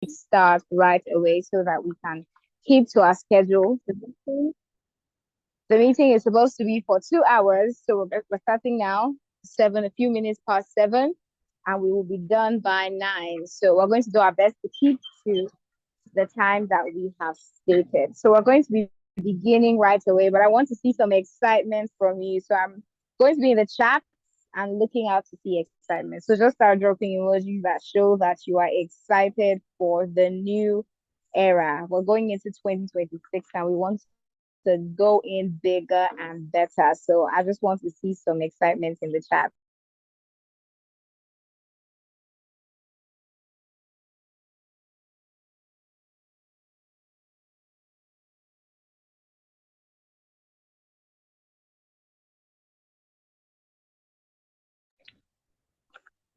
start right away so that we can keep to our schedule. The meeting is supposed to be for 2 hours, so we're starting now, a few minutes past 7, and we will be done by 9. So we're going to do our best to keep to the time that we have stated. So we're going to be beginning right away, but I want to see some excitement from you. So I'm going to be in the chat and looking out to see excitement. So just start dropping emojis that show that you are excited for the new era. We're going into 2026 and we want to go in bigger and better. So I just want to see some excitement in the chat.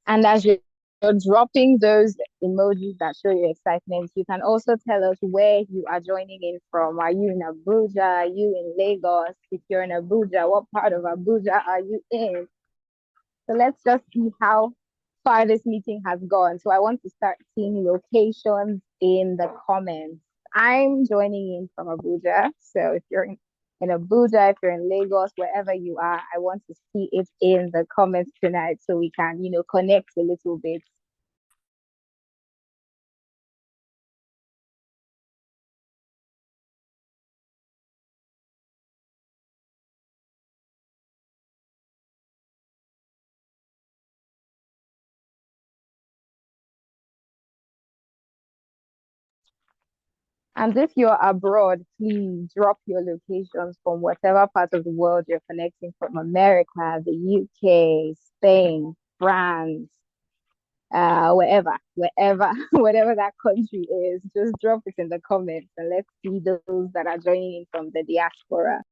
And as you're dropping those emojis that show your excitement, you can also tell us where you are joining in from. Are you in Abuja? Are you in Lagos? If you're in Abuja, what part of Abuja are you in? So let's just see how far this meeting has gone. So I want to start seeing locations in the comments. I'm joining in from Abuja. So if you're in Abuja, if you're in Lagos, wherever you are, I want to see it in the comments tonight so we can, connect a little bit. And if you're abroad, please drop your locations from whatever part of the world you're connecting from: America, the UK, Spain, France, wherever, whatever that country is, just drop it in the comments and let's see those that are joining in from the diaspora.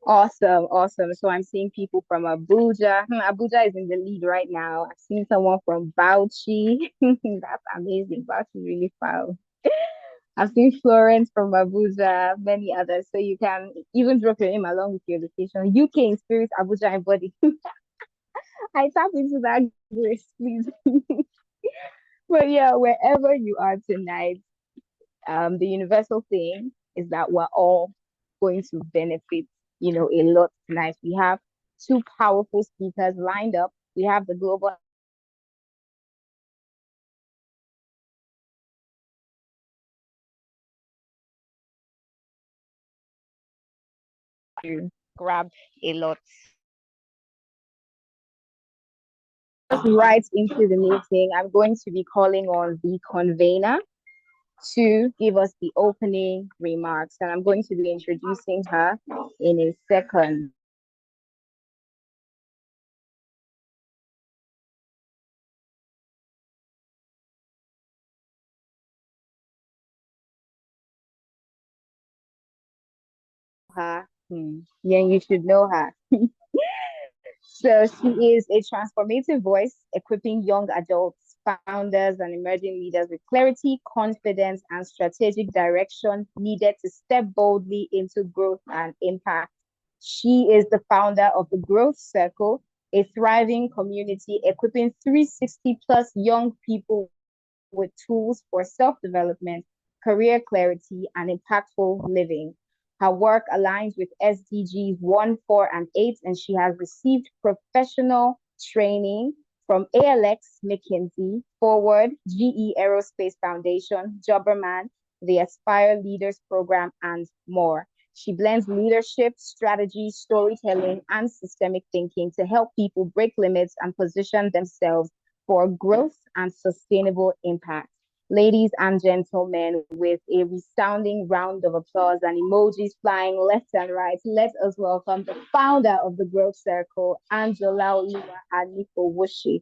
Awesome, awesome. So I'm seeing people from Abuja. Abuja is in the lead right now. I've seen someone from Bauchi. That's amazing. Bauchi is really far. I've seen Florence from Abuja, many others. So you can even drop your name along with your location. UK in spirit, Abuja in body. I tap into that grace, please. But yeah, wherever you are tonight, the universal thing is that we're all going to benefit, a lot tonight. We have two powerful speakers lined up. We have the global to grab a lot. Right into the meeting, I'm going to be calling on the convener to give us the opening remarks, and I'm going to be introducing her in a second. Her, yeah, you should know her. So she is a transformative voice, equipping young adults, founders, and emerging leaders with clarity, confidence, and strategic direction needed to step boldly into growth and impact. She is the founder of the Growth Circle, a thriving community equipping 360 plus young people with tools for self-development, career clarity, and impactful living. Her work aligns with SDGs 1, 4, and 8, and she has received professional training from ALX McKinsey, Forward, GE Aerospace Foundation, Jobberman, the Aspire Leaders Program, and more. She blends leadership, strategy, storytelling, and systemic thinking to help people break limits and position themselves for growth and sustainable impact. Ladies and gentlemen, with a resounding round of applause and emojis flying left and right, let us welcome the founder of the Growth Circle, Angela Oliva Anifowoshi.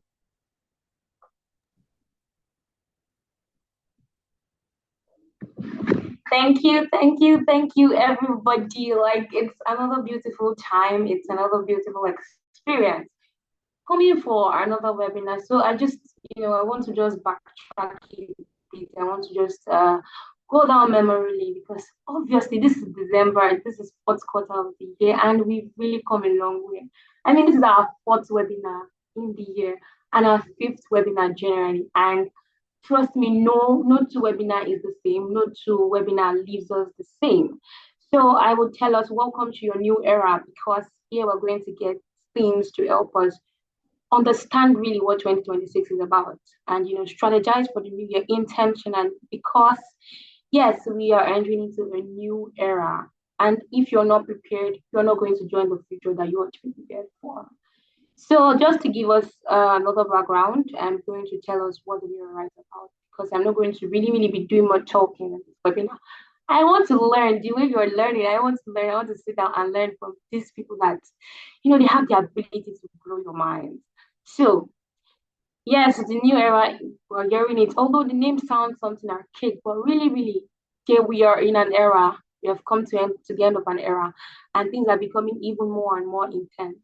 Thank you, everybody. Like, it's another beautiful time. It's another beautiful experience coming for another webinar. So I just, I want to just backtrack a bit. I want to just go down memory lane because obviously this is December, this is fourth quarter of the year, and we've really come a long way. I mean, this is our fourth webinar in the year and our fifth webinar generally. And trust me, no two webinar is the same, no two webinar leaves us the same. So I would tell us, welcome to your new era, because here we're going to get themes to help us understand really what 2026 is about, and strategize for the new year intentionally, because yes, we are entering into a new era, and if you're not prepared, you're not going to join the future that you want to be prepared for. So just to give us another background, I'm going to tell us what the new era is about, because I'm not going to really be doing much talking in this webinar. I want to learn the way you're learning. I want to learn. I want to sit down and learn from these people that, they have the ability to blow your mind. So, yes, the new era, we're hearing it. Although the name sounds something archaic, but really, here we are in an era. We have come to the end of an era, and things are becoming even more and more intense.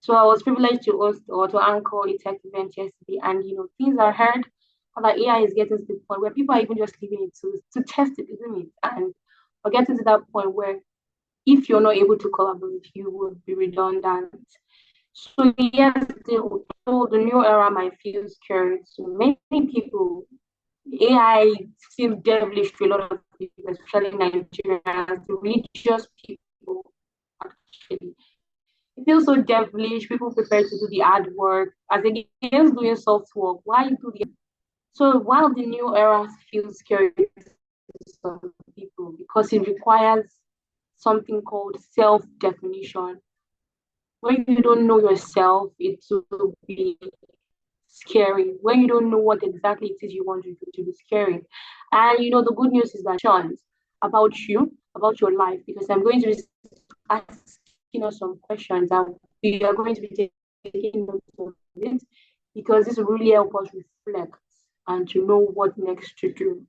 So I was privileged to host or to anchor a tech event yesterday, and things are heard that AI is getting to the point where people are even just leaving it to test it, isn't it? And we're getting to that point where if you're not able to collaborate, you would be redundant. So yes, the new era might feel scary to many people. AI seems devilish to a lot of people, especially Nigerians, the religious people. Actually, it feels so devilish. People prefer to do the hard work as against doing soft work. Why do the so while the new era feels scary to some people because it requires something called self-definition. When you don't know yourself, it will be scary. When you don't know what exactly it is you want to do, to be scary. And the good news is that chance about you, about your life, because I'm going to be asking us some questions and we are going to be taking notes of it, because this will really help us reflect and to know what next to do.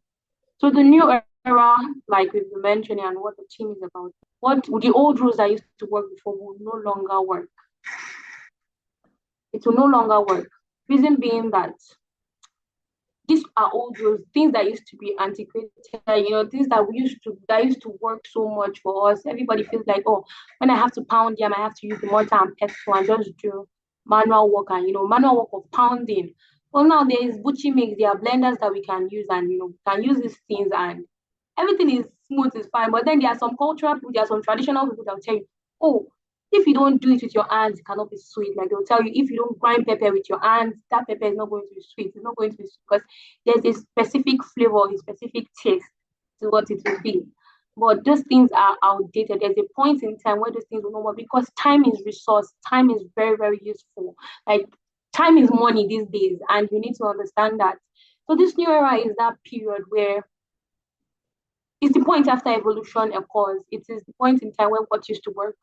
So the new era, like we've been mentioning, and what the team is about, what the old rules that used to work before will no longer work. It will no longer work. Reason being that these are old rules, things that used to be antiquated, things that used to work so much for us. Everybody feels like, oh, when I have to pound yam, I have to use the mortar and pestle and just do manual work and manual work of pounding. Well, now there is butchie mix, there are blenders that we can use, and can use these things, and everything is smooth, is fine. But then there are some cultural people, there are some traditional people that will tell you, oh, if you don't do it with your hands, it cannot be sweet. Like they'll tell you, if you don't grind pepper with your hands, that pepper is not going to be sweet. It's not going to be sweet because there's a specific flavor, a specific taste to what it will be. But those things are outdated. There's a point in time where those things will not work, because time is resource. Time is very useful. Like time is money these days, and you need to understand that. So this new era is that period where it's the point after evolution occurs. It is the point in time when what used to work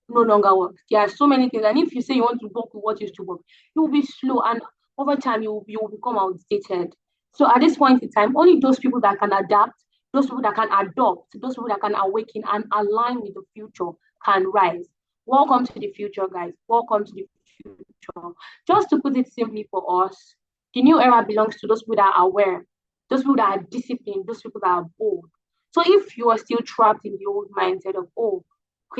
no longer works. There are so many things, and if you say you want to work with what used to work, you will be slow, and over time you will become outdated. So at this point in time, only those people that can adapt, those people that can adopt, those people that can awaken and align with the future can rise. Welcome to the future, guys. Welcome to the future. Just to put it simply for us, the new era belongs to those people that are aware, those people that are disciplined, those people that are bold. So if you are still trapped in the old mindset of, oh,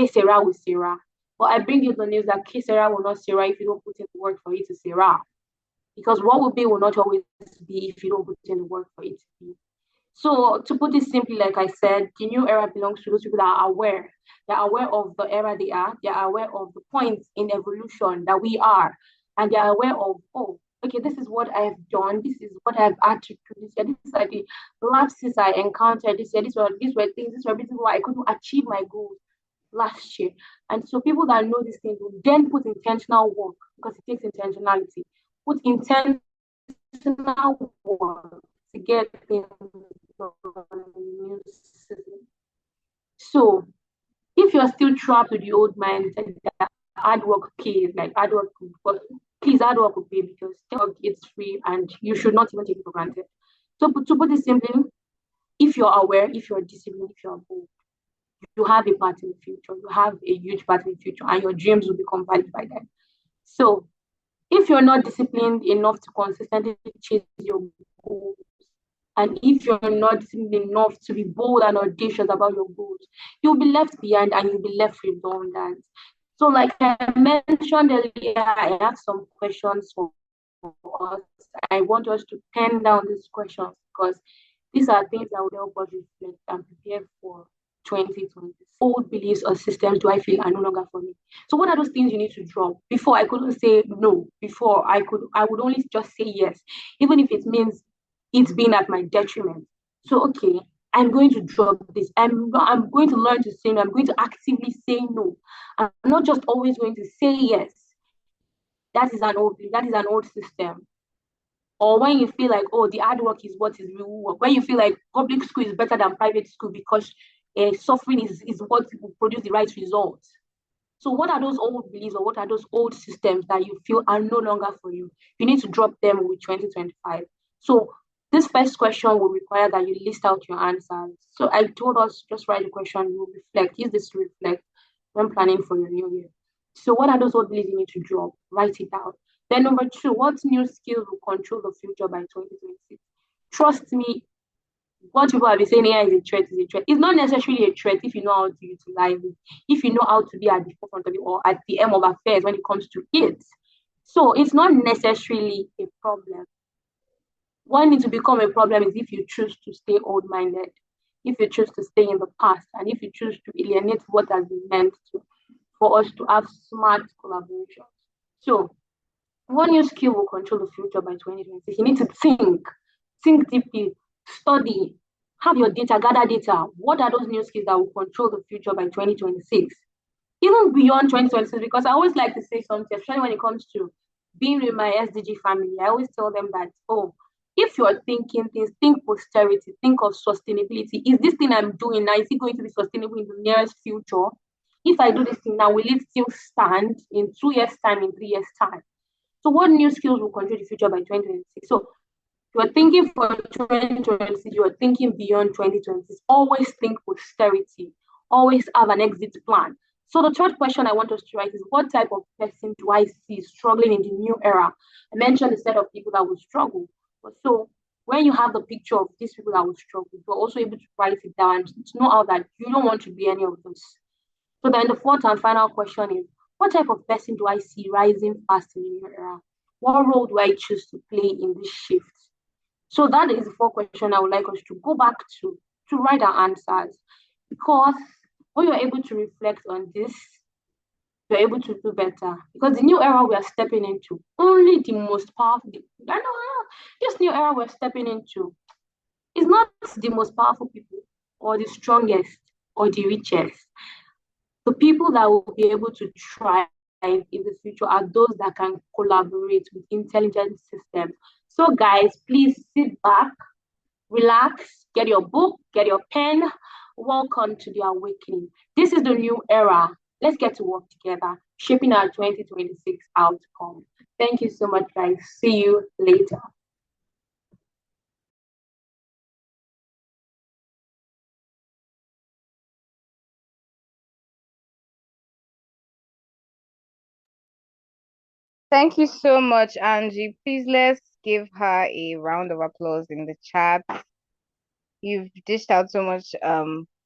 Sarah will Sarah. But I bring you the news that Sarah will not Sarah if you don't put in the work for it to Sarah. Because what will be will not always be if you don't put in the work for it to be. So to put it simply, like I said, the new era belongs to those people that are aware. They're aware of the era they are. They're aware of the points in evolution that we are. And they're aware of, oh, okay, this is what I have done. This is what I've had to do this year. These are the lapses I encountered this year. These were things, these were reasons why I couldn't achieve my goals last year. And so people that know these things will then put intentional work, because it takes intentionality. Put intentional work to get things done in the new season. So if you're still trapped with the old mindset that hard work pays, like hard work, but please hard work will pay, because it's free and you should not even take it for granted. So to put it simply, if you're aware, if you're disciplined, if you're bold, you have a part in the future. You have a huge part in the future, and your dreams will become valid by then. So, if you're not disciplined enough to consistently chase your goals, And if you're not enough to be bold and audacious about your goals, you'll be left behind and you'll be left redundant. So, like I mentioned earlier, I have some questions for us. I want us to pen down these questions because these are things that will help us reflect and prepare for 2020. Old beliefs or systems do I feel are no longer for me? So what are those things you need to drop? Before I couldn't say no. Before I would only just say yes, even if it means it's being at my detriment. So okay, I'm going to drop this. I'm going to learn to say no. I'm going to actively say no. I'm not just always going to say yes. That is an old system. Or when you feel like, oh, the hard work is what is real work. When you feel like public school is better than private school because suffering is what will produce the right results. So what are those old beliefs or what are those old systems that you feel are no longer for you? You need to drop them with 2025. So this first question will require that you list out your answers. So I told us just write the question, you reflect, use this to reflect when planning for your new year. So what are those old beliefs you need to drop? Write it out. Then number two, what new skills will control the future by 2026? Trust me, what people have been saying here is a threat is a threat. It's not necessarily a threat if you know how to utilize it, if you know how to be at the forefront of it or at the end of affairs when it comes to it. So it's not necessarily a problem. What needs to become a problem is if you choose to stay old-minded, if you choose to stay in the past, and if you choose to alienate what has been meant to for us to have smart collaboration. So one new skill will control the future by 2026. You need to think deeply, study, have your data, gather data. What are those new skills that will control the future by 2026? Even beyond 2026, because I always like to say something, especially when it comes to being with my SDG family. I always tell them that, oh, if you're thinking things, think posterity, think of sustainability. Is this thing I'm doing now, is it going to be sustainable in the nearest future? If I do this thing now, will it still stand in 2 years' time, in 3 years' time? So what new skills will control the future by 2026? So you're thinking for 2026, you're thinking beyond 2026. Always think posterity. Always have an exit plan. So the third question I want us to write is what type of person do I see struggling in the new era? I mentioned a set of people that will struggle. So when you have the picture of these people that will struggle, you're also able to write it down to know how that you don't want to be any of those. So then the fourth and final question is, what type of person do I see rising fast in the new era? What role do I choose to play in this shift? So that is the four questions I would like us to go back to write our answers. Because when you're able to reflect on this, you're able to do better. Because the new era we are stepping into, only the most powerful, I know this new era we're stepping into is not the most powerful people or the strongest or the richest. The people that will be able to thrive in the future are those that can collaborate with intelligent systems. So, guys, please sit back, relax, get your book, get your pen. Welcome to the awakening. This is the new era. Let's get to work together, shaping our 2026 outcome. Thank you so much, guys. See you later. Thank you so much, Angie. Please let's give her a round of applause in the chat. You've dished out so much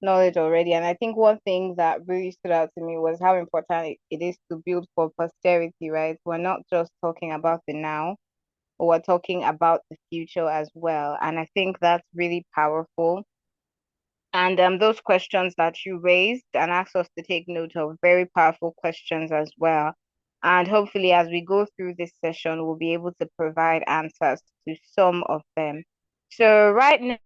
knowledge already, and I think one thing that really stood out to me was how important it is to build for posterity, right? We're not just talking about the now, but we're talking about the future as well. And I think that's really powerful. And those questions that you raised and asked us to take note of, very powerful questions as well. And hopefully, as we go through this session, we'll be able to provide answers to some of them. So, right now,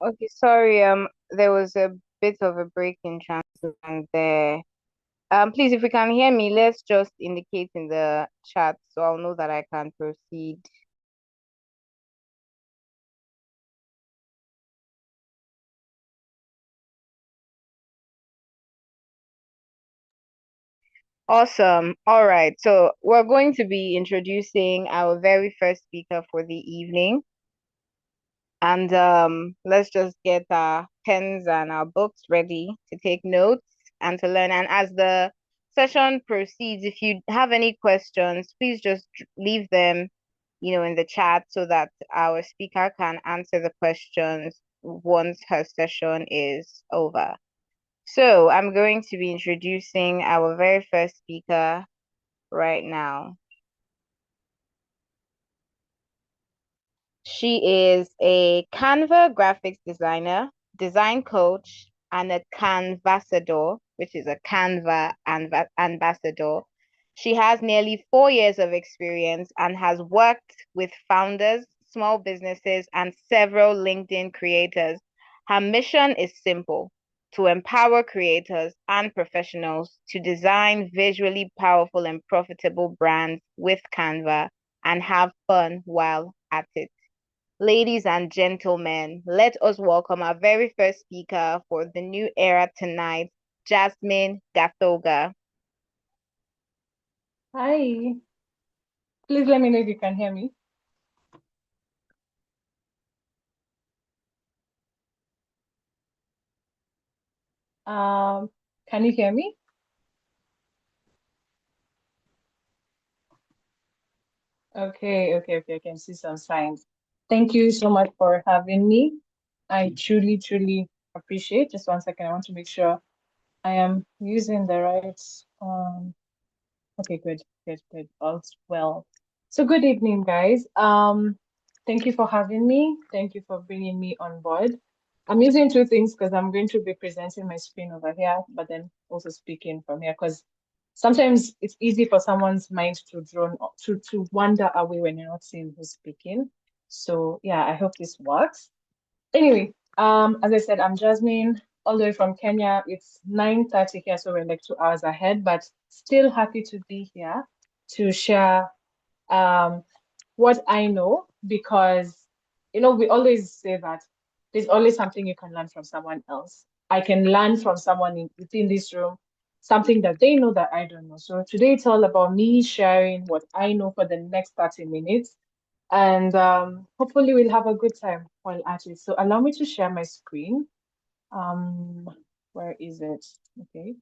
Okay, sorry, there was a bit of a break in translation there. Please, if you can hear me, let's just indicate in the chat so I'll know that I can proceed. Awesome. All right. So we're going to be introducing our very first speaker for the evening. And let's just get our pens and our books ready to take notes and to learn. And as the session proceeds, if you have any questions, please just leave them, in the chat so that our speaker can answer the questions once her session is over. So I'm going to be introducing our very first speaker right now. She is a Canva graphics designer, design coach, and a Canvasador, which is a Canva ambassador. She has nearly 4 years of experience and has worked with founders, small businesses, and several LinkedIn creators. Her mission is simple: to empower creators and professionals to design visually powerful and profitable brands with Canva and have fun while at it. Ladies and gentlemen, let us welcome our very first speaker for the new era tonight, Jasmine Gathoga. Hi, please let me know if you can hear me. Um, can you hear me? Okay, I can see some signs. Thank you so much for having me. I truly appreciate. Just one second, I want to make sure I am using the right okay, good. All's well. So good evening, guys. Thank you for having me. Thank you for bringing me on board. I'm using two things because I'm going to be presenting my screen over here, but then also speaking from here because sometimes it's easy for someone's mind to drone to wander away when you're not seeing who's speaking. So yeah, I hope this works. Anyway, as I said, I'm Jasmine, all the way from Kenya. It's 9:30 here, so we're like 2 hours ahead, but still happy to be here to share um what I know because we always say that there's always something you can learn from someone else. I can learn from someone within this room something that they know that I don't know. So today it's all about me sharing what I know for the next 30 minutes and hopefully we'll have a good time while at it. So allow me to share my screen. Um, where is it? Okay.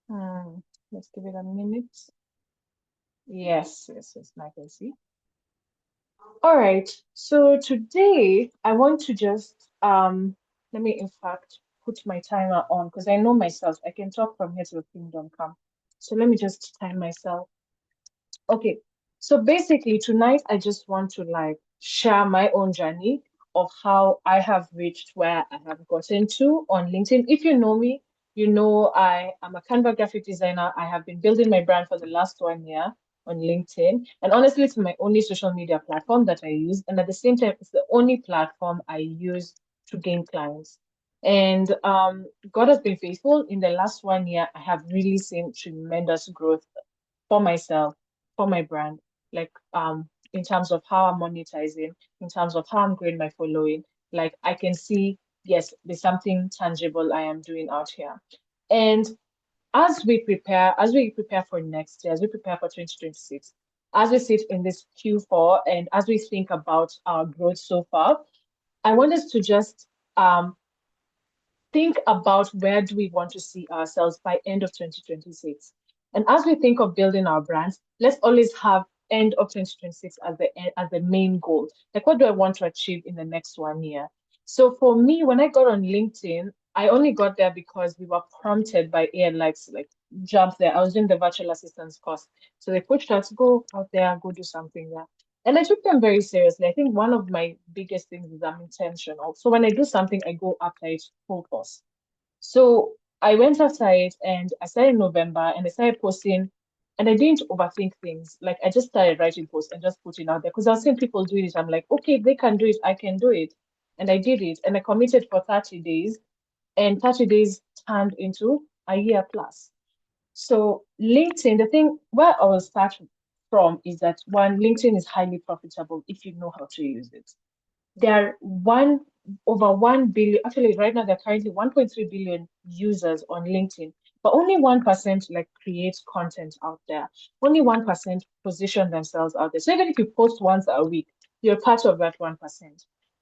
Hmm. Let's give it a minute. Yes, I can see. All right. So today I want to just let me in fact put my timer on because I know myself. I can talk from here to the kingdom come. So let me just time myself. Okay, so basically tonight I just want to like share my own journey of how I have reached where I have gotten to on LinkedIn. If you know me, you know I am a Canva graphic designer. I have been building my brand for the last 1 year on LinkedIn. And honestly, it's my only social media platform that I use. And at the same time, it's the only platform I use to gain clients. And God has been faithful. In the last 1 year, I have really seen tremendous growth for myself, for my brand, like in terms of how I'm monetizing, in terms of how I'm growing my following. Like I can see, yes, there's something tangible I am doing out here. And as we prepare for next year, as we prepare for 2026, as we sit in this Q4 and as we think about our growth so far, I want us to just think about where do we want to see ourselves by end of 2026. And as we think of building our brands, let's always have end of 2026 as the main goal. Like what do I want to achieve in the next 1 year? So for me, when I got on LinkedIn, I only got there because we were prompted by ALX, like jump there. I was doing the virtual assistance course. So they pushed us, go out there, go do something there. And I took them very seriously. I think one of my biggest things is I'm intentional. So when I do something, I go after it full force. So I went after it and I started in November and I started posting And I didn't overthink things. Like I just started writing posts and just putting out there because I was seeing people doing it. I'm like, okay, if they can do it, I can do it. And I did it. And I committed for 30 days. And 30 days turned into a year plus. So LinkedIn, the thing where I will start from is that one, LinkedIn is highly profitable if you know how to use it. There are over 1 billion, actually right now there are currently 1.3 billion users on LinkedIn, but only 1% like create content out there. Only 1% position themselves out there. So even if you post once a week, you're part of that 1%.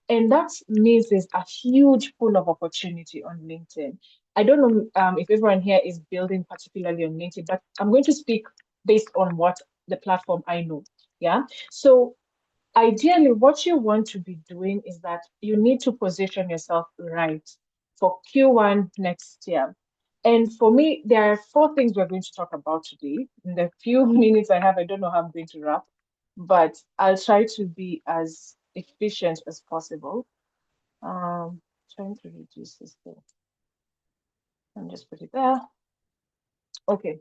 And that means there's a huge pool of opportunity on LinkedIn. I don't know if everyone here is building particularly on LinkedIn, but I'm going to speak based on what the platform I know. Yeah. So ideally, what you want to be doing is that you need to position yourself right for Q1 next year. And for me, there are four things we're going to talk about today. In the few minutes I have, I don't know how I'm going to wrap, but I'll try to be as efficient as possible. Trying to reduce this thing. And just put it there. Okay.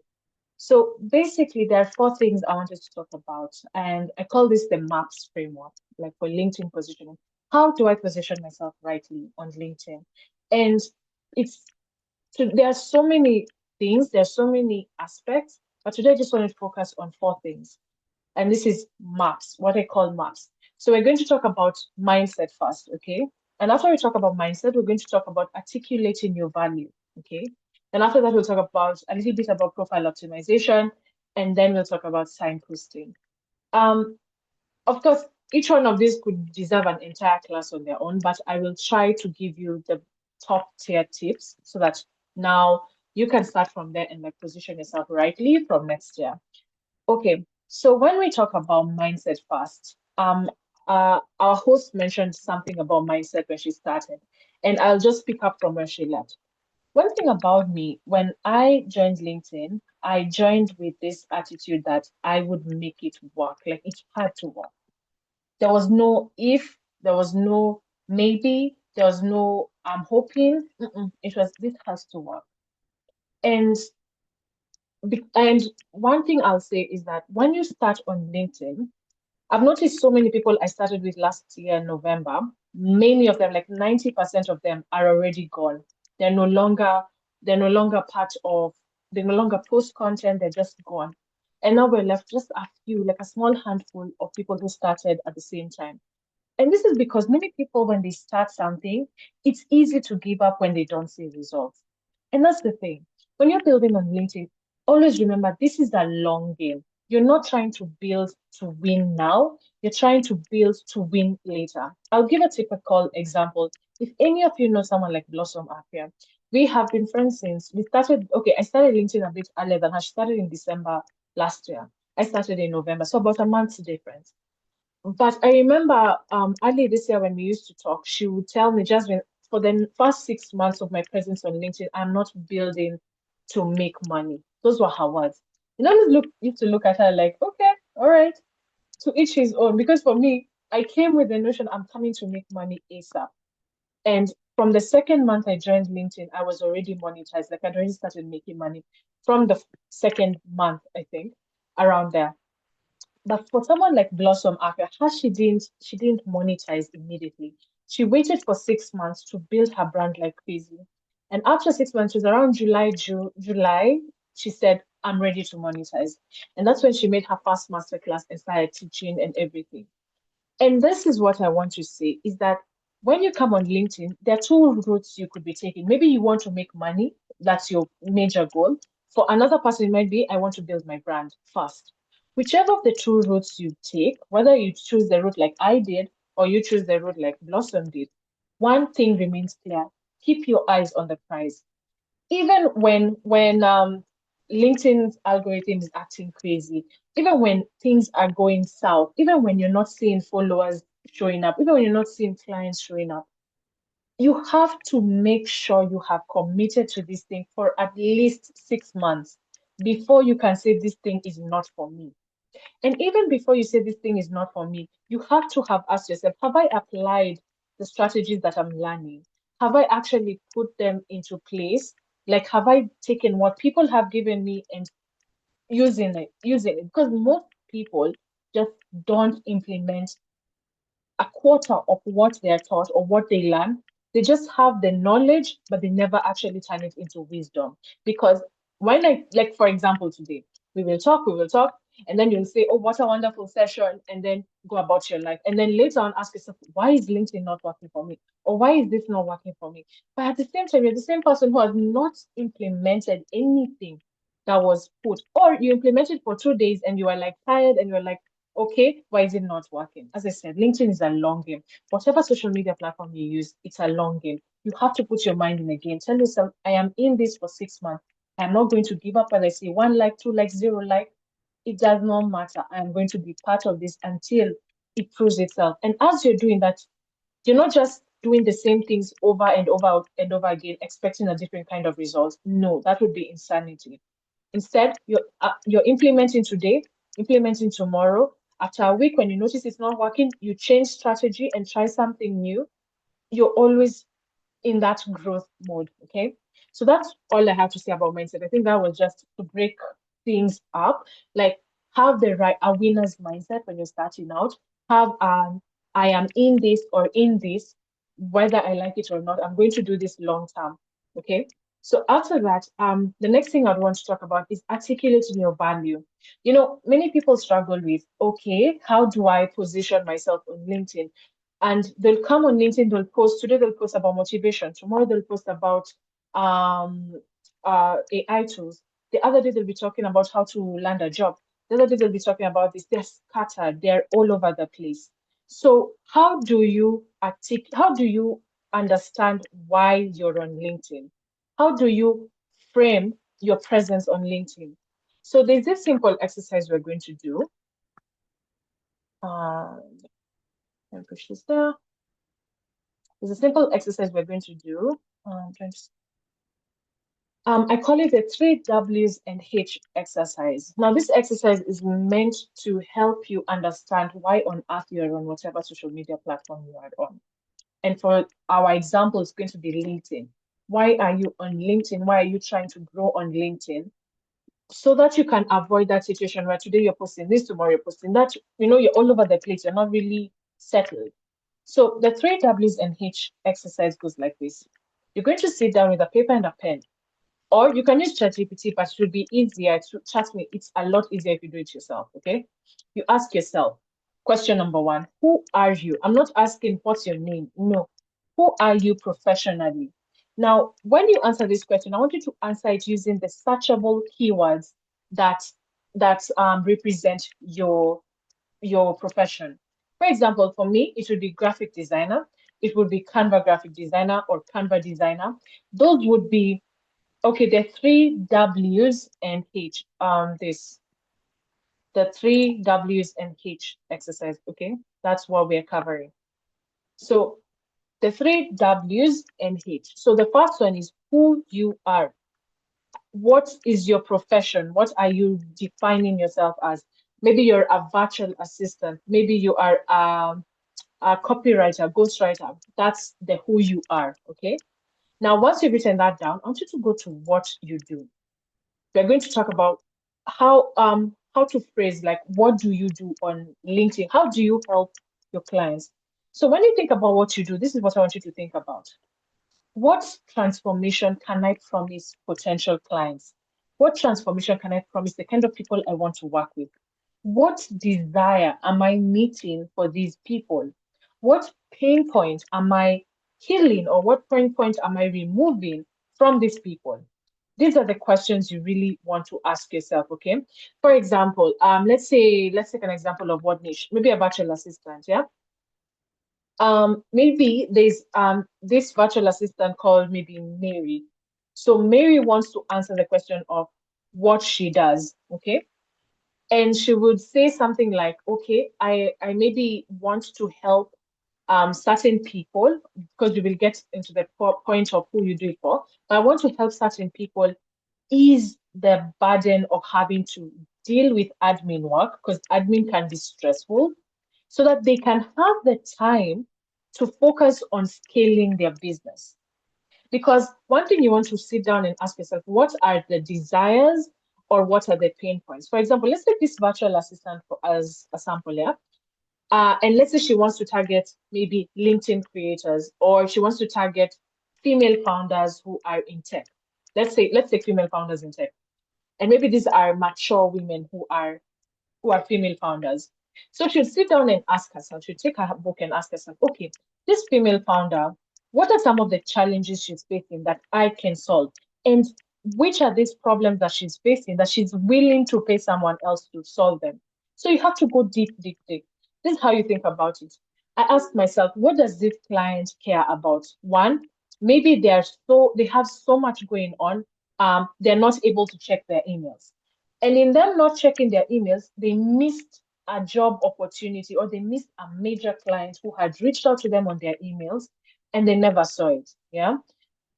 So basically, there are four things I wanted to talk about, and I call this the MAPS framework, like for LinkedIn positioning. How do I position myself rightly on LinkedIn? And it's there are so many things, there are so many aspects, but today I just want to focus on four things. And this is MAPS, what I call MAPS. So we're going to talk about mindset first, okay? And after we talk about mindset, we're going to talk about articulating your value, okay? And after that, we'll talk about a little bit about profile optimization, and then we'll talk about signposting. Of course, each one of these could deserve an entire class on their own, but I will try to give you the top tier tips so that now you can start from there and like position yourself rightly from next year. Okay, so when we talk about mindset first, our host mentioned something about mindset when she started, and I'll just pick up from where she left. One thing about me, when I joined LinkedIn, I joined with this attitude that I would make it work. Like it had to work. There was no if, there was no maybe, there was no I'm hoping. It was this has to work. And and one thing I'll say is that when you start on LinkedIn, I've noticed so many people I started with last year in November, many of them, like 90% of them are already gone. They're no longer, they're no longer part of, they no longer post content, they're just gone. And now we're left just a few, like a small handful of people who started at the same time. And this is because many people, when they start something, it's easy to give up when they don't see results. And that's the thing. When you're building on LinkedIn, always remember this is a long game. You're not trying to build to win now. You're trying to build to win later. I'll give a typical example. If any of you know someone like Blossom Apia, we have been friends since we started. Okay, I started LinkedIn a bit earlier than her. She started in December last year. I started in November, so about a month's difference. But I remember early this year when we used to talk, she would tell me, Jasmine, for the first 6 months of my presence on LinkedIn, I'm not building to make money. Those were her words. You always used to look at her like, okay, all right, to each his own. Because for me, I came with the notion I'm coming to make money ASAP. And from the second month I joined LinkedIn, I was already monetized. Like I'd already started making money from the second month, I think, around there. But for someone like Blossom Afia, she didn't monetize immediately. She waited for 6 months to build her brand like crazy. And after 6 months, it was around July, she said, I'm ready to monetize. And that's when she made her first masterclass and started teaching and everything. And this is what I want to say is that when you come on LinkedIn, there are two routes you could be taking. Maybe you want to make money, that's your major goal. For another person, it might be, I want to build my brand first. Whichever of the two routes you take, whether you choose the route like I did or you choose the route like Blossom did, one thing remains clear. Keep your eyes on the prize. Even when LinkedIn's algorithm is acting crazy, even when things are going south, even when you're not seeing followers showing up, even when you're not seeing clients showing up, you have to make sure you have committed to this thing for at least 6 months before you can say this thing is not for me. And even before you say this thing is not for me, you have to have asked yourself, have I applied the strategies that I'm learning? Have I actually put them into place? Like, have I taken what people have given me and using it, because most people just don't implement a quarter of what they're taught or what they learn. They just have the knowledge, but they never actually turn it into wisdom. Because when like for example, today, we will talk, and then you'll say, oh, what a wonderful session, and then go about your life. And then later on, ask yourself, why is LinkedIn not working for me? Or why is this not working for me? But at the same time, you're the same person who has not implemented anything that was put, or you implemented for 2 days and you are like tired and you're like, okay, why is it not working? As I said, LinkedIn is a long game. Whatever social media platform you use, it's a long game. You have to put your mind in the game. Tell yourself, I am in this for 6 months. I'm not going to give up when I see 1 like, 2 like, 0 like. It does not matter. I'm going to be part of this until it proves itself. And as you're doing that, you're not just doing the same things over and over and over again, expecting a different kind of result. No, that would be insanity. Instead, you're implementing today, implementing tomorrow. After a week, when you notice it's not working, you change strategy and try something new. You're always in that growth mode. Okay. So that's all I have to say about mindset. I think that was just to break things up. Like, have the right a winner's mindset when you're starting out. Have I am in this or in this, whether I like it or not. I'm going to do this long term. Okay. So after that, the next thing I'd want to talk about is articulating your value. Many people struggle with, okay, how do I position myself on LinkedIn? And they'll come on LinkedIn, they'll post, today they'll post about motivation, tomorrow they'll post about um AI tools. The other day they'll be talking about how to land a job. The other day they'll be talking about this. They're scattered, they're all over the place. So how do you understand why you're on LinkedIn? How do you frame your presence on LinkedIn? So there's this simple exercise we're going to do. Let me push this there. There's a simple exercise we're going to do. I call it the 3 W's and H exercise. Now, this exercise is meant to help you understand why on earth you're on whatever social media platform you are on. And for our example, it's going to be LinkedIn. Why are you on LinkedIn? Why are you trying to grow on LinkedIn? So that you can avoid that situation where today you're posting this, tomorrow you're posting that. You're all over the place. You're not really settled. So the 3 W's and H exercise goes like this. You're going to sit down with a paper and a pen, or you can use ChatGPT, but it would be easier. Trust me, it's a lot easier if you do it yourself, okay? You ask yourself, question number one, who are you? I'm not asking what's your name. No. Who are you professionally? Now, when you answer this question, I want you to answer it using the searchable keywords that represent your profession. For example, for me, it would be graphic designer. It would be Canva graphic designer or Canva designer. Those would be, okay, the 3 W's and H. The 3 W's and H exercise. Okay, that's what we're covering. So the 3 W's and H. So the first one is who you are. What is your profession? What are you defining yourself as? Maybe you're a virtual assistant. Maybe you are a copywriter, ghostwriter. That's the who you are. Okay. Now, once you've written that down, I want you to go to what you do. We're going to talk about how to phrase, like, what do you do on LinkedIn? How do you help your clients? So when you think about what you do, this is what I want you to think about. What transformation can I promise potential clients? What transformation can I promise the kind of people I want to work with? What desire am I meeting for these people? What pain point am I healing, or what pain point am I removing from these people? These are the questions you really want to ask yourself, okay? For example, let's take an example of what niche, maybe a virtual assistant, yeah? Maybe there's this virtual assistant called maybe Mary. So Mary wants to answer the question of what she does, okay? And she would say something like, okay, I maybe want to help certain people, because we will get into the point of who you do it for. But I want to help certain people ease the burden of having to deal with admin work, because admin can be stressful, so that they can have the time to focus on scaling their business. Because one thing you want to sit down and ask yourself, what are the desires or what are the pain points. For example, let's take this virtual assistant as a sample, yeah? And let's say she wants to target maybe LinkedIn creators, or she wants to target female founders who are in tech. Let's say female founders in tech. And maybe these are mature women who are female founders. So she'll sit down and ask herself, she'll take her book and ask herself, okay, this female founder, what are some of the challenges she's facing that I can solve? And which are these problems that she's facing that she's willing to pay someone else to solve them? So you have to go deep, deep, deep. This is how you think about it. I ask myself, what does this client care about? One, maybe they have so much going on, they're not able to check their emails. And in them not checking their emails, they missed a job opportunity, or they missed a major client who had reached out to them on their emails and they never saw it. Yeah.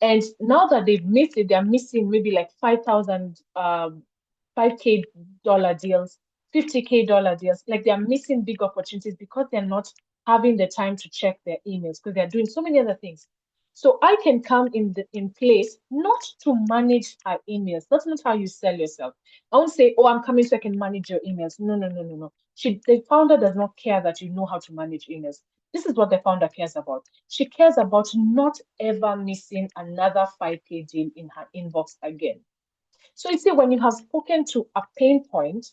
And now that they've missed it, they're missing maybe like 5,000, 5K dollar deals, 50K dollar deals. Like they're missing big opportunities because they're not having the time to check their emails because they're doing so many other things. So I can come in place not to manage our emails. That's not how you sell yourself. I won't say, oh, I'm coming so I can manage your emails. No, no, no, no, no. The founder does not care that you know how to manage emails. This is what the founder cares about. She cares about not ever missing another 5K deal in her inbox again. So you see, when you have spoken to a pain point,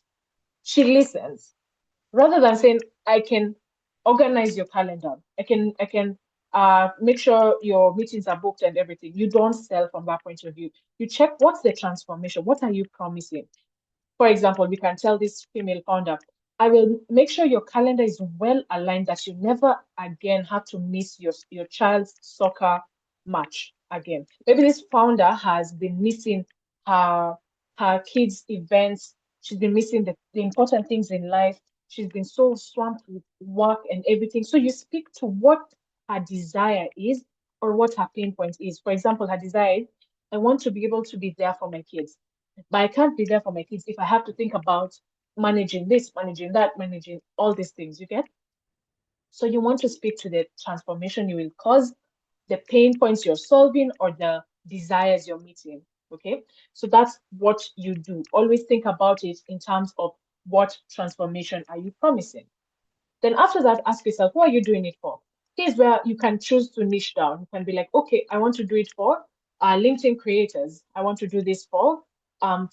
she listens. Rather than saying, I can organize your calendar, I can make sure your meetings are booked and everything. You don't sell from that point of view. You check what's the transformation, what are you promising? For example, we can tell this female founder, I will make sure your calendar is well aligned that you never again have to miss your child's soccer match again. Maybe this founder has been missing her her kids' events. She's been missing the important things in life. She's been so swamped with work and everything. So you speak to what her desire is or what her pain point is. For example, her desire is, I want to be able to be there for my kids, but I can't be there for my kids if I have to think about managing this, managing that, managing all these things. You get? So you want to speak to the transformation you will cause, the pain points you're solving, or the desires you're meeting. Okay. So that's what you do. Always think about it in terms of what transformation are you promising. Then after that, ask yourself, who are you doing it for? Here's where you can choose to niche down. You can be like, okay, I want to do it for LinkedIn creators. I want to do this for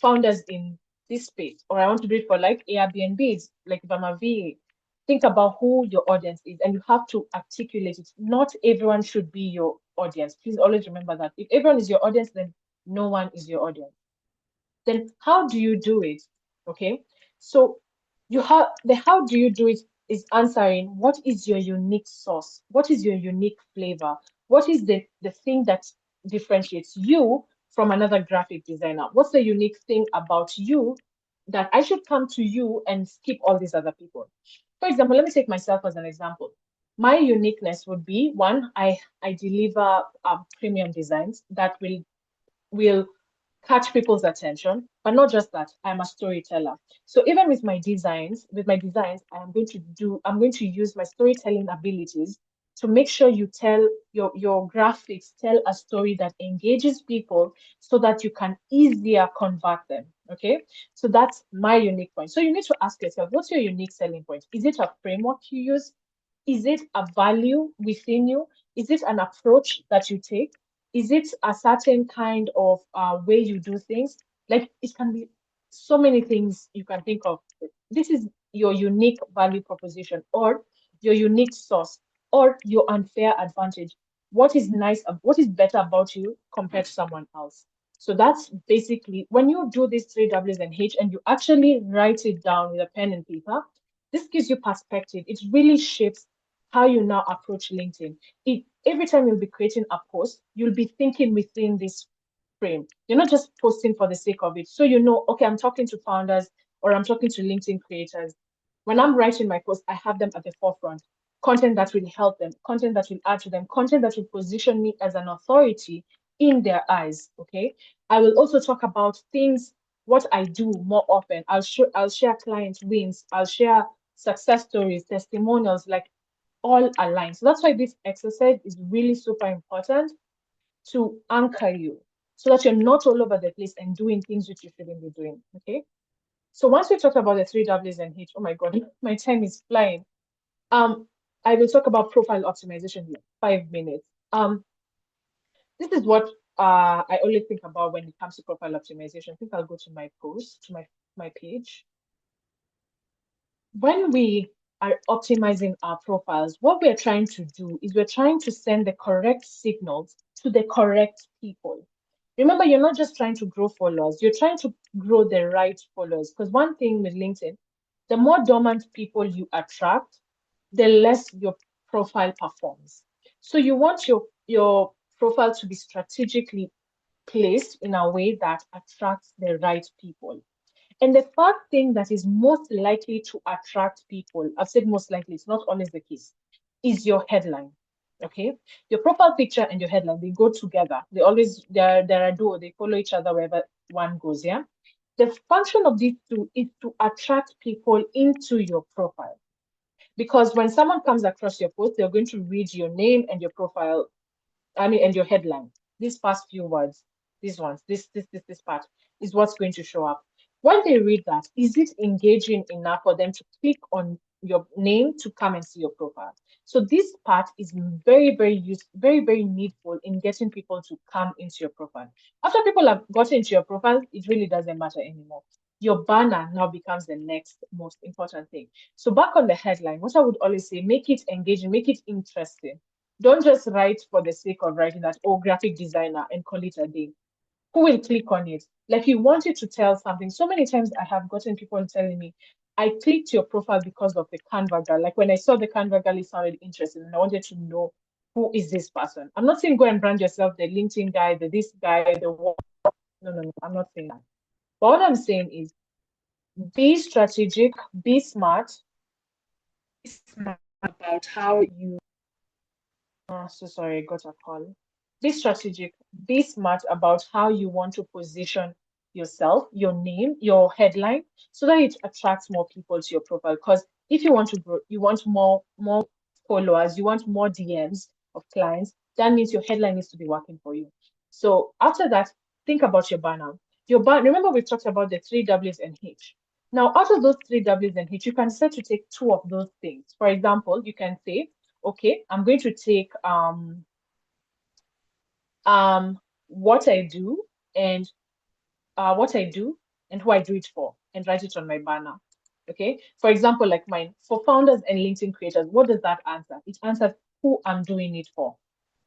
founders in this space, or I want to do it for like Airbnbs, like if I'm a VA. Think about who your audience is, and you have to articulate it. Not everyone should be your audience. Please always remember that. If everyone is your audience, then no one is your audience. Then how do you do it? Okay, so you have the how do you do it is answering what is your unique sauce, what is your unique flavor, what is the thing that differentiates you from another graphic designer, what's the unique thing about you that I should come to you and skip all these other people. For example, let me take myself as an example. My uniqueness would be one, I deliver premium designs that will catch people's attention. But not just that, I'm a storyteller. So even with my designs, I'm going to use my storytelling abilities to make sure you tell your graphics tell a story that engages people so that you can easier convert them. Okay. So that's my unique point. So you need to ask yourself, what's your unique selling point? Is it a framework you use? Is it a value within you? Is it an approach that you take? Is it a certain kind of way you do things? Like it can be so many things you can think of. This is your unique value proposition or your unique source or your unfair advantage. What is nice, what is better about you compared to someone else? So that's basically when you do these three W's and H and you actually write it down with a pen and paper, this gives you perspective. It really shapes how you now approach LinkedIn. Every time you'll be creating a post, you'll be thinking within this frame. You're not just posting for the sake of it. So you know, okay, I'm talking to founders or I'm talking to LinkedIn creators. When I'm writing my post, I have them at the forefront. Content that will help them, content that will add to them, content that will position me as an authority in their eyes. Okay. I will also talk about things, what I do more often. I'll share client wins, I'll share success stories, testimonials, like all aligned. So that's why this exercise is really super important to anchor you. so that you're not all over the place and doing things which you shouldn't be doing. Okay. So once we talk about the three W's and H, oh my God, my time is flying. I will talk about profile optimization in 5 minutes. This is what I only think about when it comes to profile optimization. I think I'll go to my post, to my page. When we are optimizing our profiles, what we're trying to do is we're trying to send the correct signals to the correct people. Remember, you're not just trying to grow followers, you're trying to grow the right followers. Because one thing with LinkedIn, the more dormant people you attract, the less your profile performs. So you want your profile to be strategically placed in a way that attracts the right people. And the third thing that is most likely to attract people, I've said most likely, it's not always the case, is your headline. Okay. Your profile picture and your headline, they go together. They're a duo, they follow each other wherever one goes. Yeah. The function of these two is to attract people into your profile. Because when someone comes across your post, they're going to read your name and your profile, and your headline. These past few words, these ones, this part is what's going to show up. When they read that, is it engaging enough for them to click on your name to come and see your profile? So this part is very, very needful in getting people to come into your profile. After people have gotten into your profile, it really doesn't matter anymore. Your banner now becomes the next most important thing. So back on the headline, what I would always say, make it engaging, make it interesting. Don't just write for the sake of writing that, oh, graphic designer, and call it a day. Who will click on it? Like, you wanted to tell something. So many times I have gotten people telling me, I clicked your profile because of the Canva girl. Like, when I saw the Canva girl, it sounded interesting and I wanted to know, who is this person? I'm not saying go and brand yourself, the LinkedIn guy, the this guy, the what. No, I'm not saying that. But what I'm saying is, be strategic, be smart about how you so sorry, I got a call. Be strategic, be smart about how you want to position yourself, your name, your headline, so that it attracts more people to your profile. Because if you want to grow, you want more followers, you want more DMs of clients, that means your headline needs to be working for you. So after that, think about your banner. Remember we talked about the three W's and H. Now, out of those three W's and H, you can start to take two of those things. For example, you can say, okay, I'm going to take what I do and what I do and who I do it for, and write it on my banner. Okay. For example, like mine, for founders and LinkedIn creators, what does that answer? It answers who I'm doing it for.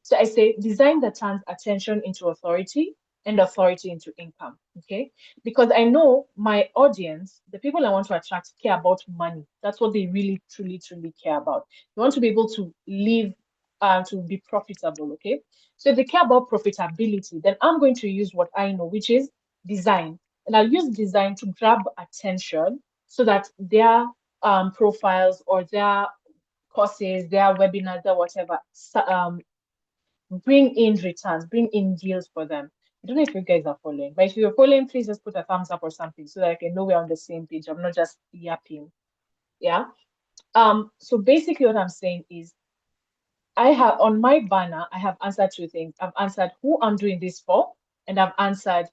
So I say design that turns attention into authority and authority into income. Okay. Because I know my audience, the people I want to attract, care about money. That's what they really, truly, truly care about. They want to be able to live, to be profitable. Okay. So if they care about profitability, then I'm going to use what I know, which is design. And I'll use design to grab attention so that their profiles or their courses, their webinars, their whatever, bring in returns, bring in deals for them. I don't know if you guys are following, but if you're following, please just put a thumbs up or something so that I can know we're on the same page. I'm not just yapping. Yeah. So basically what I'm saying is, I have on my banner, I have answered two things. I've answered who I'm doing this for, and I've answered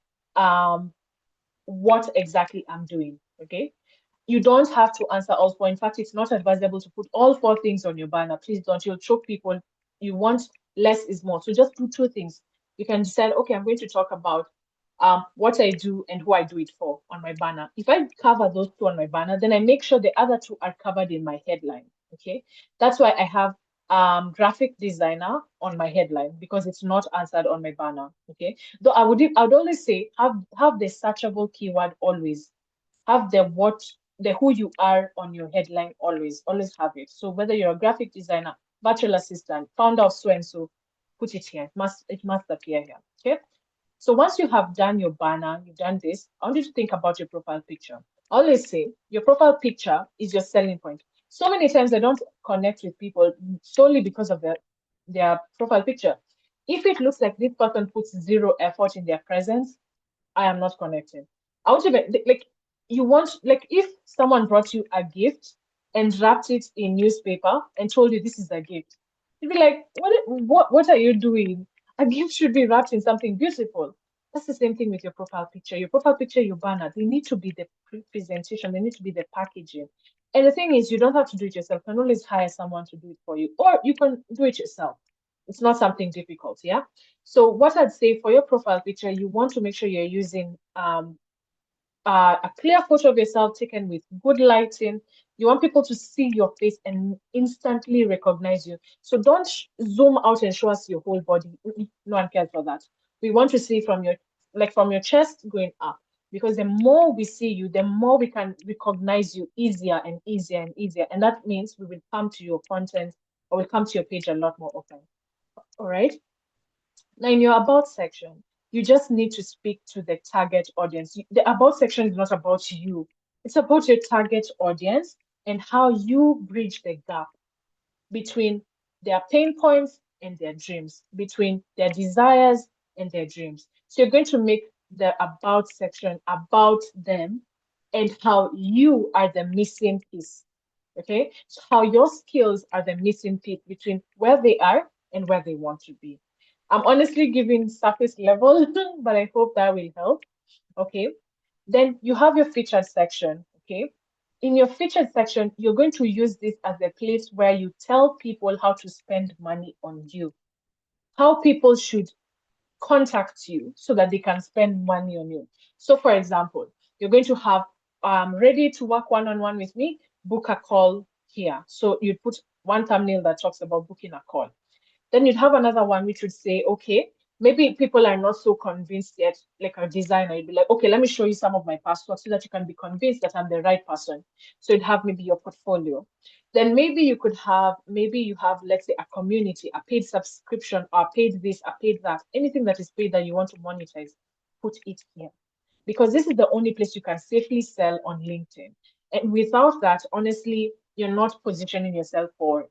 what exactly I'm doing. Okay. You don't have to answer all four. In fact, it's not advisable to put all four things on your banner. Please don't. You'll choke people. You want less is more. So just do two things. You can decide, okay, I'm going to talk about what I do and who I do it for on my banner. If I cover those two on my banner, then I make sure the other two are covered in my headline. Okay. That's why I have graphic designer on my headline, because it's not answered on my banner. Okay. Though I would always say have the searchable keyword always. Have the who you are on your headline always have it. So whether you're a graphic designer, virtual assistant, founder of so and so, put it here. It must appear here. Okay. So once you have done your banner, you've done this, I want you to think about your profile picture. I always say your profile picture is your selling point. So many times I don't connect with people solely because of their profile picture. If it looks like this person puts zero effort in their presence, I am not connecting. I want to be like, you want, like, if someone brought you a gift and wrapped it in newspaper and told you this is a gift, you'd be like, what are you doing? A gift should be wrapped in something beautiful. That's the same thing with your profile picture. Your profile picture, your banner, they need to be the presentation, they need to be the packaging. And the thing is, you don't have to do it yourself. You can always hire someone to do it for you, or you can do it yourself. It's not something difficult, yeah? So what I'd say for your profile picture, you want to make sure you're using a clear photo of yourself taken with good lighting. You want people to see your face and instantly recognize you. So don't zoom out and show us your whole body. No one cares for that. We want to see from your from your chest going up. Because the more we see you, the more we can recognize you easier and easier and easier. And that means we will come to your content or we'll come to your page a lot more often. All right. Now, in your about section, you just need to speak to the target audience. The about section is not about you, it's about your target audience and how you bridge the gap between their pain points and their dreams, between their desires and their dreams. So, you're going to make the about section about them and how you are the missing piece. Okay, so how your skills are the missing piece between where they are and where they want to be. I'm honestly giving surface level, but I hope that will help. Okay. Then you have your featured section. Okay. In your featured section, you're going to use this as a place where you tell people how to spend money on you, how people should contact you so that they can spend money on you. So, for example, you're going to have ready to work one-on-one with me, book a call here. So you put one thumbnail that talks about booking a call. Then you'd have another one which would say, okay, maybe people are not so convinced yet, like a designer. You'd be like, okay, let me show you some of my past work so that you can be convinced that I'm the right person. So you'd have maybe your portfolio. Then maybe you have, let's say, a community, a paid subscription, or a paid this, a paid that, anything that is paid that you want to monetize, put it here. Because this is the only place you can safely sell on LinkedIn. And without that, honestly, you're not positioning yourself for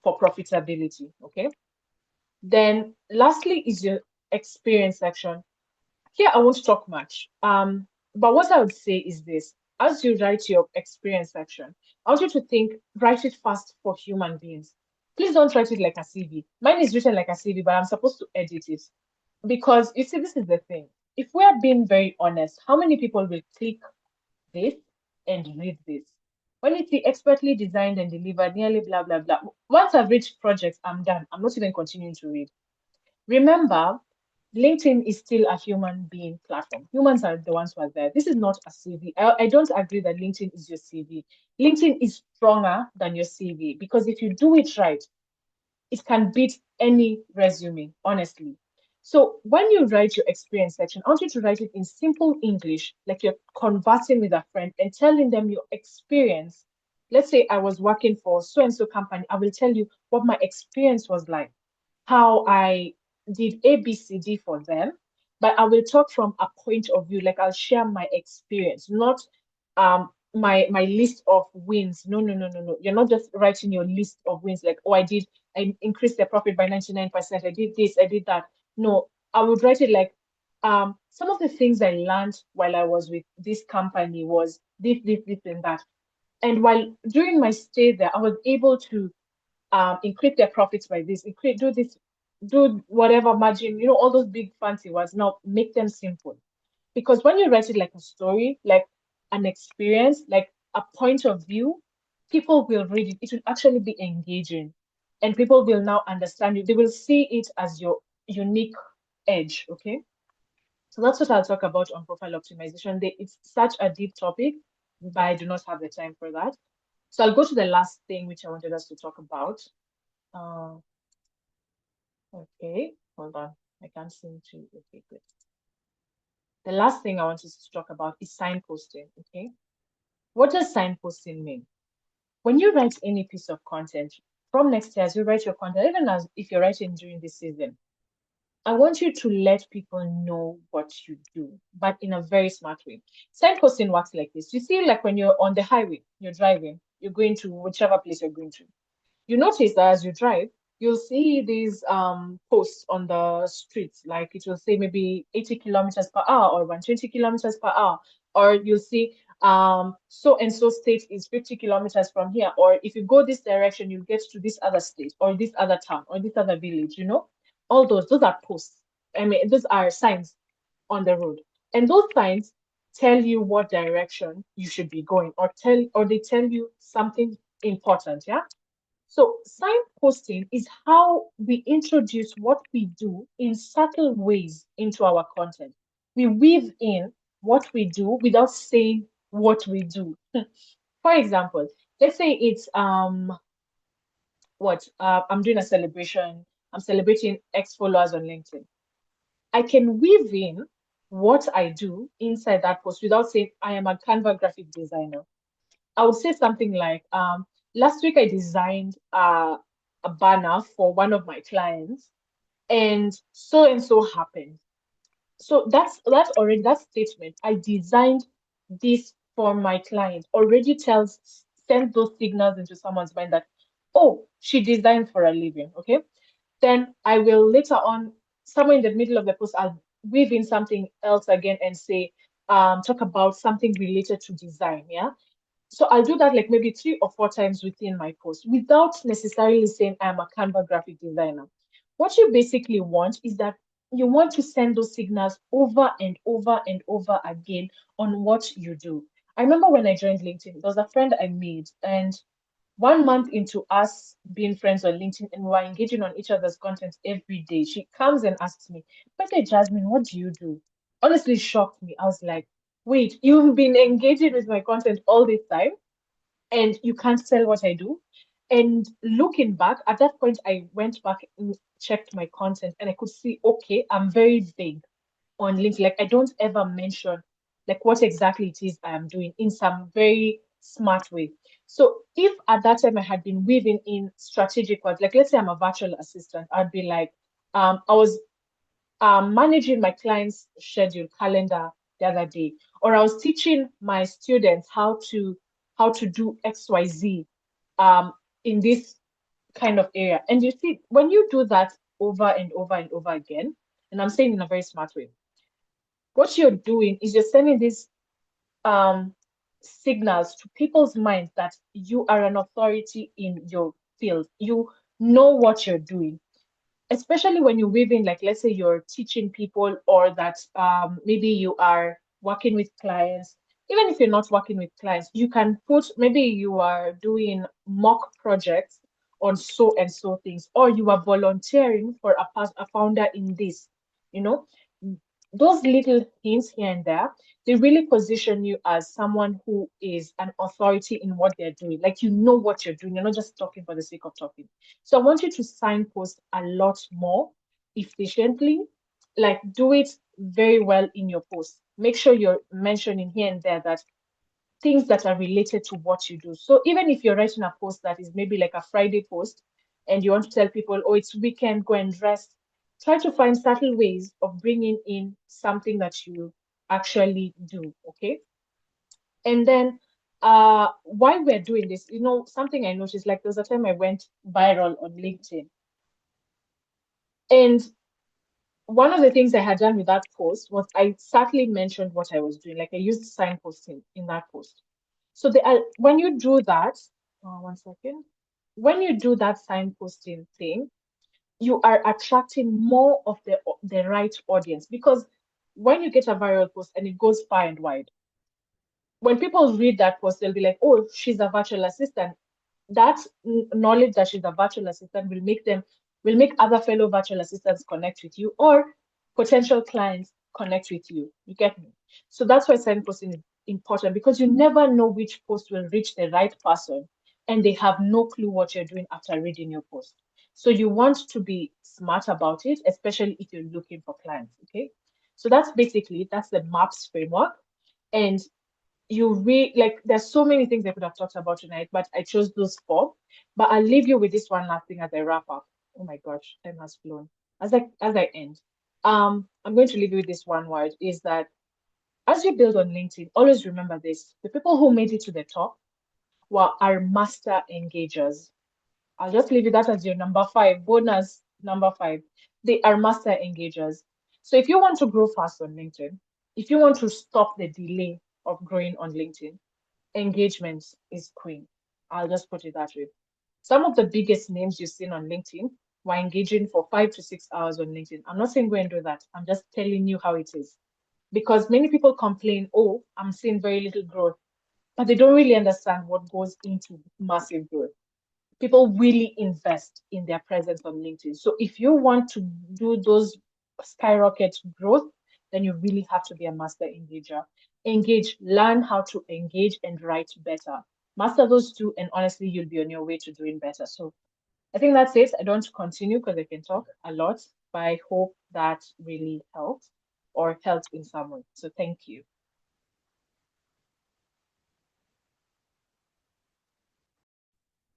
profitability. Okay. Then lastly is your experience section. Here I won't talk much. But what I would say is this. As you write your experience section, I want you to write it fast for human beings. Please don't write it like a CV. Mine is written like a CV, but I'm supposed to edit it. Because you see, this is the thing. If we're being very honest, how many people will click this and read this? When it's the expertly designed and delivered, nearly blah, blah, blah. Once I've reached projects, I'm done. I'm not even continuing to read. Remember, LinkedIn is still a human being platform. Humans are the ones who are there. This is not a CV. I don't agree that LinkedIn is your CV. LinkedIn is stronger than your CV because if you do it right, it can beat any resume, honestly. So when you write your experience section, I want you to write it in simple English, like you're conversing with a friend and telling them your experience. Let's say I was working for so and so company. I will tell you what my experience was like, how I did ABCD for them, but I will talk from a point of view, like I'll share my experience, not my list of wins. No, no, no, no, no. You're not just writing your list of wins like, oh, I increased the profit by 99%. I did this, I did that. No, I would write it like some of the things I learned while I was with this company was this, and that. And while during my stay there, I was able to increase their profits by this, increase, do this, do whatever margin, all those big fancy words. Now make them simple. Because when you write it like a story, like an experience, like a point of view, people will read it. It will actually be engaging. And people will now understand you. They will see it as your unique edge. Okay. So that's what I'll talk about on profile optimization. It's such a deep topic, but I do not have the time for that. So I'll go to the last thing which I wanted us to talk about. Uh, okay, hold on. I can't seem to. Okay, good. The last thing I want us to talk about is signposting. Okay, what does signposting mean? When you write any piece of content from next year, as you write your content, even as if you're writing during this season, I want you to let people know what you do, but in a very smart way. Signposting works like this. You see, like when you're on the highway, you're driving, you're going to whichever place you're going to. You notice that as you drive, you'll see these posts on the streets, like it will say maybe 80 kilometers per hour or 120 kilometers per hour, or you'll see so and so state is 50 kilometers from here, or if you go this direction, you'll get to this other state or this other town or this other village, all those are posts. I mean, those are signs. on the road. And those signs tell you what direction you should be going, or they tell you something important, yeah? So signposting is how we introduce what we do in subtle ways into our content. We weave in what we do without saying what we do. For example, let's say it's I'm doing a celebration. I'm celebrating X followers on LinkedIn. I can weave in what I do inside that post without saying I am a Canva graphic designer. I would say something like, last week I designed a banner for one of my clients, and so happened. So that's already that statement. I designed this for my client already sends those signals into someone's mind that, oh, she designed for a living. Okay. Then I will later on, somewhere in the middle of the post, I'll weave in something else again and say, talk about something related to design. Yeah. So I'll do that like maybe 3 or 4 times within my post without necessarily saying I'm a Canva graphic designer. What you basically want is that you want to send those signals over and over and over again on what you do. I remember when I joined LinkedIn, there was a friend I made, and 1 month into us being friends on LinkedIn and we were engaging on each other's content every day, she comes and asks me, but say, Jasmine, what do you do? Honestly, it shocked me. I was like, wait, you've been engaging with my content all this time and you can't tell what I do? And looking back, at that point, I went back and checked my content and I could see, okay, I'm very vague on LinkedIn. Like I don't ever mention like what exactly it is I am doing in some very smart way. So if at that time I had been weaving in strategic words, like let's say I'm a virtual assistant, I'd be like, I was managing my client's schedule calendar the other day, or I was teaching my students how to do XYZ um, in this kind of area. And you see, when you do that over and over and over again, and I'm saying in a very smart way, what you're doing is you're sending these um, signals to people's minds that you are an authority in your field. You know what you're doing, especially when you weave in, like, let's say you're teaching people, or that maybe you are working with clients. Even if you're not working with clients, you can put, maybe you are doing mock projects on so and so things, or you are volunteering for a founder in this, you know, those little hints here and there, they really position you as someone who is an authority in what they're doing. Like you know what you're doing. You're not just talking for the sake of talking. So I want you to signpost a lot more efficiently. Like do it very well in your post. Make sure you're mentioning here and there that things that are related to what you do. So even if you're writing a post that is maybe like a Friday post and you want to tell people, oh, it's weekend, go and rest, try to find subtle ways of bringing in something that you actually do. Okay. And then while we're doing this, something I noticed, like there was a time I went viral on LinkedIn. And one of the things I had done with that post was I subtly mentioned what I was doing. Like I used signposting in that post. So when you do that, one second, when you do that signposting thing, you are attracting more of the right audience, because when you get a viral post and it goes far and wide, when people read that post, they'll be like, oh, she's a virtual assistant. That knowledge that she's a virtual assistant will make other fellow virtual assistants connect with you, or potential clients connect with you. You get me? So that's why signposting is important, because you never know which post will reach the right person and they have no clue what you're doing after reading your post. So you want to be smart about it, especially if you're looking for clients. Okay. So that's the MAPS framework. And you read, like, there's so many things I could have talked about tonight, but I chose those four. But I'll leave you with this one last thing as I wrap up. Oh my gosh, time has flown. As I end, I'm going to leave you with this one word, is that as you build on LinkedIn, always remember this: the people who made it to the top are master engagers. I'll just leave you that as your number five, bonus number five. They are master engagers. So if you want to grow fast on LinkedIn, if you want to stop the delay of growing on LinkedIn, engagement is queen. I'll just put it that way. Some of the biggest names you've seen on LinkedIn were engaging for 5 to 6 hours on LinkedIn. I'm not saying go and do that. I'm just telling you how it is. because many people complain, oh, I'm seeing very little growth, but they don't really understand what goes into massive growth. People really invest in their presence on LinkedIn. So if you want to do those skyrocket growth, then you really have to be a master engager. Engage, learn how to engage and write better. Master those two, and honestly, you'll be on your way to doing better. So I think that's it. I don't want to continue because I can talk a lot, but I hope that really helped or helped in some way. So thank you.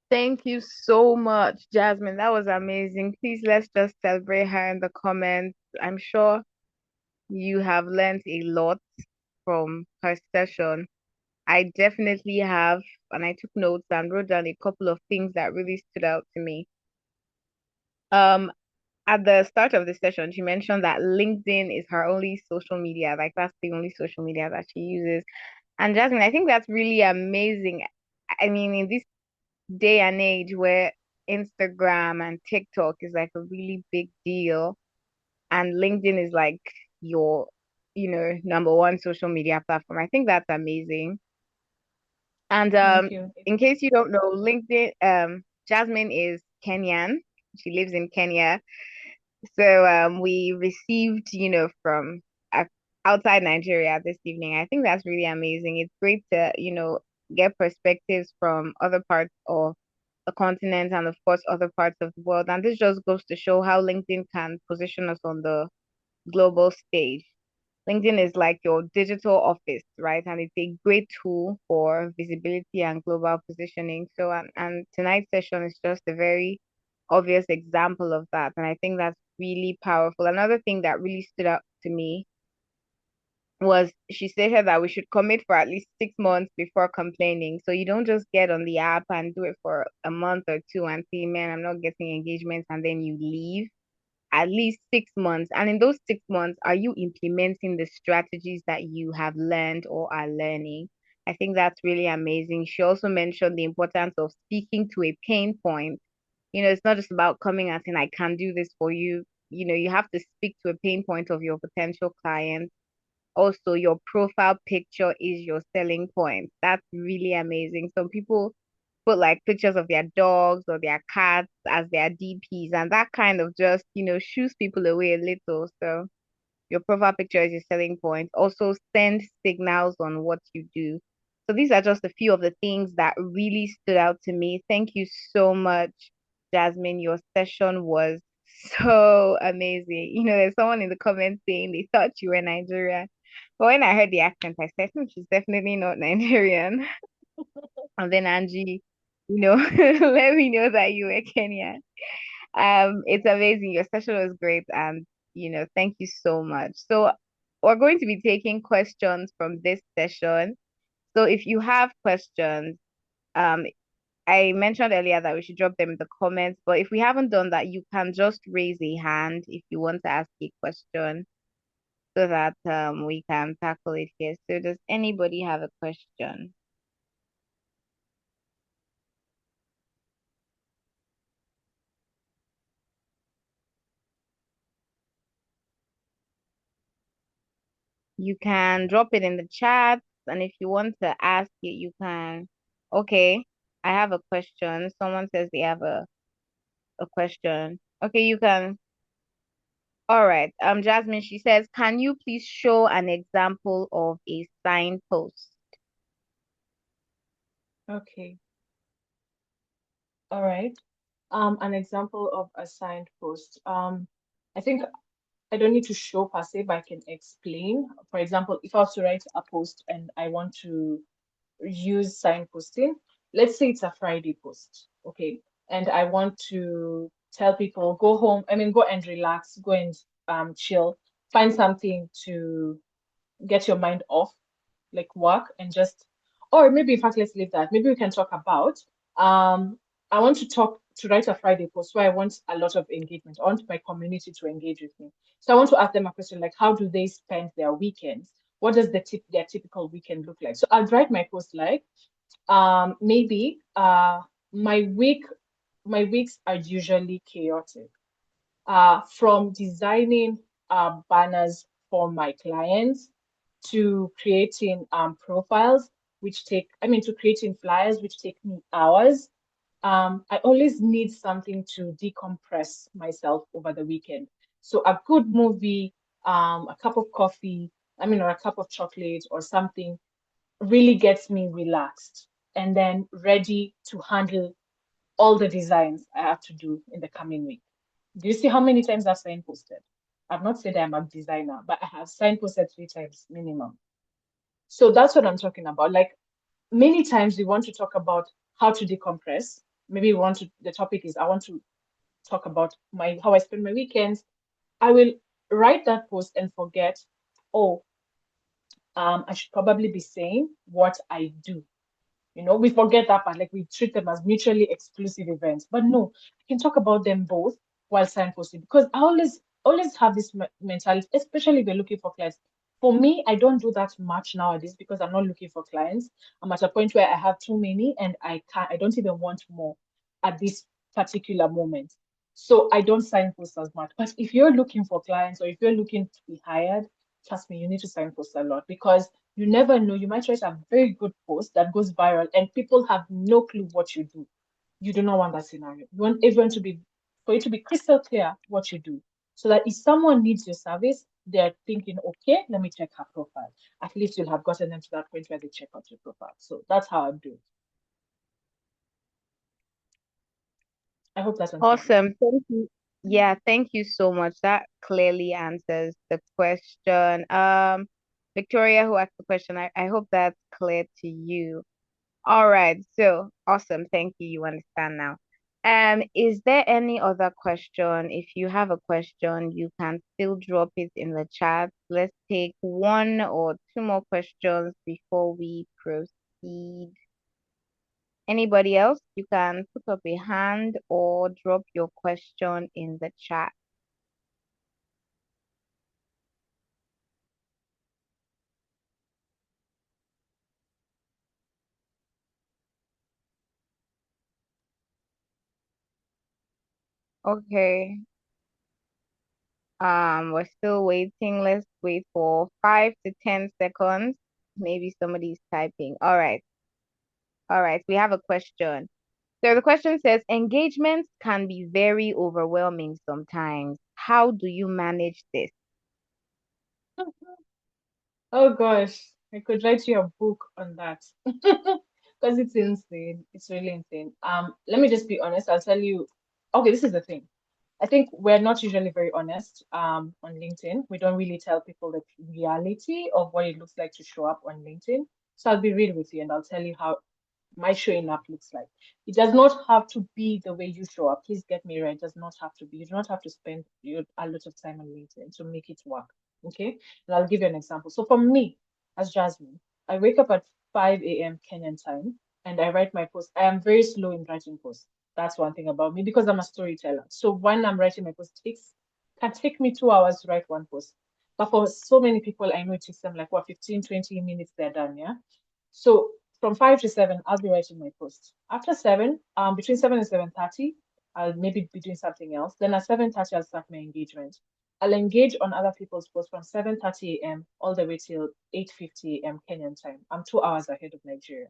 Thank you so much, Jasmine. That was amazing. Please let's just celebrate her in the comments. I'm sure you have learned a lot from her session. I definitely have, and I took notes and wrote down a couple of things that really stood out to me. Um, at the start of the session, she mentioned that LinkedIn is her only social media, like that's the only social media that she uses. And Jasmine, I think that's really amazing. I mean, in this day and age where Instagram and TikTok is like a really big deal, and LinkedIn is like your, number one social media platform. I think that's amazing. And Thank you. in case you don't know, LinkedIn, Jasmine is Kenyan. She lives in Kenya. So we received, from uh, outside Nigeria this evening. I think that's really amazing. It's great to, get perspectives from other parts of the continent and of course other parts of the world. And this just goes to show how LinkedIn can position us on the global stage. LinkedIn is like your digital office, right? And it's a great tool for visibility and global positioning. So, and tonight's session is just a very obvious example of that. And I think that's really powerful. Another thing that really stood out to me was she stated that we should commit for at least 6 months before complaining. So you don't just get on the app and do it for a month or two and say, man, I'm not getting engagements, and then you leave. At least 6 months. And in those 6 months, are you implementing the strategies that you have learned or are learning? I think that's really amazing. She also mentioned the importance of speaking to a pain point. It's not just about coming and saying, I can do this for you. You have to speak to a pain point of your potential client. Also, your profile picture is your selling point. That's really amazing. Some people put like pictures of their dogs or their cats as their DPs, and that kind of just, shoos people away a little. So your profile picture is your selling point. Also, send signals on what you do. So these are just a few of the things that really stood out to me. Thank you so much, Jasmine. Your session was so amazing. There's someone in the comments saying they thought you were Nigerian. But when I heard the accent, I said, she's definitely not Nigerian." And then Angie, let me know that you were Kenyan. It's amazing. Your session was great, and thank you so much. So we're going to be taking questions from this session. So if you have questions, um, I mentioned earlier that we should drop them in the comments, but if we haven't done that, you can just raise a hand if you want to ask a question so that we can tackle it here. So does anybody have a question? You can drop it in the chat, and if you want to ask it, you can. Okay, I have a question. Someone says they have a question. Okay, you can. All right. Jasmine, she says, can you please show an example of a signpost? Okay. All right. An example of a signed post. I think I don't need to show per se, but I can explain. For example, if I was to write a post and I want to use signposting, let's say it's a Friday post, okay, and I want to tell people go home, go and relax, go and chill, find something to get your mind off, like work, and just, or maybe in fact, let's leave that. Maybe we can talk about, I want to write a Friday post where I want a lot of engagement. I want my community to engage with me. So I want to ask them a question like, how do they spend their weekends? What does their typical weekend look like? So I'll write my post like, maybe my weeks are usually chaotic. From designing banners for my clients, to creating profiles, to creating flyers, which take me hours. I always need something to decompress myself over the weekend. So a good movie, a cup of coffee, or a cup of chocolate or something really gets me relaxed and then ready to handle all the designs I have to do in the coming week. Do you see how many times I've signposted? I've not said I'm a designer, but I have signposted 3 times minimum. So that's what I'm talking about. Like many times we want to talk about how to decompress. Maybe the topic is I want to talk about how I spend my weekends. I will write that post and forget, oh, I should probably be saying what I do. We forget that part, like we treat them as mutually exclusive events. But no, I can talk about them both while signposting because I always have this mentality, especially if you're looking for clients. For me, I don't do that much nowadays because I'm not looking for clients. I'm at a point where I have too many and I don't even want more at this particular moment. So I don't signpost as much. But if you're looking for clients or if you're looking to be hired, trust me, you need to signpost a lot because you never know. You might write a very good post that goes viral and people have no clue what you do. You do not want that scenario. You want everyone for you to be crystal clear what you do. So that if someone needs your service, they're thinking, okay, let me check her profile. At least you'll have gotten them to that point where they check out your profile. So that's how I do it. I hope that answers it. Awesome. Thank you. Yeah, thank you so much. That clearly answers the question. Victoria, who asked the question, I hope that's clear to you. All right. So awesome. Thank you. You understand now. Is there any other question? If you have a question, you can still drop it in the chat. Let's take one or two more questions before we proceed. Anybody else? You can put up a hand or drop your question in the chat. Okay. We're still waiting. Let's wait for 5 to 10 seconds. Maybe somebody's typing. All right. All right. We have a question. So the question says, engagements can be very overwhelming sometimes. How do you manage this? Oh gosh, I could write you a book on that because it's insane. It's really insane. Let me just be honest. I'll tell you. Okay, this is the thing. I think we're not usually very honest on LinkedIn. We don't really tell people the reality of what it looks like to show up on LinkedIn. So I'll be real with you and I'll tell you how my showing up looks like. It does not have to be the way you show up. Please get me right. It does not have to be. You do not have to spend a lot of time on LinkedIn to make it work. Okay. And I'll give you an example. So for me, as Jasmine, I wake up at 5 a.m. Kenyan time and I write my post. I am very slow in writing posts. That's one thing about me because I'm a storyteller. So when I'm writing my post, it can take me 2 hours to write one post. But for so many people, I know it takes them like 15, 20 minutes, they're done. Yeah. So from 5 to 7, I'll be writing my post. After 7, between 7 and 7:30, I'll maybe be doing something else. Then at 7:30, I'll start my engagement. I'll engage on other people's posts from 7:30 a.m. all the way till 8:50 a.m. Kenyan time. I'm 2 hours ahead of Nigeria.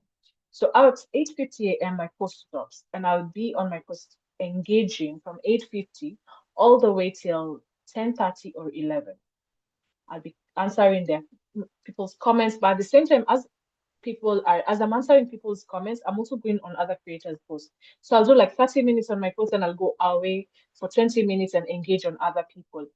So at 8:50 a.m., my post drops, and I'll be on my post engaging from 8:50 all the way till 10:30 or 11. I'll be answering people's comments, but at the same time, as I'm answering people's comments, I'm also going on other creators' posts. So I'll do like 30 minutes on my post and I'll go away for 20 minutes and engage on other people's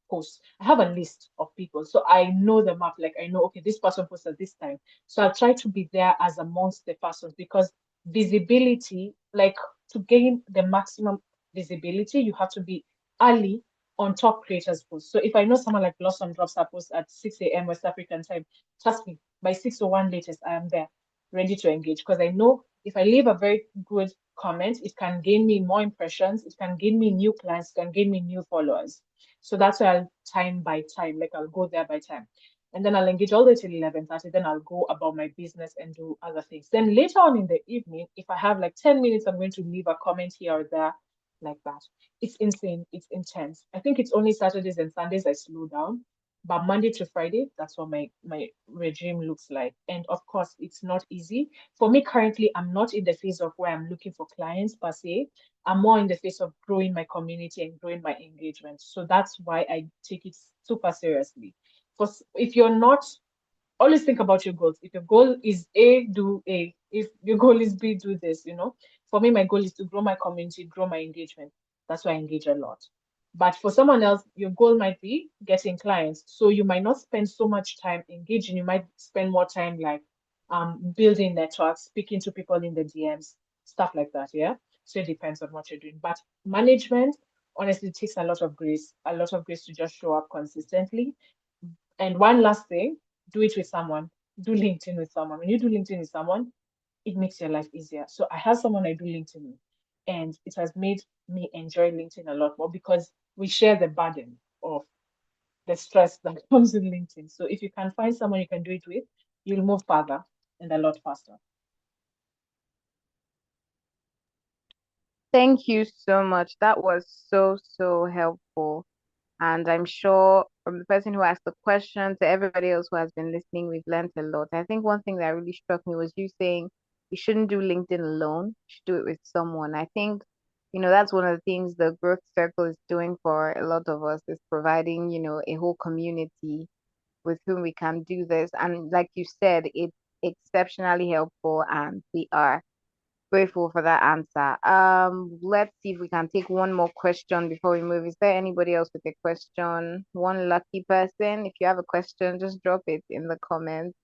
posts. I have a list of people. So I know the map. Like I know, okay, this person posted this time. So I'll try to be there as amongst the persons because visibility, like to gain the maximum visibility, you have to be early on top creators' posts. So if I know someone like Blossom drops her post at 6 a.m. West African time, trust me, by 6:01 latest, I am there, ready to engage. Because I know if I leave a very good comment, it can gain me more impressions, it can gain me new clients, it can gain me new followers. So that's why I'll time by time, like I'll go there by time. And then I'll engage all the way till 11:30. Then I'll go about my business and do other things. Then later on in the evening, if I have like 10 minutes, I'm going to leave a comment here or there, like that. It's insane. It's intense. I think it's only Saturdays and Sundays I slow down. But Monday to Friday, that's what my regime looks like. And of course, it's not easy. For me currently, I'm not in the phase of where I'm looking for clients per se. I'm more in the phase of growing my community and growing my engagement. So that's why I take it super seriously. If you're not, always think about your goals. If your goal is A, do A. If your goal is B, do this, you know. For me, my goal is to grow my community, grow my engagement. That's why I engage a lot. But for someone else, your goal might be getting clients. So you might not spend so much time engaging. You might spend more time like building networks, speaking to people in the DMs, stuff like that. Yeah. So it depends on what you're doing. But management, honestly, takes a lot of grace to just show up consistently. And one last thing, do it with someone. Do LinkedIn with someone. When you do LinkedIn with someone, it makes your life easier. So I have someone I do LinkedIn with, and it has made me enjoy LinkedIn a lot more because we share the burden of the stress that comes with LinkedIn. So if you can find someone you can do it with, you'll move further and a lot faster. Thank you so much. That was so, so helpful. And I'm sure from the person who asked the question to everybody else who has been listening, we've learned a lot. I think one thing that really struck me was you saying you shouldn't do LinkedIn alone, you should do it with someone. I think, that's one of the things the growth circle is doing for a lot of us is providing, a whole community with whom we can do this. And like you said, it's exceptionally helpful and we are grateful for that answer. Let's see if we can take one more question before we move. Is there anybody else with a question? One lucky person. If you have a question, just drop it in the comments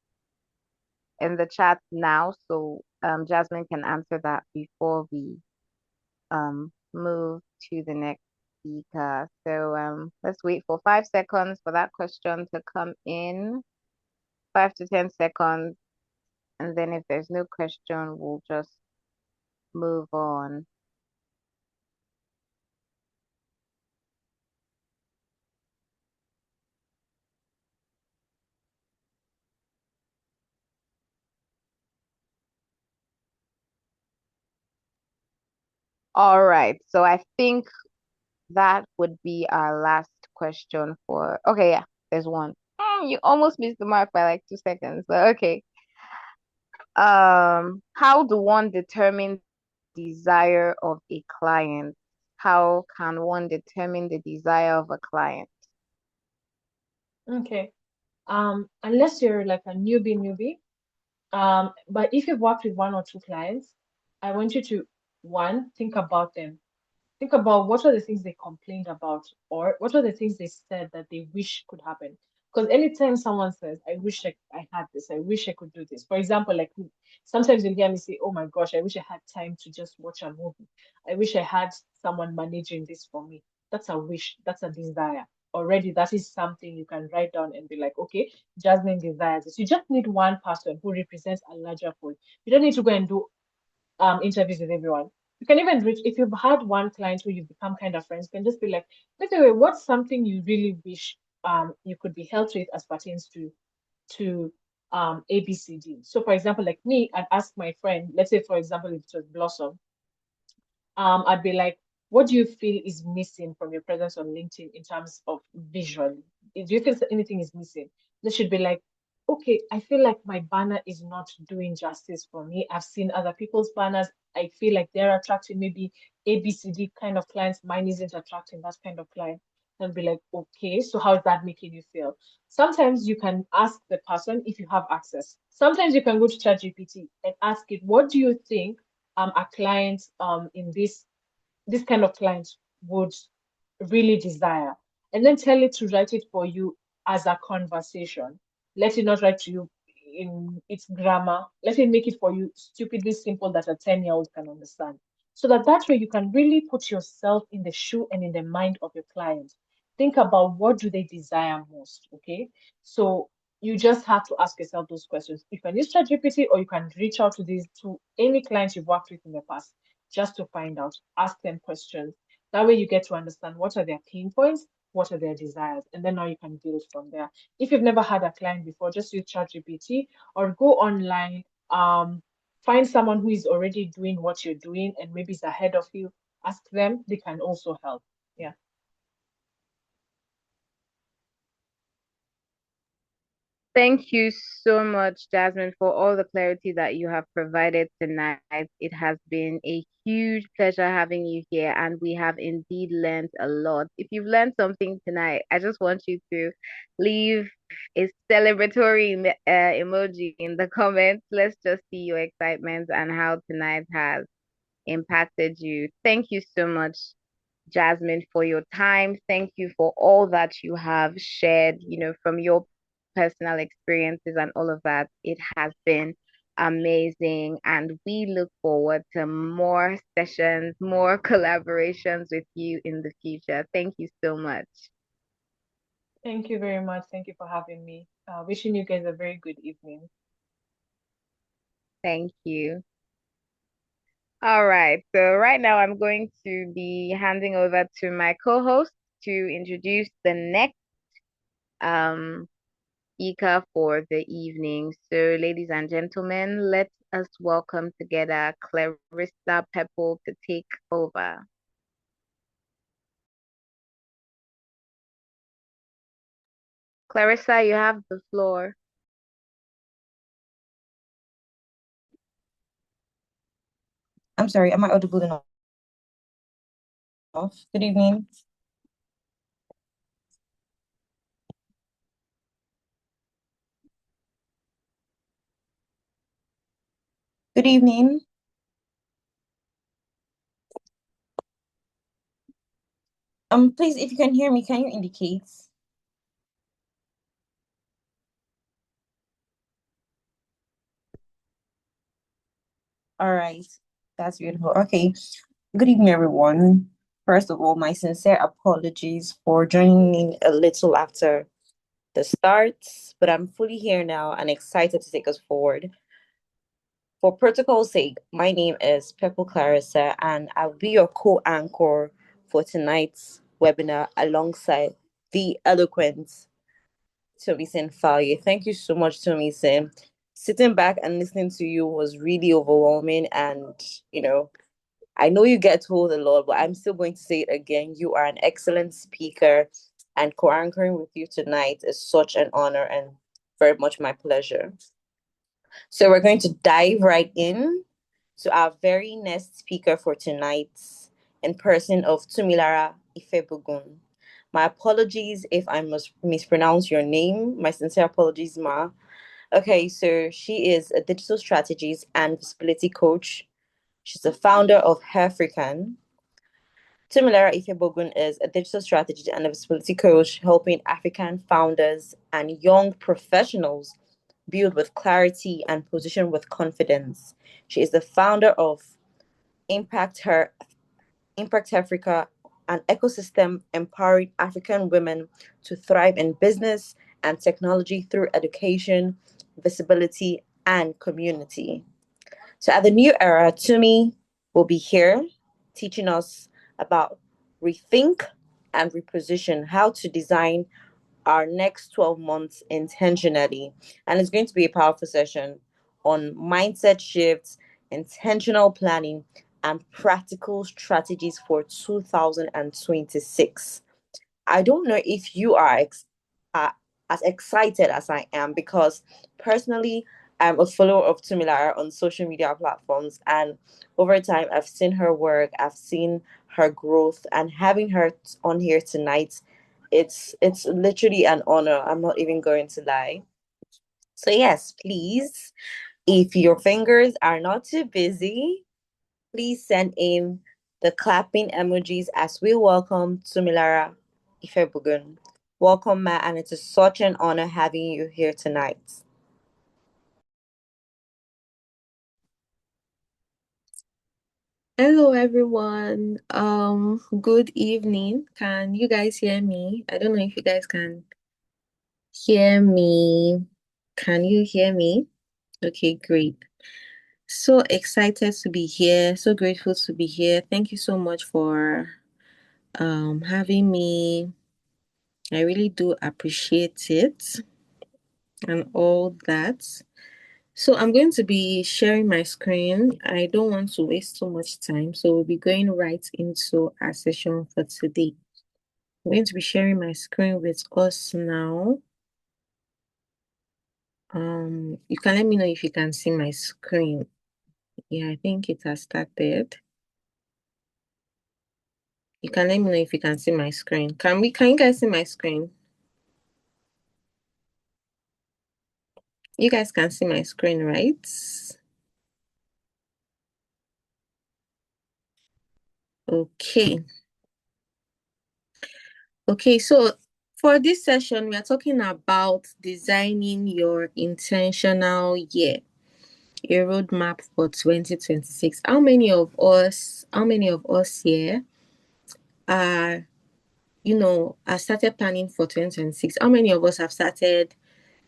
in the chat now, so Jasmine can answer that before we move to the next speaker. So let's wait for 5 seconds for that question to come in. 5 to 10 seconds, and then if there's no question, we'll just move on. All right. So I think that would be our last question for. Okay, yeah, there's one. You almost missed the mark by like 2 seconds, but okay. How do one determine desire of a client? How can one determine the desire of a client? Okay. Unless you're like a newbie, but if you've worked with one or two clients, I want you to, one, think about them. Think about what are the things they complained about, or what are the things they said that they wish could happen. Because anytime someone says, I wish I had this, I wish I could do this. For example, like sometimes you'll hear me say, oh my gosh, I wish I had time to just watch a movie. I wish I had someone managing this for me. That's a wish, that's a desire. Already, that is something you can write down and be like, okay, Jasmine desires this. You just need one person who represents a larger pool. You don't need to go and do interviews with everyone. You can even reach if you've had one client who you've become kind of friends, you can just be like, by the way, what's something you really wish you could be helped with as pertains to ABCD. So for example, like me, I'd ask my friend, let's say for example, if it was Blossom, I'd be like, what do you feel is missing from your presence on LinkedIn in terms of visually? Do you feel that anything is missing? They should be like, okay, I feel like my banner is not doing justice for me. I've seen other people's banners. I feel like they're attracting maybe ABCD kind of clients. Mine isn't attracting that kind of client. And be like, okay, so how is that making you feel? Sometimes you can ask the person if you have access. Sometimes you can go to ChatGPT and ask it, what do you think a client in this kind of client would really desire, and then tell it to write it for you as a conversation. Let it not write to you in its grammar. Let it make it for you stupidly simple that a 10-year-old can understand. So that way you can really put yourself in the shoe and in the mind of your client. Think about what do they desire most, okay? So you just have to ask yourself those questions. You can use ChatGPT or you can reach out to any clients you've worked with in the past just to find out. Ask them questions. That way you get to understand what are their pain points, what are their desires, and then now you can build from there. If you've never had a client before, just use ChatGPT or go online, find someone who is already doing what you're doing and maybe is ahead of you. Ask them, they can also help. Yeah. Thank you so much, Jasmine, for all the clarity that you have provided tonight. It has been a huge pleasure having you here, and we have indeed learned a lot. If you've learned something tonight, I just want you to leave a celebratory emoji in the comments. Let's just see your excitement and how tonight has impacted you. Thank you so much, Jasmine, for your time. Thank you for all that you have shared, from your personal experiences and all of that. It has been amazing. And we look forward to more sessions, more collaborations with you in the future. Thank you so much. Thank you very much. Thank you for having me. Wishing you guys a very good evening. Thank you. All right. So right now I'm going to be handing over to my co-host to introduce the next um speaker for the evening. So, ladies and gentlemen, let us welcome together Clarissa Pepple to take over. Clarissa, you have the floor. I'm sorry, am I audible enough? Good evening. Good evening. Please, if you can hear me, can you indicate? All right, that's beautiful. Okay, good evening, everyone. First of all, my sincere apologies for joining in a little after the start, but I'm fully here now and excited to take us forward. For protocol's sake, my name is Pepple Clarissa, and I'll be your co-anchor for tonight's webinar alongside the eloquent Tomisin Faye. Thank you so much, Tomisin. Sitting back and listening to you was really overwhelming. And, you know, I know you get told a lot, but I'm still going to say it again. You are an excellent speaker, and co anchoring with you tonight is such an honor and very much my pleasure. So, we're going to dive right in to our very next speaker for tonight, in person of Tumilara Ifebogun. My apologies if I must mispronounce your name. My sincere apologies, Ma. Okay, so she is a digital strategist and visibility coach. She's the founder of African. Tumilara Ifebogun is a digital strategist and a visibility coach helping African founders and young professionals build with clarity and position with confidence. She is the founder of Impact Her Impact Africa, an ecosystem empowering African women to thrive in business and technology through education, visibility, and community. So, at the new era, Tumi will be here teaching us about rethink and reposition, how to design our next 12 months intentionally. And it's going to be a powerful session on mindset shifts, intentional planning, and practical strategies for 2026. I don't know if you are uh, as excited as I am, because personally, I'm a follower of Tumilara on social media platforms, and over time, I've seen her work, I've seen her growth, and having her on here tonight, it's literally an honor. I'm not even going to lie. So yes, please, if your fingers are not too busy, please send in the clapping emojis as we welcome Tumilara Ifebogun. Welcome, Matt, and it is such an honor having you here tonight. Hello everyone. Good evening. Can you guys hear me? I don't know if you guys can hear me. Can you hear me? Okay, great. So excited to be here. So grateful to be here. Thank you so much for having me. I really do appreciate it and all that. So I'm going to be sharing my screen. I don't want to waste too much time, so we'll be going right into our session for today. I'm going to be sharing my screen with us now. You can let me know if you can see my screen. Yeah, I think it has started. You can let me know if you can see my screen. Can you guys see my screen? You guys can see my screen, right? Okay. Okay, so for this session, we are talking about designing your intentional year, a roadmap for 2026. How many of us here are, are started planning for 2026? How many of us have started,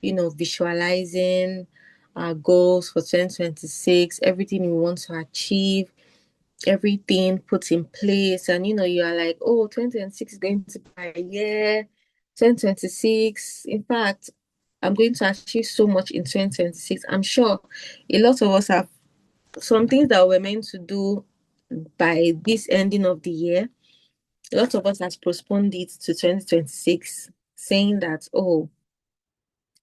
visualizing our goals for 2026, everything we want to achieve, everything put in place, and you are like, oh, 2026 is going to be my year. 2026, in fact, I'm going to achieve so much in 2026. I'm sure a lot of us have some things that we're meant to do by this ending of the year. A lot of us has postponed it to 2026, saying that, oh,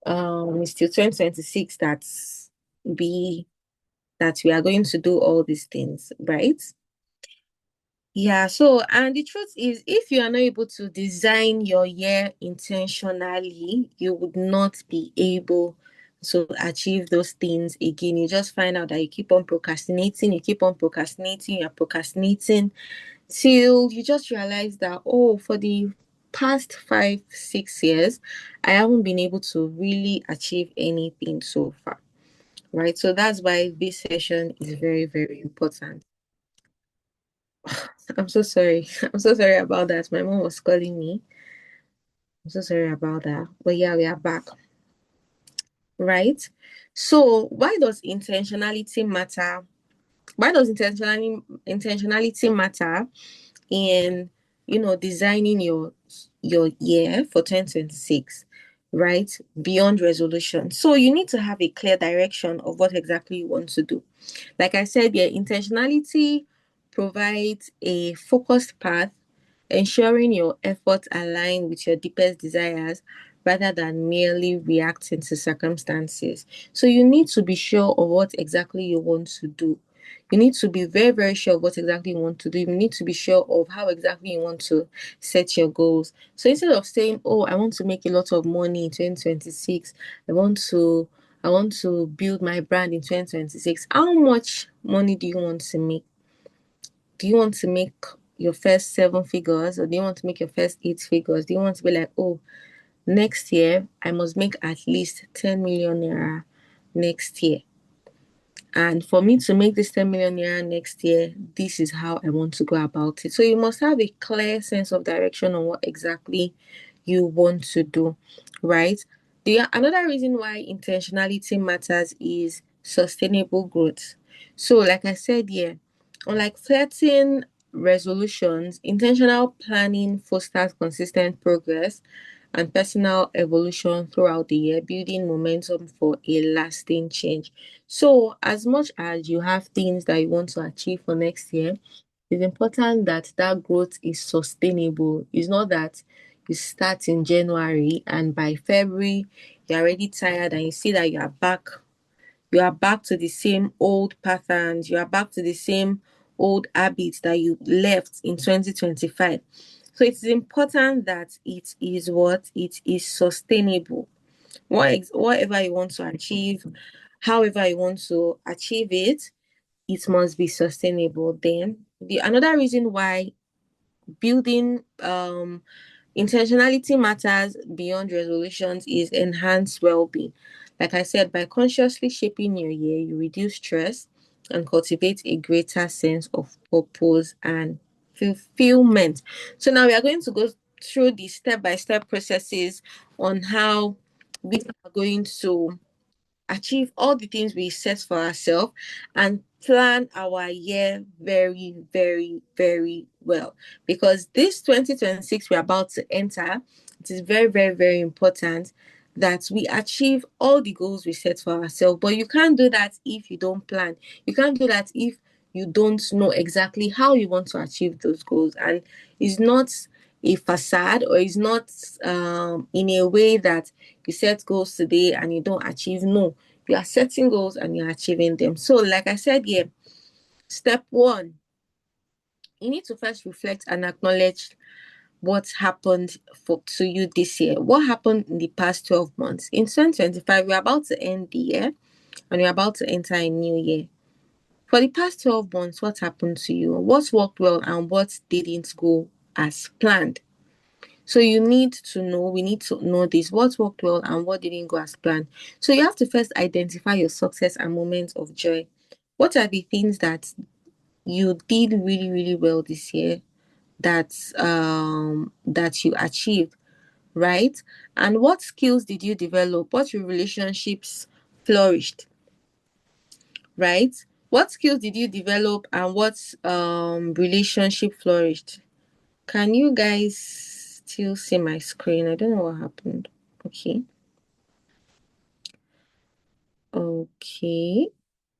it's still 2026 that we are going to do all these things, right? Yeah, so and the truth is, if you are not able to design your year intentionally, you would not be able to achieve those things again. You just find out that you keep on procrastinating, you're procrastinating till you just realize that, oh, for the past 5, 6 years, I haven't been able to really achieve anything so far, right? So that's why this session is very, very important. I'm so sorry. I'm so sorry about that. My mom was calling me. I'm so sorry about that. But yeah, we are back. Right? So why does intentionality matter? Why does intentionality matter in designing your year for 2026? Right? Beyond resolution. So you need to have a clear direction of what exactly you want to do. Like I said, yeah, intentionality provides a focused path, ensuring your efforts align with your deepest desires rather than merely reacting to circumstances. So you need to be sure of what exactly you want to do. You need to be very, very sure of what exactly you want to do. You need to be sure of how exactly you want to set your goals. So instead of saying, oh, I want to make a lot of money in 2026, I want to build my brand in 2026. How much money do you want to make? Do you want to make your first 7 figures, or do you want to make your first 8 figures? Do you want to be like, oh, next year I must make at least 10 million naira next year? And for me to make this 10 million naira next year, this is how I want to go about it. So you must have a clear sense of direction on what exactly you want to do, right? Another reason why intentionality matters is sustainable growth. So, like I said here, unlike flirting resolutions, intentional planning fosters consistent progress and personal evolution throughout the year, building momentum for a lasting change. So, as much as you have things that you want to achieve for next year, it's important that that growth is sustainable. It's not that you start in January and by February you're already tired and you see that you are back to the same old patterns, you are back to the same old habits that you left in 2025. So it's important that it is sustainable. Whatever you want to achieve, however you want to achieve it, it must be sustainable. Then the another reason why building intentionality matters beyond resolutions is enhanced well-being. Like I said, by consciously shaping your year, you reduce stress and cultivate a greater sense of purpose and fulfillment. So now we are going to go through the step-by-step processes on how we are going to achieve all the things we set for ourselves and plan our year very, very, very well. Because this 2026 we're about to enter, it is very, very, very important that we achieve all the goals we set for ourselves. But you can't do that if you don't plan. You can't do that if you don't know exactly how you want to achieve those goals. And it's not a facade, or it's not in a way that you set goals today and you don't achieve. No, you are setting goals and you're achieving them. So like I said here, step one, you need to first reflect and acknowledge what happened to you this year. What happened in the past 12 months? In 2025, we're about to end the year and we're about to enter a new year. For the past 12 months, what happened to you? What worked well and what didn't go as planned? So we need to know this, what worked well and what didn't go as planned. So you have to first identify your success and moments of joy. What are the things that you did really, really well this year that you achieved, right? And what skills did you develop? What relationships flourished, right? What skills did you develop and what relationship flourished? Can you guys still see my screen? I don't know what happened. Okay. Okay.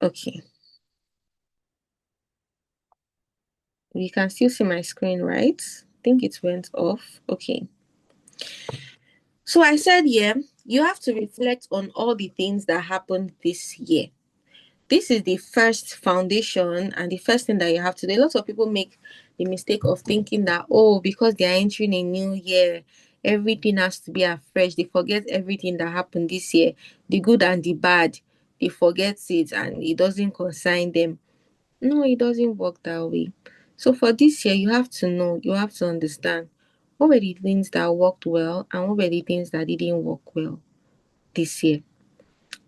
Okay. You can still see my screen, right? I think it went off. Okay. So I said, yeah, you have to reflect on all the things that happened this year. This is the first foundation and the first thing that you have to do. A lot of people make the mistake of thinking that, oh, because they are entering a new year, everything has to be afresh. They forget everything that happened this year, the good and the bad. They forget it and it doesn't concern them. No, it doesn't work that way. So for this year, you have to know, you have to understand what were the things that worked well and what were the things that didn't work well this year.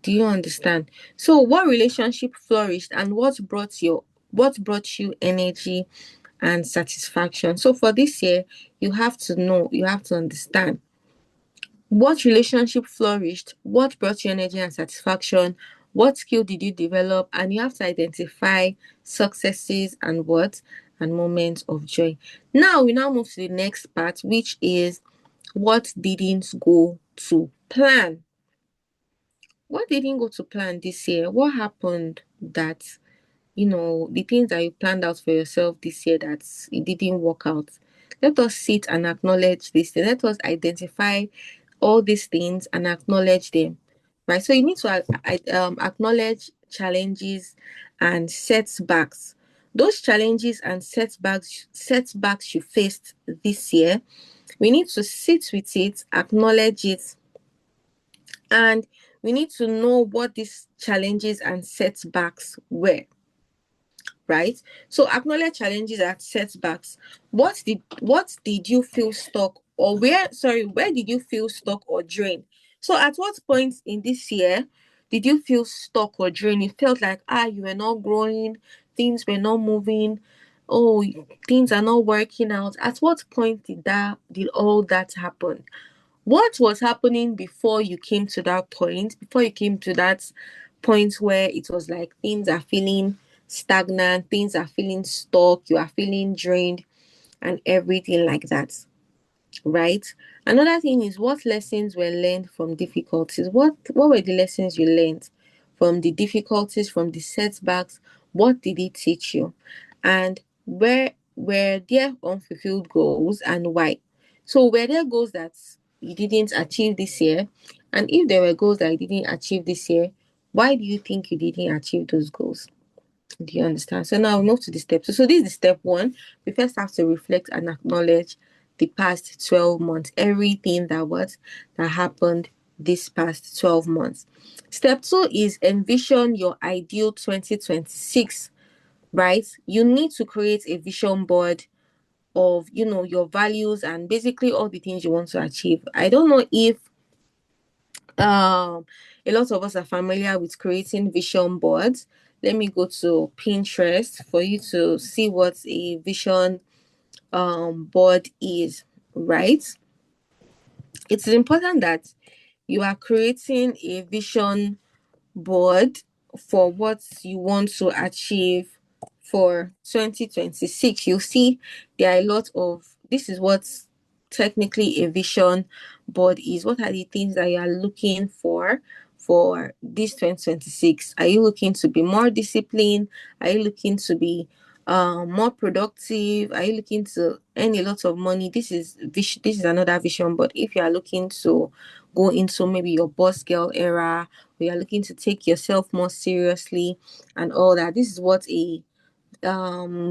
Do you understand? So what relationship flourished and what brought you energy and satisfaction? So for this year, you have to know, you have to understand what relationship flourished, what brought you energy and satisfaction, what skill did you develop, and you have to identify successes and moments of joy. Now we now move to the next part, which is what didn't go to plan. What didn't go to plan this year? What happened that, the things that you planned out for yourself this year that it didn't work out? Let us sit and acknowledge this. Let us identify all these things and acknowledge them, right? So you need to acknowledge challenges and setbacks. Those challenges and setbacks you faced this year, we need to sit with it, acknowledge it, and we need to know what these challenges and setbacks were, right? So acknowledge challenges and setbacks. What did you feel stuck, or where did you feel stuck or drained? So at what point in this year did you feel stuck or drained? It felt like you were not growing, things were not moving, oh, things are not working out. At what point did all that happen? What was happening before you came to that point, where it was like things are feeling stagnant, things are feeling stuck, you are feeling drained, and everything like that, right? Another thing is, what lessons were learned from difficulties? What were the lessons you learned from the difficulties, from the setbacks? What did it teach you? And where were there unfulfilled goals and why? So were there goals that you didn't achieve this year? And if there were goals that you didn't achieve this year, why do you think you didn't achieve those goals? Do you understand? So now we move to the steps. So this is step one. We first have to reflect and acknowledge the past 12 months, everything that happened this past 12 months. Step two is envision your ideal 2026, right? You need to create a vision board of, your values and basically all the things you want to achieve. I don't know if a lot of us are familiar with creating vision boards. Let me go to Pinterest for you to see what a vision board is, right? It's important that you are creating a vision board for what you want to achieve for 2026. You'll see there are a lot of, this is what technically a vision board is. What are the things that you are looking for this 2026? Are you looking to be more disciplined? Are you looking to be more productive? Are you looking to earn a lot of money? This is another vision. But if you are looking to go into maybe your boss girl era, or you are looking to take yourself more seriously and all that, this is what a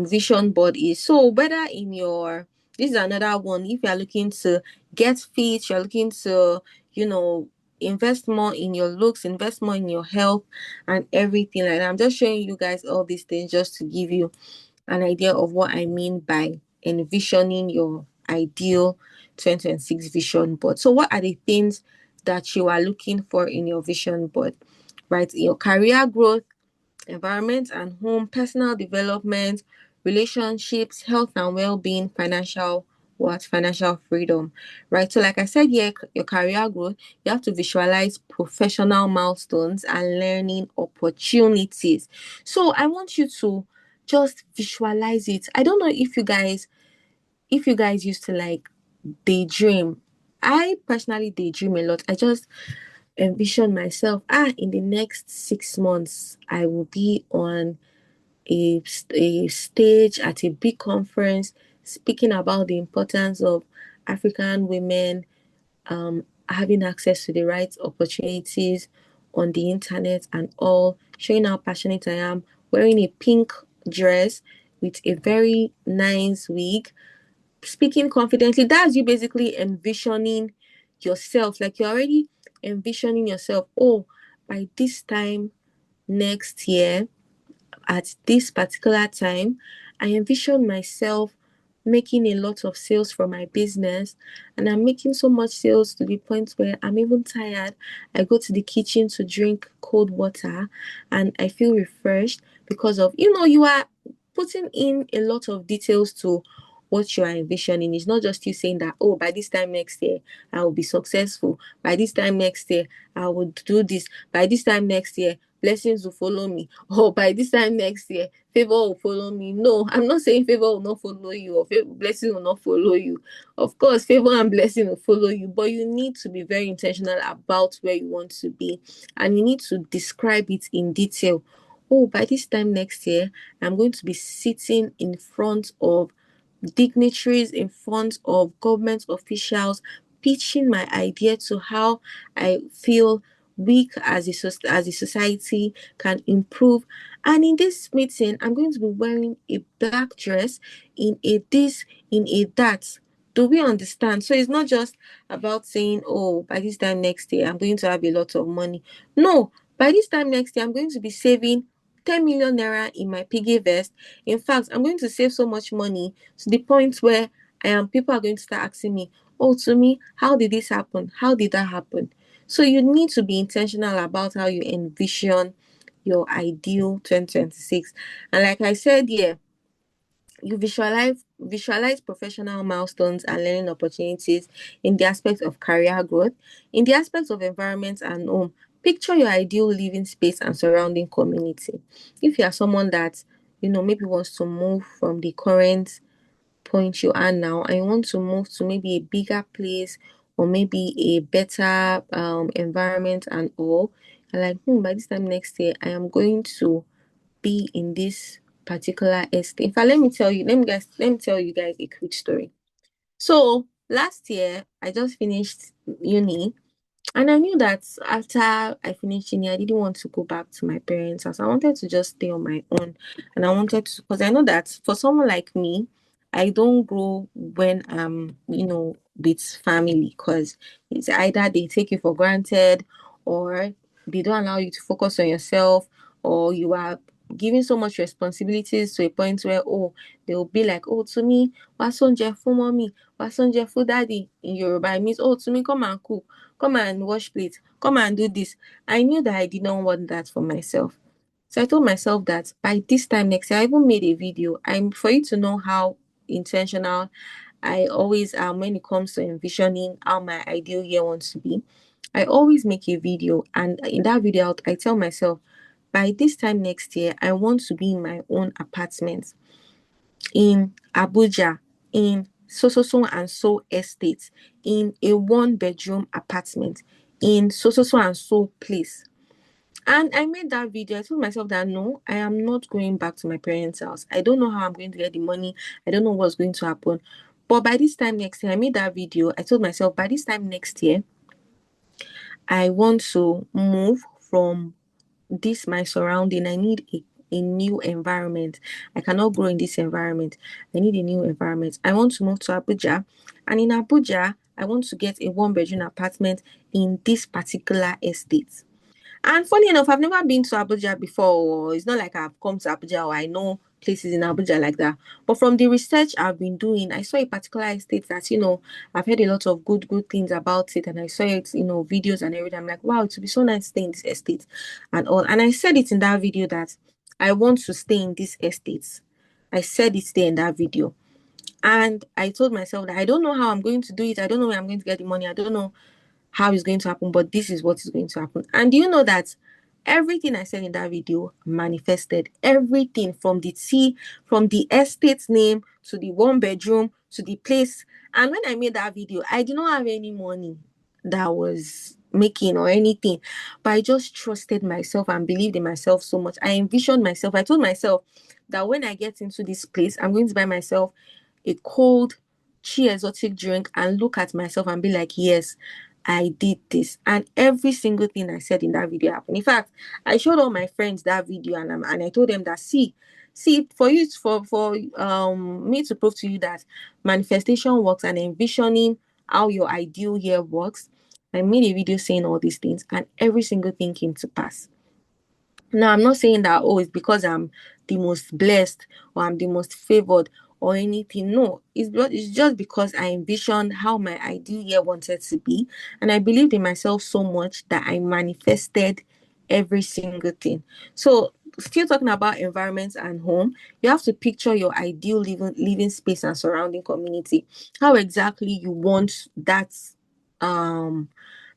vision board is. So whether in your, this is another one, if you are looking to get fit, you're looking to, invest more in your looks, invest more in your health and everything like that. I'm just showing you guys all these things just to give you an idea of what I mean by envisioning your ideal 2026 vision board. So what are the things that you are looking for in your vision board? Right? Your career growth, environment and home, personal development, relationships, health and well-being, financial freedom, right? So like I said, yeah, your career growth, you have to visualize professional milestones and learning opportunities. So I want you to just visualize it. I don't know if you guys used to like daydream. I personally daydream a lot. I just envision myself, in the next 6 months I will be on a stage at a big conference speaking about the importance of African women having access to the right opportunities on the internet and all, showing how passionate I am, wearing a pink dress with a very nice wig, speaking confidently. That's you basically envisioning yourself, like you're already envisioning yourself. Oh, by this time next year, at this particular time, I envision myself making a lot of sales from my business, and I'm making so much sales to the point where I'm even tired. I go to the kitchen to drink cold water and I feel refreshed because of, you are putting in a lot of details to what you are envisioning. It's not just you saying that, oh, by this time next year I will be successful, by this time next year I will do this, by this time next year blessings will follow me, or by this time next year favor will follow me. No, I'm not saying favor will not follow you or blessing will not follow you. Of course, favor and blessing will follow you, but you need to be very intentional about where you want to be, and you need to describe it in detail. Oh, by this time next year I'm going to be sitting in front of dignitaries, in front of government officials, pitching my idea to how I feel we as a society can improve. And in this meeting, I'm going to be wearing a black dress, in a this, in a that. Do we understand? So it's not just about saying, oh, by this time next year, I'm going to have a lot of money. No, by this time next year, I'm going to be saving 10 million naira in my piggy vest. In fact, I'm going to save so much money to the point where people are going to start asking me, oh, to me, how did this happen? How did that happen? So you need to be intentional about how you envision your ideal 2026. And like I said, yeah, you visualize professional milestones and learning opportunities in the aspect of career growth, in the aspect of environment and home. Picture your ideal living space and surrounding community. If you are someone that maybe wants to move from the current point you are now and you want to move to maybe a bigger place or maybe a better environment and all, you're like, by this time next year I am going to be in this particular estate. In fact, let me tell you guys a quick story. So last year I just finished uni, and I knew that after I finished uni, I didn't want to go back to my parents' house. I wanted to just stay on my own. And I wanted to, because I know that for someone like me, I don't grow when I'm, with family, because it's either they take you for granted or they don't allow you to focus on yourself, or you are giving so much responsibilities to a point where, oh, they'll be like, oh, to me, wasonje for mommy, wasonje for daddy. In Yoruba, it means, oh, to me, come and cook, come and wash plates, come and do this. I knew that I did not want that for myself. So I told myself that by this time next year, I even made a video. For you to know how intentional I always am when it comes to envisioning how my ideal year wants to be. I always make a video, and in that video, I tell myself, by this time next year, I want to be in my own apartment in Abuja, in so and so estate, in a 1-bedroom apartment, in so and so place. And I made that video. I told myself that no, I am not going back to my parents' house. I don't know how I'm going to get the money. I don't know what's going to happen. But by this time next year, I made that video. I told myself by this time next year, I want to move from this my surrounding. I need a new environment. I cannot grow in this environment. I need a new environment. I want to move to Abuja. And in Abuja, I want to get a 1-bedroom apartment in this particular estate. And funny enough, I've never been to Abuja before. It's not like I've come to Abuja or I know places in Abuja like that. But from the research I've been doing, I saw a particular estate that, I've heard a lot of good things about it. And I saw it, videos and everything. I'm like, wow, it would be so nice to stay in this estate and all. And I said it in that video that I want to stay in this estate. I said it there in that video. And I told myself that I don't know how I'm going to do it. I don't know where I'm going to get the money. I don't know how it's going to happen, but this is what is going to happen. And do you know that everything I said in that video manifested? Everything from the estate name to the 1-bedroom to the place. And when I made that video, I did not have any money that I was making or anything, but I just trusted myself and believed in myself so much. I envisioned myself. I told myself that when I get into this place, I'm going to buy myself a cold chi exotic drink and look at myself and be like, yes, I did this. And every single thing I said in that video happened. In fact, I showed all my friends that video and I told them that see for you for me to prove to you that manifestation works and envisioning how your ideal year works. I made a video saying all these things and every single thing came to pass. Now, I'm not saying that, it's because I'm the most blessed or I'm the most favored or anything. No, it's just because I envisioned how my ideal year wanted to be. And I believed in myself so much that I manifested every single thing. So, still talking about environments and home, you have to picture your ideal living space and surrounding community. How exactly you want that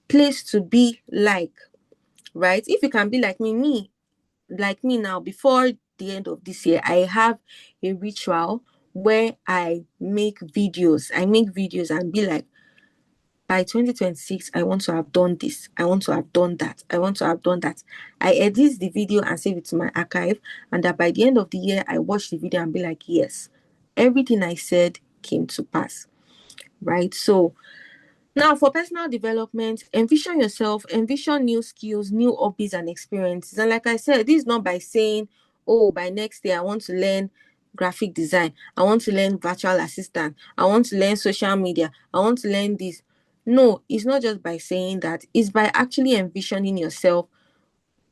place to be like, right? If you can be like me now, before the end of this year, I have a ritual where I make videos. And be like, by 2026, I want to have done this. I want to have done that. I want to have done that. I edit the video and save it to my archive. And that by the end of the year, I watch the video and be like, yes, everything I said came to pass. Right? So now, for personal development, envision yourself, envision new skills, new hobbies and experiences. And like I said, this is not by saying, by next year, I want to learn graphic design. I want to learn virtual assistant. I want to learn social media. I want to learn this. No, it's not just by saying that. It's by actually envisioning yourself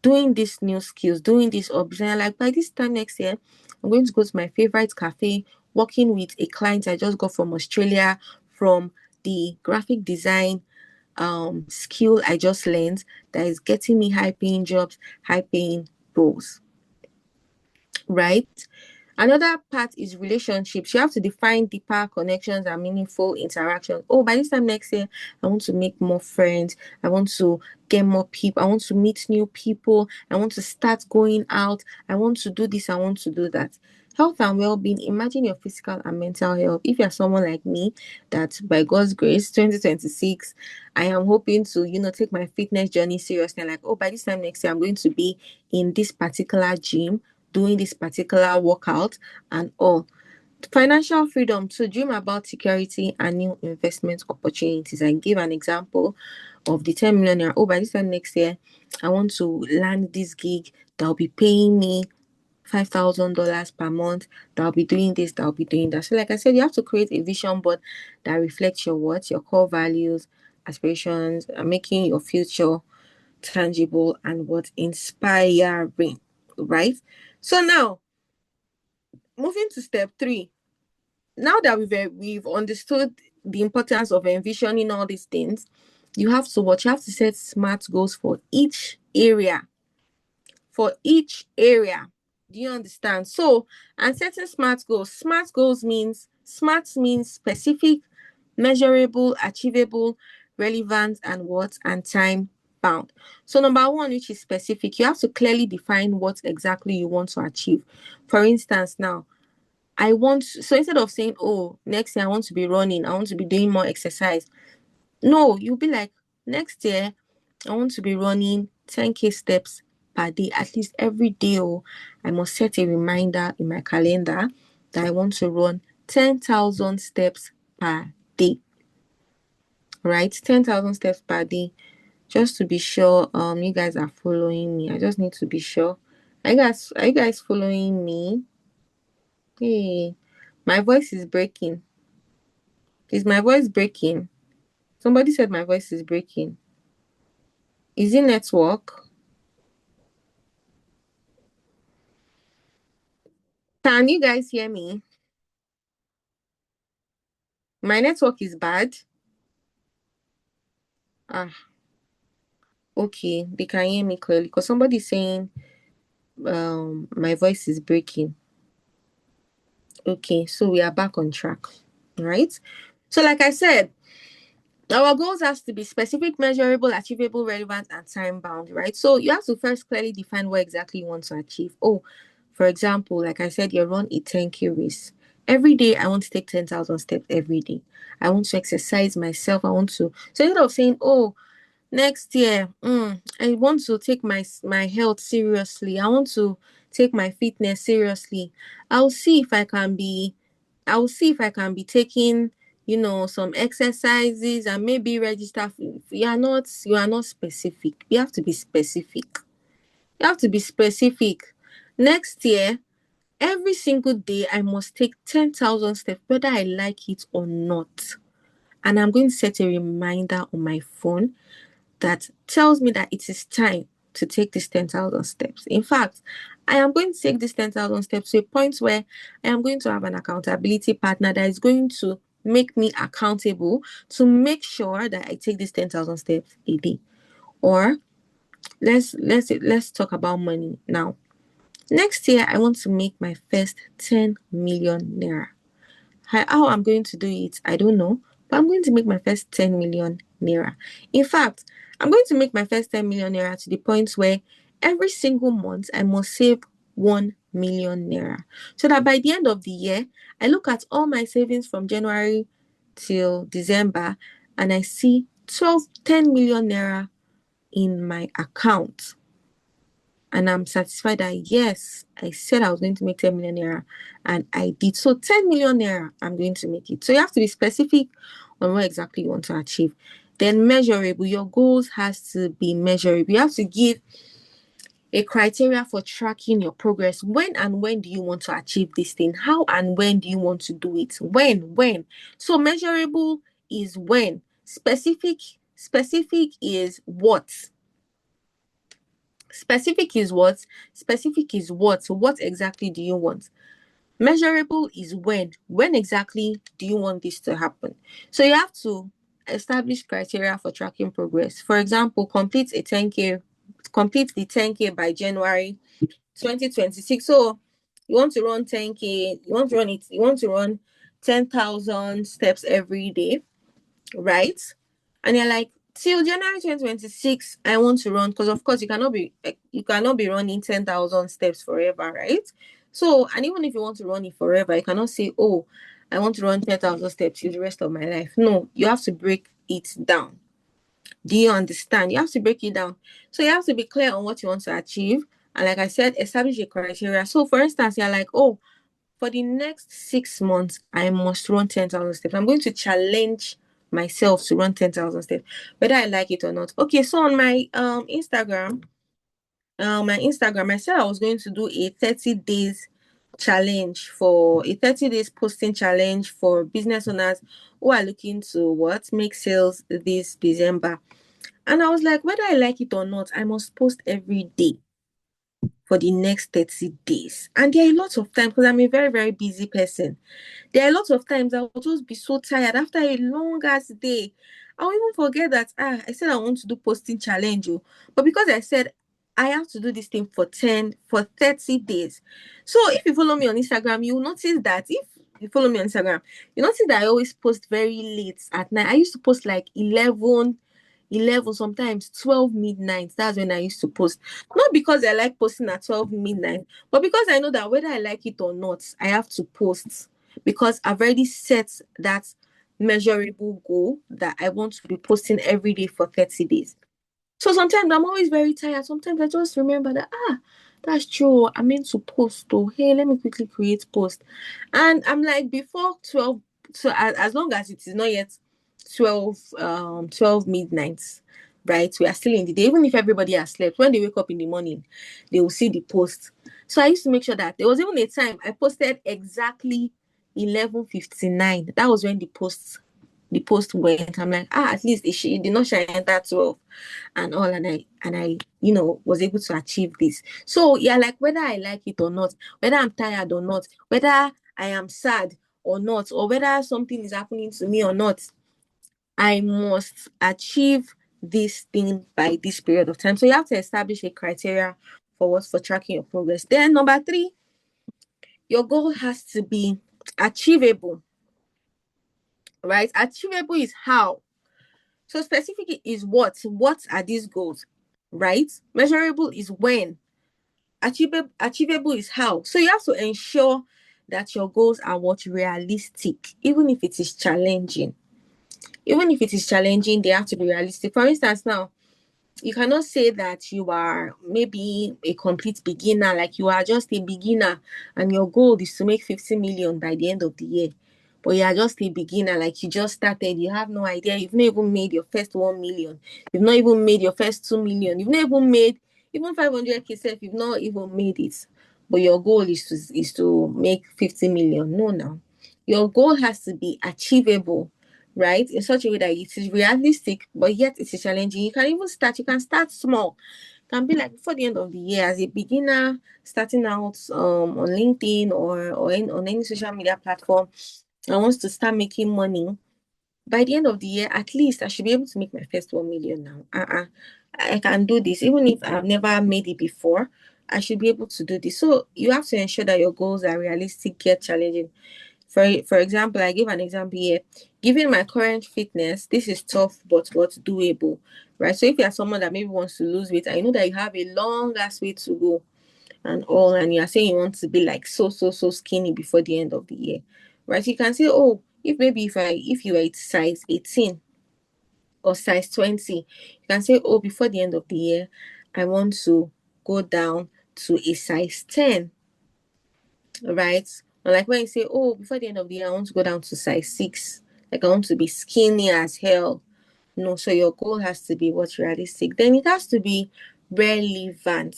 doing these new skills, doing these hobbies. And like, by this time next year, I'm going to go to my favorite cafe, working with a client I just got from Australia, from the graphic design skill I just learned that is getting me high paying jobs, high paying roles. Right? Another part is relationships. You have to define deeper connections and meaningful interactions. By this time next year, I want to make more friends. I want to get more people. I want to meet new people. I want to start going out. I want to do this. I want to do that. Health and well-being. Imagine your physical and mental health. If you're someone like me, that by God's grace, 2026, I am hoping to, take my fitness journey seriously. Like, by this time next year, I'm going to be in this particular gym, doing this particular workout and all. Financial freedom, to dream about security and new investment opportunities. I give an example of the 10 millionaire. By this time next year, I want to land this gig that will be paying me $5,000 per month, that will be doing this, that will be doing that. So like I said, you have to create a vision board that reflects your core values, aspirations, and making your future tangible and inspiring, right? So now, moving to step 3. Now that we've understood the importance of envisioning all these things, you have to set SMART goals for each area. Do you understand? So, and setting SMART goals means specific, measurable, achievable, relevant, and time bound. So number 1, which is specific, you have to clearly define what exactly you want to achieve. For instance, now, so instead of saying, next year I want to be running, I want to be doing more exercise. No, you'll be like, next year I want to be running 10K steps per day, at least every day. Oh, I must set a reminder in my calendar that I want to run 10,000 steps per day. Right? 10,000 steps per day. Just to be sure you guys are following me. I just need to be sure. Are you guys following me? Hey, my voice is breaking. Is my voice breaking? Somebody said my voice is breaking. Is it network? Can you guys hear me? My network is bad. Okay, they can hear me clearly because somebody's saying my voice is breaking. Okay, so we are back on track, right? So like I said, our goals has to be specific, measurable, achievable, relevant, and time bound, right? So you have to first clearly define what exactly you want to achieve. Oh, for example, like I said, you run a 10K race. Every day, I want to take 10,000 steps every day. I want to exercise myself. So instead of saying, oh, next year, I want to take my health seriously. I want to take my fitness seriously. I'll see if I can be taking, some exercises and maybe register. You are not specific. You have to be specific. Next year, every single day, I must take 10,000 steps, whether I like it or not. And I'm going to set a reminder on my phone that tells me that it is time to take these 10,000 steps. In fact, I am going to take these 10,000 steps to a point where I am going to have an accountability partner that is going to make me accountable to make sure that I take these 10,000 steps a day. Or let's talk about money now. Next year, I want to make my first 10 million naira. How I'm going to do it, I don't know, but I'm going to make my first 10 million naira. In fact, I'm going to make my first 10 million naira to the point where every single month I must save 1 million naira. So that by the end of the year, I look at all my savings from January till December and I see 10 million naira in my account. And I'm satisfied that yes, I said I was going to make 10 million naira and I did. So 10 million naira, I'm going to make it. So you have to be specific on what exactly you want to achieve. Then measurable. Your goals has to be measurable. You have to give a criteria for tracking your progress. When do you want to achieve this thing? How and when do you want to do it? When? So measurable is when. Specific is what? Specific is what? Specific is what? So what exactly do you want? Measurable is when. When exactly do you want this to happen? So you have to establish criteria for tracking progress. For example, complete the 10K by January 2026. So you want to run 10K, you want to run 10,000 steps every day, right? And you're like, till January 2026, I want to run, because of course you cannot be running 10,000 steps forever, right? So, and even if you want to run it forever, you cannot say, oh, I want to run 10,000 steps for the rest of my life. No, you have to break it down. Do you understand? You have to break it down. So you have to be clear on what you want to achieve. And like I said, establish a criteria. So for instance, you're like, oh, for the next 6 months, I must run 10,000 steps. I'm going to challenge myself to run 10,000 steps, whether I like it or not. Okay, so on my Instagram, I said I was going to do a 30 days challenge for a 30 days posting challenge for business owners who are looking to make sales this December. And I was like, whether I like it or not, I must post every day for the next 30 days. And there are a lot of times, because I'm a very, very busy person. There are a lot of times I will just be so tired after a long ass day. I'll even forget that I said I want to do posting challenge. But because I said I have to do this thing for 30 days. So if you follow me on Instagram, you'll notice that you notice that I always post very late at night. I used to post like 11, sometimes 12 midnight. That's when I used to post. Not because I like posting at 12 midnight, but because I know that whether I like it or not, I have to post, because I've already set that measurable goal that I want to be posting every day for 30 days. So sometimes I'm always very tired. Sometimes I just remember that, that's true. I meant to post though. Hey, let me quickly create post. And I'm like, before 12, so as long as it is not yet 12 midnight, right? We are still in the day. Even if everybody has slept, when they wake up in the morning, they will see the post. So I used to make sure that there was even a time I posted exactly 11:59. That was when the post went. I'm like, at least it did not shine that 12 and all, and I was able to achieve this. So yeah, like whether I like it or not, whether I'm tired or not, whether I am sad or not, or whether something is happening to me or not, I must achieve this thing by this period of time. So you have to establish a criteria for tracking your progress. Then number 3, your goal has to be achievable, right? Achievable is how. So specific is what. What are these goals, right? Measurable is when. Achievable is how. So you have to ensure that your goals are what realistic, even if it is challenging. Even if it is challenging, they have to be realistic. For instance, now you cannot say that you are maybe a complete beginner, like you are just a beginner and your goal is to make 50 million by the end of the year. But you are just a beginner, like you just started, you have no idea, you've not even made your first 1 million, you've not even made your first 2 million, you've not even made even 500k self, you've not even made it. But your goal is to make 50 million. No, now. Your goal has to be achievable, right? In such a way that it is realistic, but yet it is challenging. You can start small. It can be like before the end of the year as a beginner starting out on LinkedIn or on any social media platform. I want to start making money. By the end of the year, at least I should be able to make my first 1 million now. I can do this. Even if I've never made it before, I should be able to do this. So you have to ensure that your goals are realistic yet challenging. For example, I give an example here. Given my current fitness, this is tough but doable, right? So if you're someone that maybe wants to lose weight, I know that you have a long ass way to go and all, and you're saying you want to be like so skinny before the end of the year, right? You can say, oh, if you are at size 18 or size 20, you can say, oh, before the end of the year, I want to go down to a size 10, right? Or like when you say, oh, before the end of the year, I want to go down to size 6, like I want to be skinny as hell. No, so your goal has to be what's realistic. Then it has to be relevant.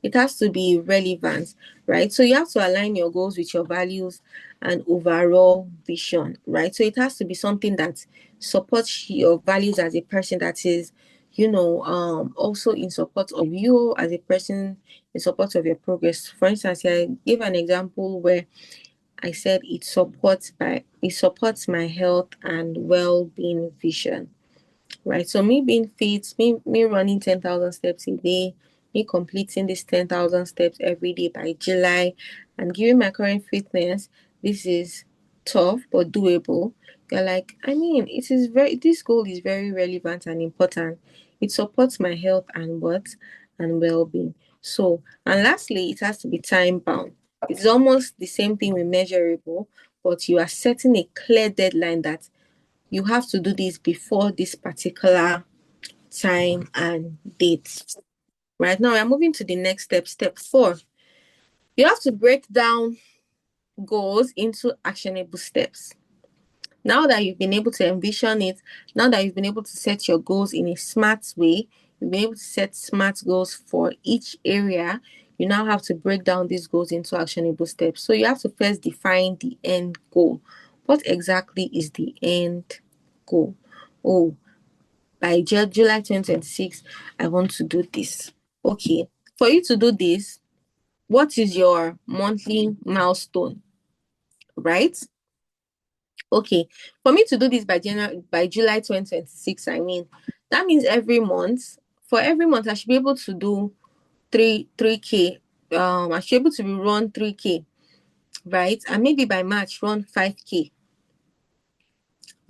It has to be relevant, right? So you have to align your goals with your values and overall vision, right? So it has to be something that supports your values as a person, that is, also in support of you as a person, in support of your progress. For instance, I give an example where I said it supports my health and well-being vision, right? So me being fit, me running 10,000 steps a day, me completing this 10,000 steps every day by July, and given my current fitness, this is tough but doable. You're like, this goal is very relevant and important. It supports my health and well-being. So, and lastly, it has to be time bound. It's almost the same thing with measurable, but you are setting a clear deadline that you have to do this before this particular time and date. Right now, I'm moving to the next step. Step 4. You have to break down goals into actionable steps. Now that you've been able to envision it, now that you've been able to set your goals in a smart way, you've been able to set smart goals for each area, you now have to break down these goals into actionable steps. So you have to first define the end goal. What exactly is the end goal? Oh, by July 2026, I want to do this. Okay, for you to do this, what is your monthly milestone, right? Okay, for me to do this by July 2026, I mean, that means for every month, I should be able to do 3K. I should be able to run 3K, right? And maybe by March, run 5K.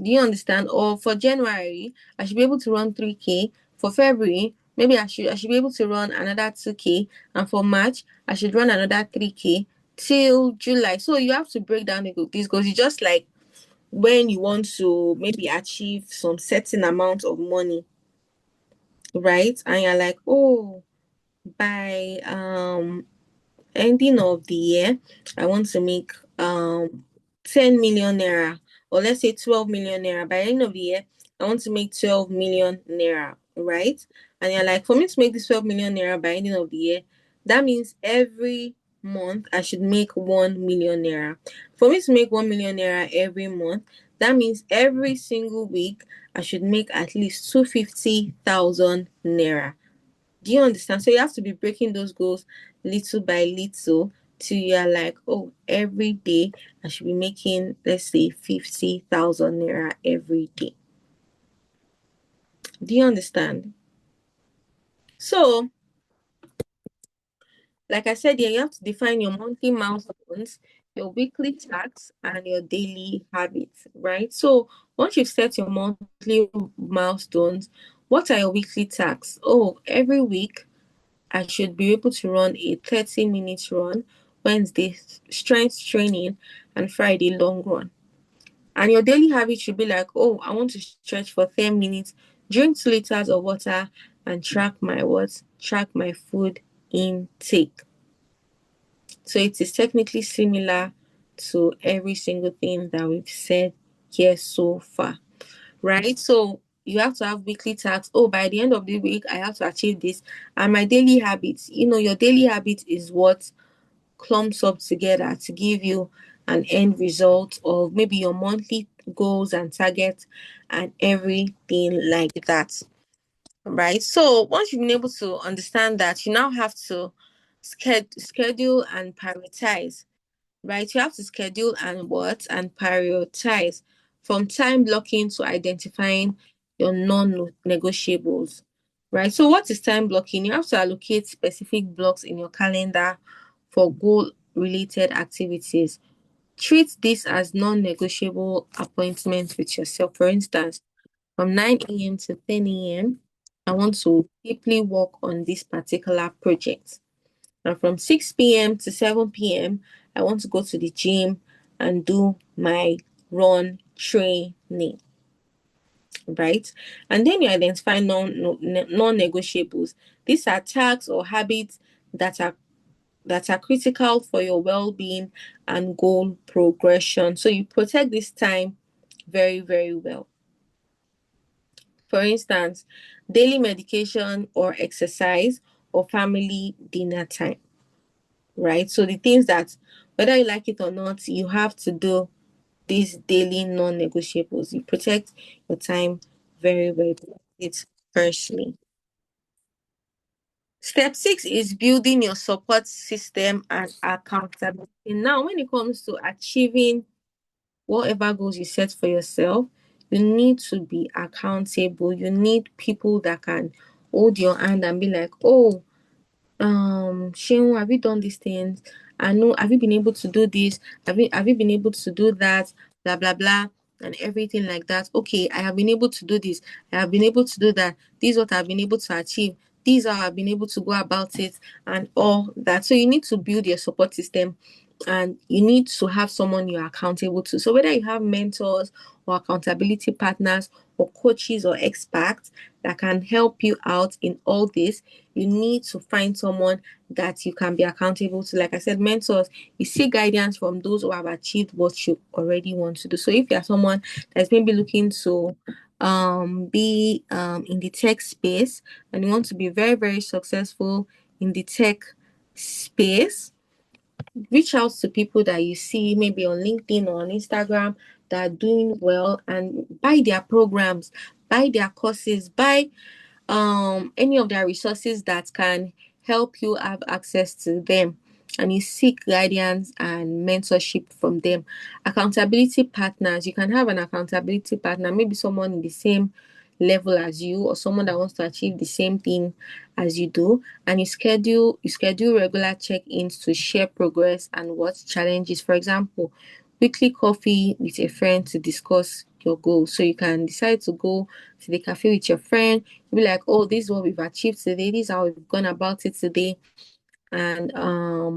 Do you understand? Or for January, I should be able to run 3K. For February, maybe I should be able to run another 2K. And for March, I should run another 3K till July. So you have to break down these goals. It's just like when you want to maybe achieve some certain amount of money. right? And you're like, oh, by ending of the year, I want to make 10 million naira, or let's say 12 million naira. By the end of the year, I want to make 12 million naira, right? And you're like, for me to make this 12 million naira by ending of the year, that means every month I should make 1 million naira. For me to make 1 million naira every month, that means every single week I should make at least 250,000 naira. Do you understand? So you have to be breaking those goals little by little till you're like, oh, every day I should be making, let's say, 50,000 naira every day. Do you understand? So, like I said, yeah, you have to define your monthly milestones, your weekly tasks, and your daily habits, right? So, once you've set your monthly milestones, what are your weekly tasks? Oh, every week I should be able to run a 30-minute run, Wednesday strength training, and Friday long run. And your daily habit should be like, oh, I want to stretch for 10 minutes, drink 2 liters of water, and track my what? Track my food intake. So it is technically similar to every single thing that we've said here so far, right? So you have to have weekly tasks. Oh, by the end of the week, I have to achieve this. And my daily habits, your daily habit is what clumps up together to give you an end result of maybe your monthly goals and targets and everything like that, right? So once you've been able to understand that, you now have to schedule and prioritize, right? You have to schedule and prioritize, from time blocking to identifying your non-negotiables, right? So what is time blocking? You have to allocate specific blocks in your calendar for goal related activities. Treat this as non-negotiable appointments with yourself. For instance, from 9 a.m. to 10 a.m., I want to deeply work on this particular project. And from 6 p.m. to 7 p.m., I want to go to the gym and do my run training, right? And then you identify non-negotiables. These are tasks or habits that are critical for your well-being and goal progression. So you protect this time very, very well. For instance, daily medication or exercise or family dinner time, right? So the things that, whether you like it or not, you have to do these daily non-negotiables. You protect your time very, very well. It's firstly. Step 6 is building your support system and accountability. Now, when it comes to achieving whatever goals you set for yourself, you need to be accountable. You need people that can hold your hand and be like, oh, Shehu, have you done these things? I know, have you been able to do this? Have you been able to do that? Blah blah blah and everything like that. Okay, I have been able to do this. I have been able to do that. This is what I've been able to achieve. These are how I've been able to go about it and all that. So you need to build your support system and you need to have someone you're accountable to. So whether you have mentors or accountability partners or coaches or experts that can help you out in all this, you need to find someone that you can be accountable to. Like I said, mentors, you seek guidance from those who have achieved what you already want to do. So if you're someone that's maybe looking to be in the tech space and you want to be very, very successful in the tech space, reach out to people that you see maybe on LinkedIn or on Instagram that are doing well and buy their programs, buy their courses, buy any of their resources that can help you have access to them, and you seek guidance and mentorship from them. Accountability partners, you can have an accountability partner, maybe someone in the same level as you or someone that wants to achieve the same thing as you do, and you schedule regular check-ins to share progress and what challenges. For example, weekly coffee with a friend to discuss your goals. So you can decide to go to the cafe with your friend. You'll be like, oh, this is what we've achieved today, this is how we've gone about it today, and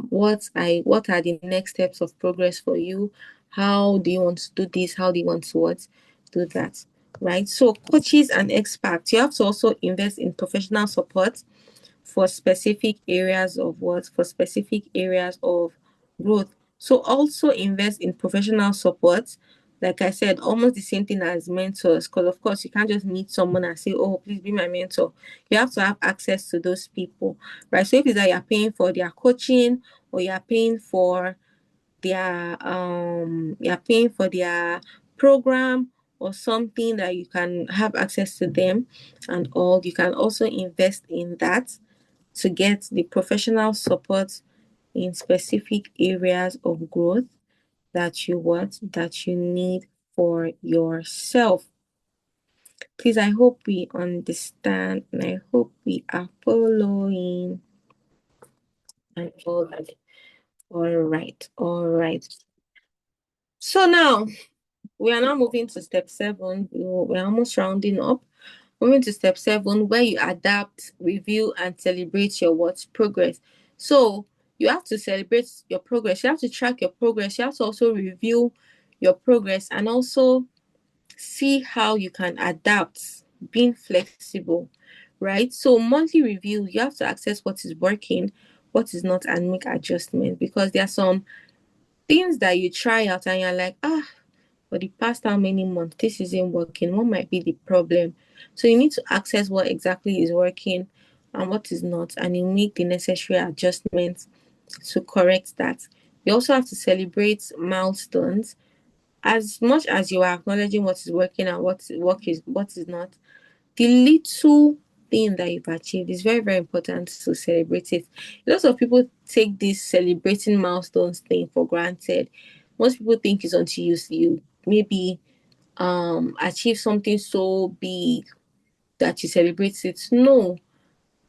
what are the next steps of progress for you? How do you want to do this? How do you want to do that? right? So coaches and experts, you have to also invest in professional support for specific areas of what? For specific areas of growth. So also invest in professional support. Like I said, almost the same thing as mentors, because of course you can't just meet someone and say, oh, please be my mentor. You have to have access to those people, right? So if it's that you're paying for their coaching, or you're paying for their program, or something that you can have access to them and all, you can also invest in that to get the professional support in specific areas of growth that you need for yourself. Please, I hope we understand, and I hope we are following and all that. All right. So now we are now moving to step 7. We're almost rounding up. Moving to step 7, where you adapt, review, and celebrate your progress. So you have to celebrate your progress. You have to track your progress. You have to also review your progress and also see how you can adapt, being flexible, right? So monthly review, you have to assess what is working, what is not, and make adjustments, because there are some things that you try out and you're like, for the past how many months this isn't working, what might be the problem? So you need to access what exactly is working and what is not, and you make the necessary adjustments to correct that. You also have to celebrate milestones. As much as you are acknowledging what is working and what is not, the little thing that you've achieved is very, very important to celebrate it. Lots of people take this celebrating milestones thing for granted. Most people think it's until you maybe achieve something so big that you celebrate it. No,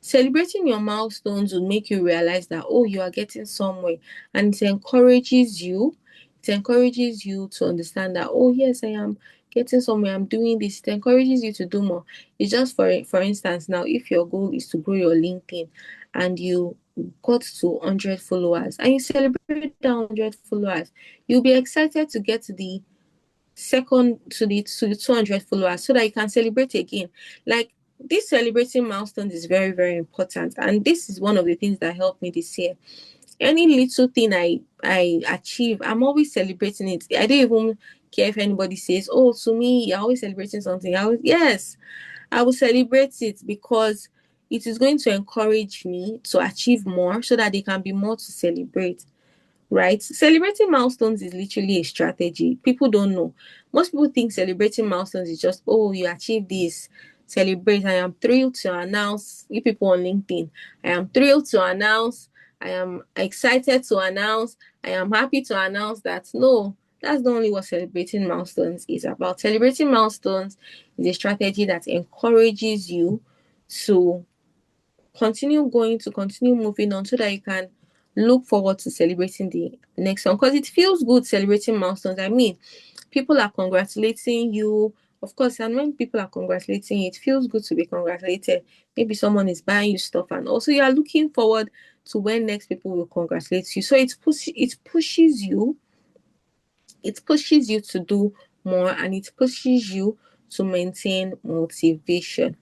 celebrating your milestones will make you realize that, oh, you are getting somewhere, and it encourages you to understand that, oh yes, I am getting somewhere, I'm doing this. It encourages you to do more. It's just for instance, now if your goal is to grow your LinkedIn and you got to 100 followers and you celebrate that 100 followers, you'll be excited to get to the 200 followers so that you can celebrate again. Like, this celebrating milestones is very, very important, and this is one of the things that helped me this year. Any little thing I achieve, I'm always celebrating it. I don't even care if anybody says, oh, to me, you're always celebrating something. Yes, I will celebrate it, because it is going to encourage me to achieve more so that there can be more to celebrate. Right? Celebrating milestones is literally a strategy. People don't know. Most people think celebrating milestones is just, oh, you achieved this, celebrate. I am thrilled to announce, you people on LinkedIn, I am thrilled to announce, I am excited to announce, I am happy to announce that. No, that's not only what celebrating milestones is about. Celebrating milestones is a strategy that encourages you to continue moving on so that you can look forward to celebrating the next one, because it feels good celebrating milestones. I mean, people are congratulating you, of course, and when people are congratulating you, it feels good to be congratulated. Maybe someone is buying you stuff, and also you are looking forward to when next people will congratulate you. So it pushes you to do more, and it pushes you to maintain motivation.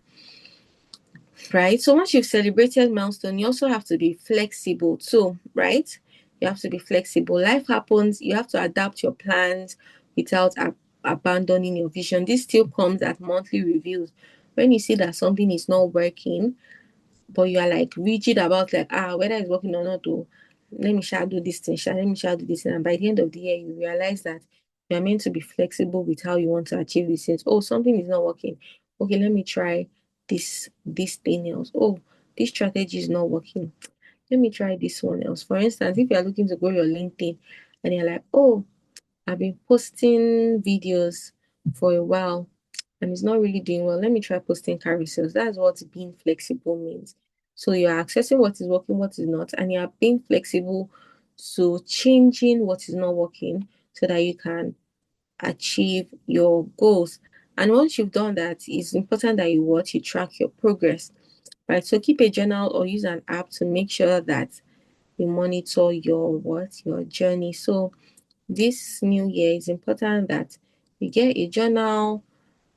Right? So once you've celebrated milestone, you also have to be flexible too, right? You have to be flexible. Life happens. You have to adapt your plans without abandoning your vision. This still comes at monthly reviews. When you see that something is not working, but you are like rigid about like, whether it's working or not, let me shall do this thing, let me shall do this thing. And by the end of the year, you realize that you are meant to be flexible with how you want to achieve these things. Oh, something is not working. Okay, let me try this thing else. Oh, this strategy is not working. Let me try this one else. For instance, if you are looking to grow your LinkedIn and you're like, oh, I've been posting videos for a while and it's not really doing well. Let me try posting carousels. That's what being flexible means. So you're accessing what is working, what is not, and you're being flexible to changing what is not working so that you can achieve your goals. And once you've done that, it's important that you track your progress, right? So keep a journal or use an app to make sure that you monitor your journey. So this new year, it's important that you get a journal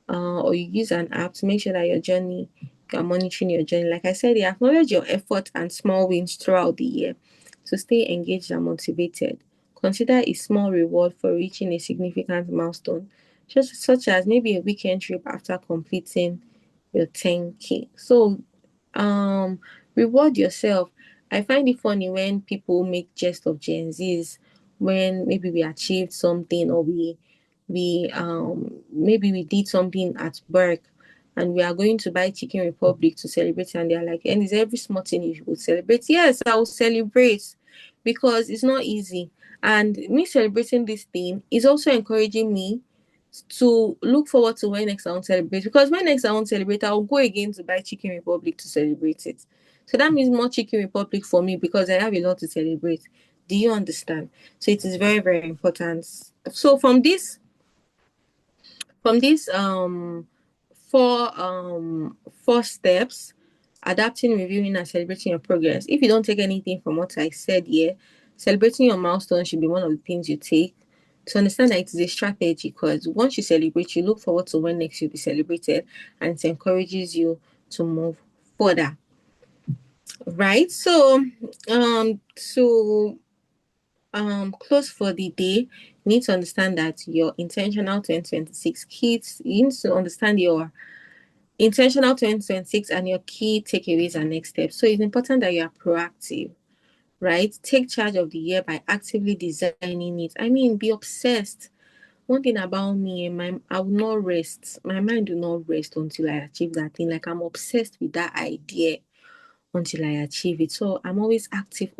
or you use an app to make sure that you are monitoring your journey. Like I said, you acknowledge your effort and small wins throughout the year to stay engaged and motivated. Consider a small reward for reaching a significant milestone, just such as maybe a weekend trip after completing your 10K. So reward yourself. I find it funny when people make jest of Gen Z's when maybe we achieved something, or we maybe we did something at work and we are going to buy Chicken Republic to celebrate, and they're like, and is every small thing you would celebrate? Yes, I will celebrate, because it's not easy. And me celebrating this thing is also encouraging me to look forward to when next I want to celebrate, because when next I want to celebrate, I'll go again to buy Chicken Republic to celebrate it. So that means more Chicken Republic for me, because I have a lot to celebrate. Do you understand? So it is very, very important. So from these four steps: adapting, reviewing, and celebrating your progress. If you don't take anything from what I said here, celebrating your milestone should be one of the things you take to understand that it is a strategy, because once you celebrate, you look forward to when next you'll be celebrated, and it encourages you to move further. Right? So to close for the day, you need to understand that your intentional 2026 kids, you need to understand your intentional 2026 and your key takeaways and next steps. So it's important that you are proactive, right? Take charge of the year by actively designing it. I mean, be obsessed. One thing about me, I will not rest. My mind will not rest until I achieve that thing. Like, I'm obsessed with that idea until I achieve it. So I'm always active.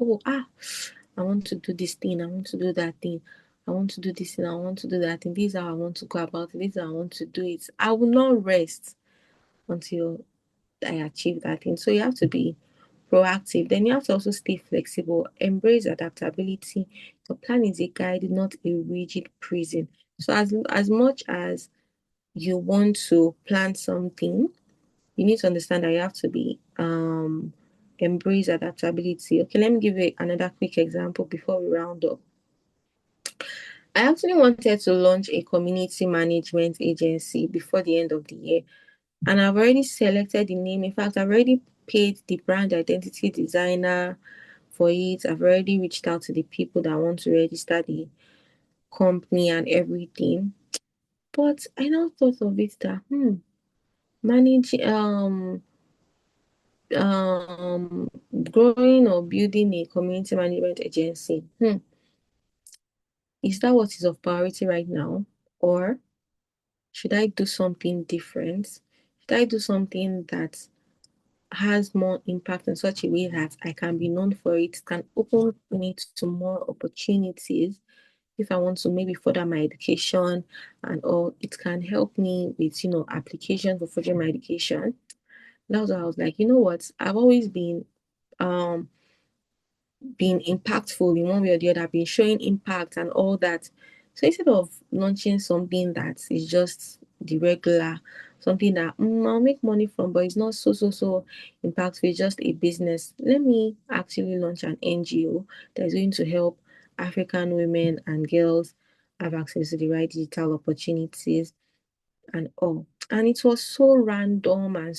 I want to do this thing. I want to do that thing. I want to do this thing. I want to do that thing. This is how I want to go about it. This is how I want to do it. I will not rest until I achieve that thing. So you have to be proactive. Then you have to also stay flexible, embrace adaptability. Your plan is a guide, not a rigid prison. So as much as you want to plan something, you need to understand that you have to be embrace adaptability. Okay, let me give you another quick example before we round up. I actually wanted to launch a community management agency before the end of the year, and I've already selected the name. In fact, I've already paid the brand identity designer for it. I've already reached out to the people that want to register the company and everything. But I now thought of it that managing growing or building a community management agency, is that what is of priority right now? Or should I do something different? Should I do something that has more impact in such a way that I can be known for it, can open me to more opportunities if I want to maybe further my education and all? It can help me with, application for further my education. That was what I was like, you know what? I've always um been impactful in one way or the other, been showing impact and all that. So instead of launching something that is just the regular, something that I'll make money from, but it's not so impactful, it's just a business, let me actually launch an NGO that is going to help African women and girls have access to the right digital opportunities and all. And it was so random and it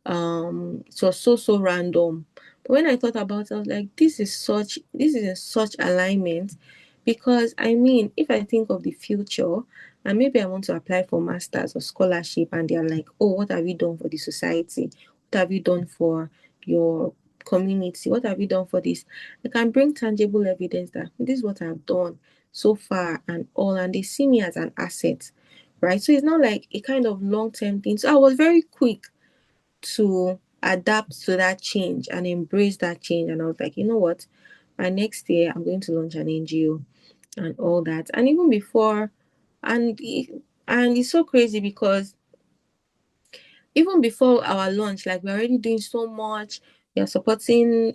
was so random. But when I thought about it, I was like, this is in such alignment, because I mean, if I think of the future and maybe I want to apply for masters or scholarship, and they're like, oh, what have you done for the society? What have you done for your community? What have you done for this? I can bring tangible evidence that this is what I've done so far and all, and they see me as an asset, right? So it's not like a kind of long-term thing. So I was very quick to adapt to that change and embrace that change. And I was like, you know what? By next year, I'm going to launch an NGO and all that. And even before, and it's so crazy because even before our launch, like, we're already doing so much. We are supporting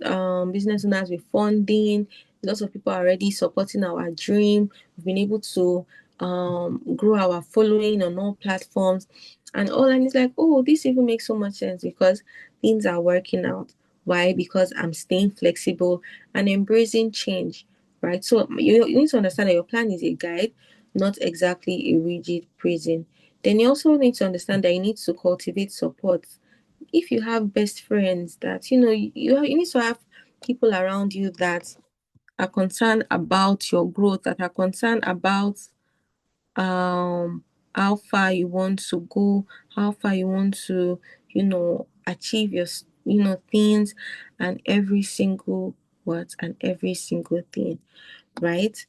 business owners with funding. Lots of people are already supporting our dream. We've been able to grow our following on all platforms and all. And it's like, oh, this even makes so much sense because things are working out. Why? Because I'm staying flexible and embracing change, right? So you need to understand that your plan is a guide, not exactly a rigid prison. Then you also need to understand that you need to cultivate support. If you have best friends that, you need to have people around you that are concerned about your growth, that are concerned about how far you want to go, how far you want to, achieve your, things, and every single what and every single thing, right?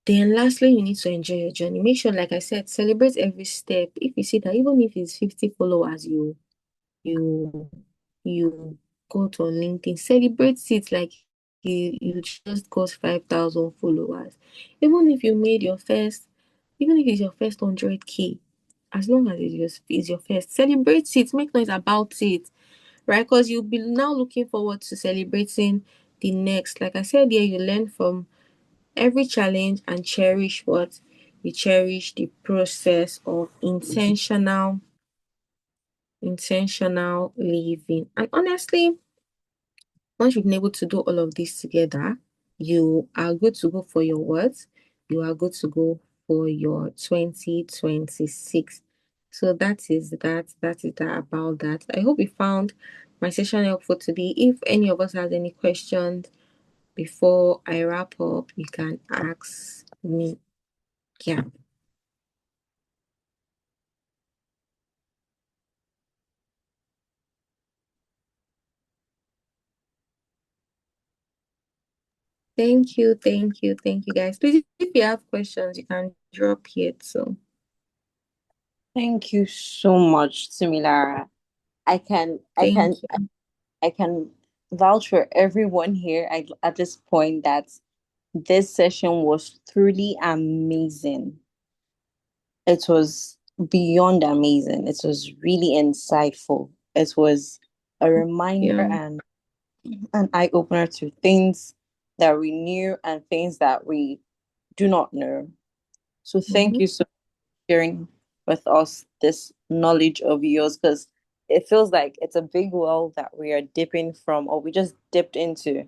Then lastly, you need to enjoy your journey. Make sure, like I said, celebrate every step. If you see that even if it's 50 followers, you you got on LinkedIn, celebrate it like you just got 5,000 followers. Even if you made your first, even if it's your first 100K, as long as it's your first, celebrate it, make noise about it, right? Because you'll be now looking forward to celebrating the next. Like I said, yeah, you learn from every challenge and cherish what you cherish the process of intentional living. And honestly, once you've been able to do all of this together, you are good to go for your words. You are good to go for your 2026. So that is that. That is that about that. I hope you found my session helpful today. If any of us has any questions before I wrap up, you can ask me. Yeah. Thank you, guys. Please, if you have questions, you can drop here. So Thank you so much, Tumilara. I can I thank can you. I can vouch for everyone here at this point that this session was truly amazing. It was beyond amazing. It was really insightful. It was a reminder Yeah. and an eye opener to things that we knew and things that we do not know. So thank Mm-hmm. you so much for sharing with us this knowledge of yours, because it feels like it's a big well that we are dipping from, or we just dipped into.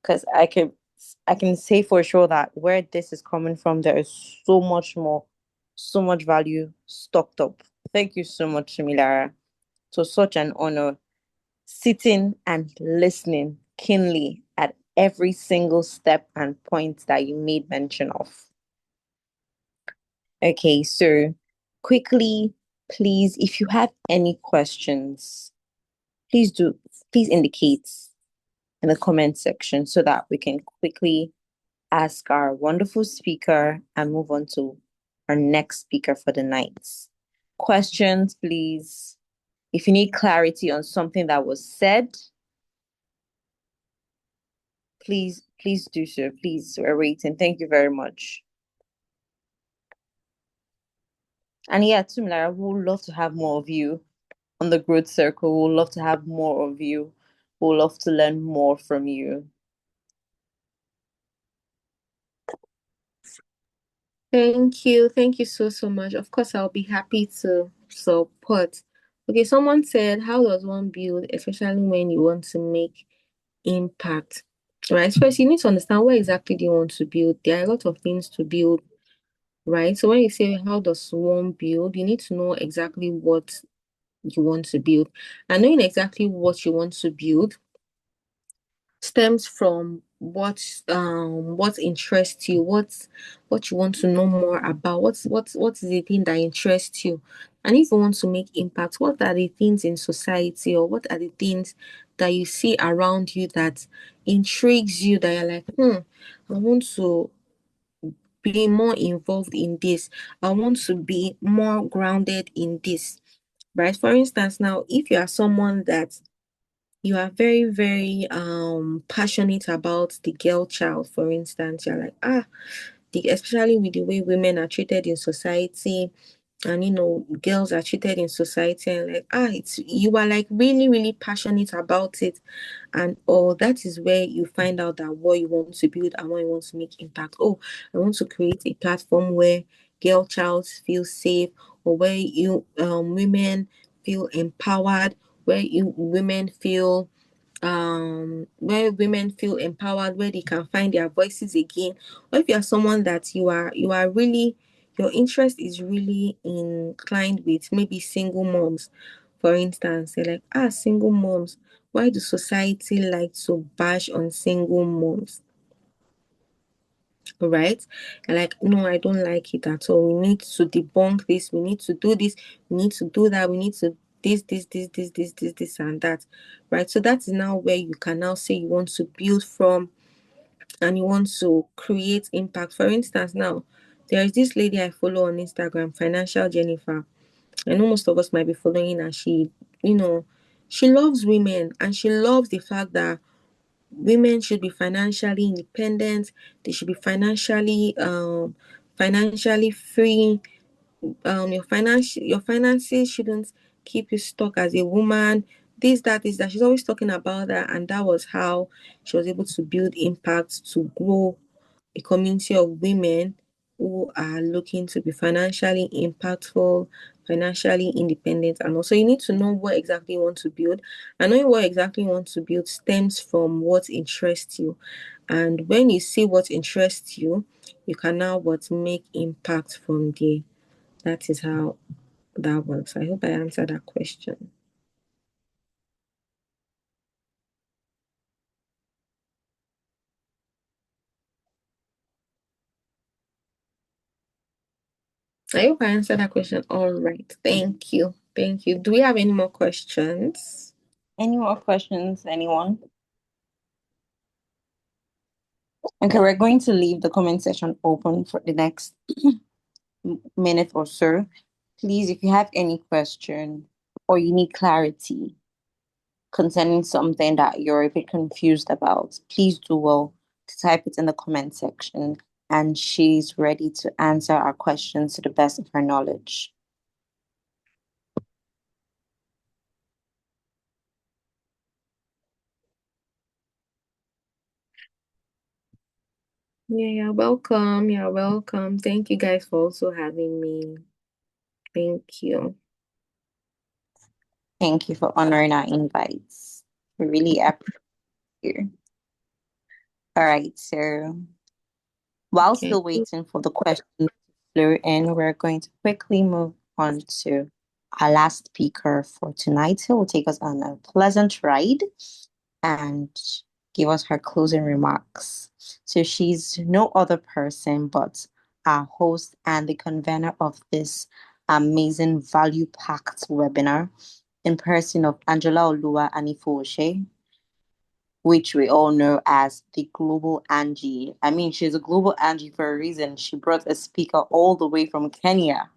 Because I can say for sure that where this is coming from, there is so much more, so much value stocked up. Thank you so much, Tumilara. It was such an honor sitting and listening keenly at every single step and point that you made mention of. Okay, so quickly, please, if you have any questions, please do, please indicate in the comment section so that we can quickly ask our wonderful speaker and move on to our next speaker for the night. Questions, please. If you need clarity on something that was said, please do so. Please, we're waiting. Thank you very much. And yeah, Tumilara, we would love to have more of you on the growth circle. We would love to have more of you. We would love to learn more from you. Thank you. Thank you so much. Of course, I'll be happy to support. Okay, someone said, how does one build, especially when you want to make impact? Right. First, you need to understand what exactly do you want to build. There are a lot of things to build, right? So when you say how does one build, you need to know exactly what you want to build. And knowing exactly what you want to build stems from what interests you, what you want to know more about, what's the thing that interests you. And if you want to make impact, what are the things in society, or what are the things that you see around you that intrigues you, that you're like, I want to be more involved in this, I want to be more grounded in this, right? For instance, now if you are someone that you are very, very passionate about the girl child, for instance, you're like, especially with the way women are treated in society, and girls are treated in society, and like, it's, you are like really, really passionate about it, and that is where you find out that what you want to build and what you want to make impact. I want to create a platform where girl child feel safe, or where you women feel empowered, where you women feel empowered, where they can find their voices again. Or if you are someone that you are really your interest is really inclined with maybe single moms, for instance, they're like, single moms, why do society like to bash on single moms? Right? And like, no, I don't like it at all. We need to debunk this, we need to do this, we need to do that, we need to this and that. Right? So that is now where you can now say you want to build from and you want to create impact. For instance, now there is this lady I follow on Instagram, Financial Jennifer. I know most of us might be following her. She loves women and she loves the fact that women should be financially independent. They should be financially free. Your finances shouldn't keep you stuck as a woman. This, that, is that. She's always talking about that, and that was how she was able to build impact to grow a community of women who are looking to be financially impactful, financially independent. And also, you need to know what exactly you want to build. And knowing what exactly you want to build stems from what interests you. And when you see what interests you, you can now make impact from there. That is how that works. I hope I answered that question. I hope I answered that question all right. Thank you. Thank you. Do we have any more questions? Any more questions, anyone? Okay, we're going to leave the comment section open for the next minute or so. Please, if you have any question or you need clarity concerning something that you're a bit confused about, please do well to type it in the comment section, and she's ready to answer our questions to the best of her knowledge. Yeah, you're welcome. You're welcome. Thank you guys for also having me. Thank you. Thank you for honoring our invites. We really appreciate you. All right, so while Okay. still waiting for the questions to flow in, we're going to quickly move on to our last speaker for tonight, who will take us on a pleasant ride and give us her closing remarks. So she's no other person but our host and the convener of this amazing value-packed webinar in person of Angela Olua Anifoshe, which we all know as the Global Angie. I mean, she's a Global Angie for a reason. She brought a speaker all the way from Kenya.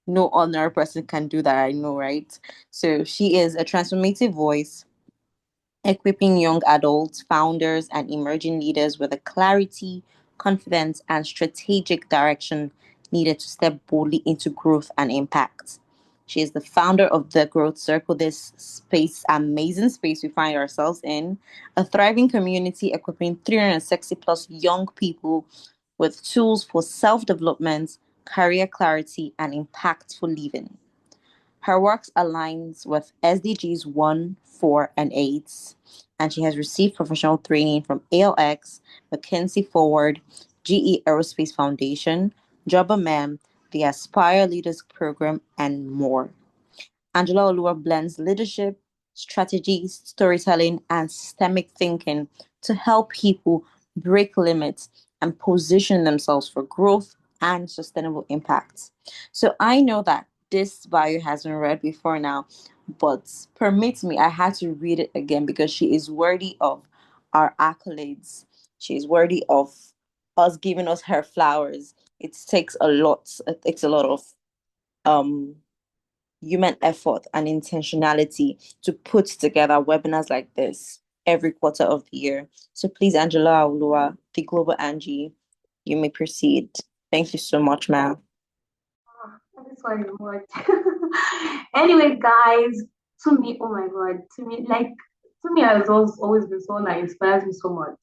No other person can do that, I know, right? So she is a transformative voice, equipping young adults, founders, and emerging leaders with the clarity, confidence, and strategic direction needed to step boldly into growth and impact. She is the founder of the Growth Circle, this space, amazing space we find ourselves in, a thriving community equipping 360 plus young people with tools for self development, career clarity, and impactful living. Her works aligns with SDGs 1, 4, and 8, and she has received professional training from ALX, McKinsey Forward, GE Aerospace Foundation, Jobber Mem, the Aspire Leaders Program, and more. Angela Olua blends leadership, strategy, storytelling, and systemic thinking to help people break limits and position themselves for growth and sustainable impact. So I know that this bio has been read before now, but permit me, I had to read it again because she is worthy of our accolades. She is worthy of us giving us her flowers. It takes a lot. It takes a lot of um human effort and intentionality to put together webinars like this every quarter of the year. So please, Angela Aulua, the Global Angie, you may proceed. Thank you so much, ma'am. That's why you watch. Anyway, guys, to me, oh my god, to me has always been someone that inspires me so much.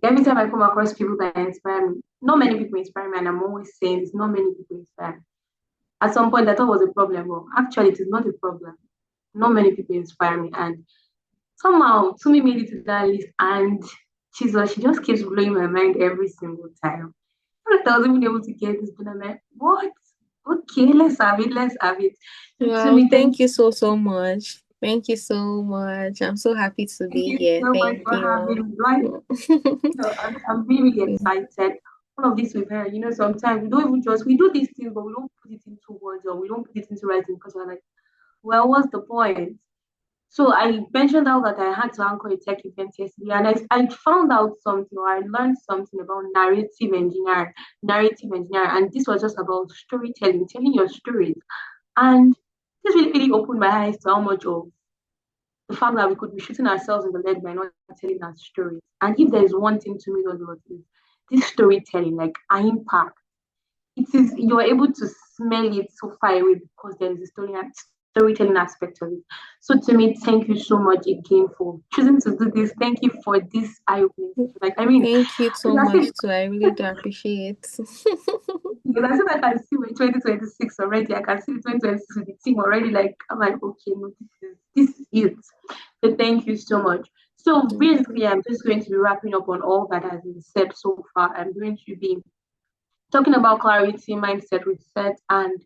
Every time I come across people that inspire me, not many people inspire me, and I'm always saying it's not many people inspire me. At some point, I thought it was a problem, but actually, it is not a problem. Not many people inspire me, and somehow Tumi made it to that list, and she just keeps blowing my mind every single time. I was even able to get this, but I'm like, what? Okay, let's have it. Let's have it. So to Wow, me, thank you so much. Thank you so much. I'm so happy to thank be you here. so much Thank for you. having me. Like, I'm really, really excited. All of this we've heard, sometimes we don't even we do these things, but we don't put it into words or we don't put it into writing because we're like, well, what's the point? So I mentioned out that I had to anchor a tech event yesterday, and I found out something, or I learned something about narrative engineer, and this was just about storytelling, telling your stories. And this really, really opened my eyes to how much of the fact that we could be shooting ourselves in the leg by not telling our stories. And if there is one thing to me, was this storytelling, like impact. It is you're able to smell it so far away because there is a storytelling aspect of it. So to me, thank you so much again for choosing to do this. Thank you for this eye-opening. Like I mean, Thank you so because much too. I really do appreciate. I said I can see my 2026 already. I can see 2026 with the team already. Like I'm like, okay, no, this is it. So thank you so much. So basically, I'm just going to be wrapping up on all that has been said so far. I'm going to be talking about clarity, mindset, reset, and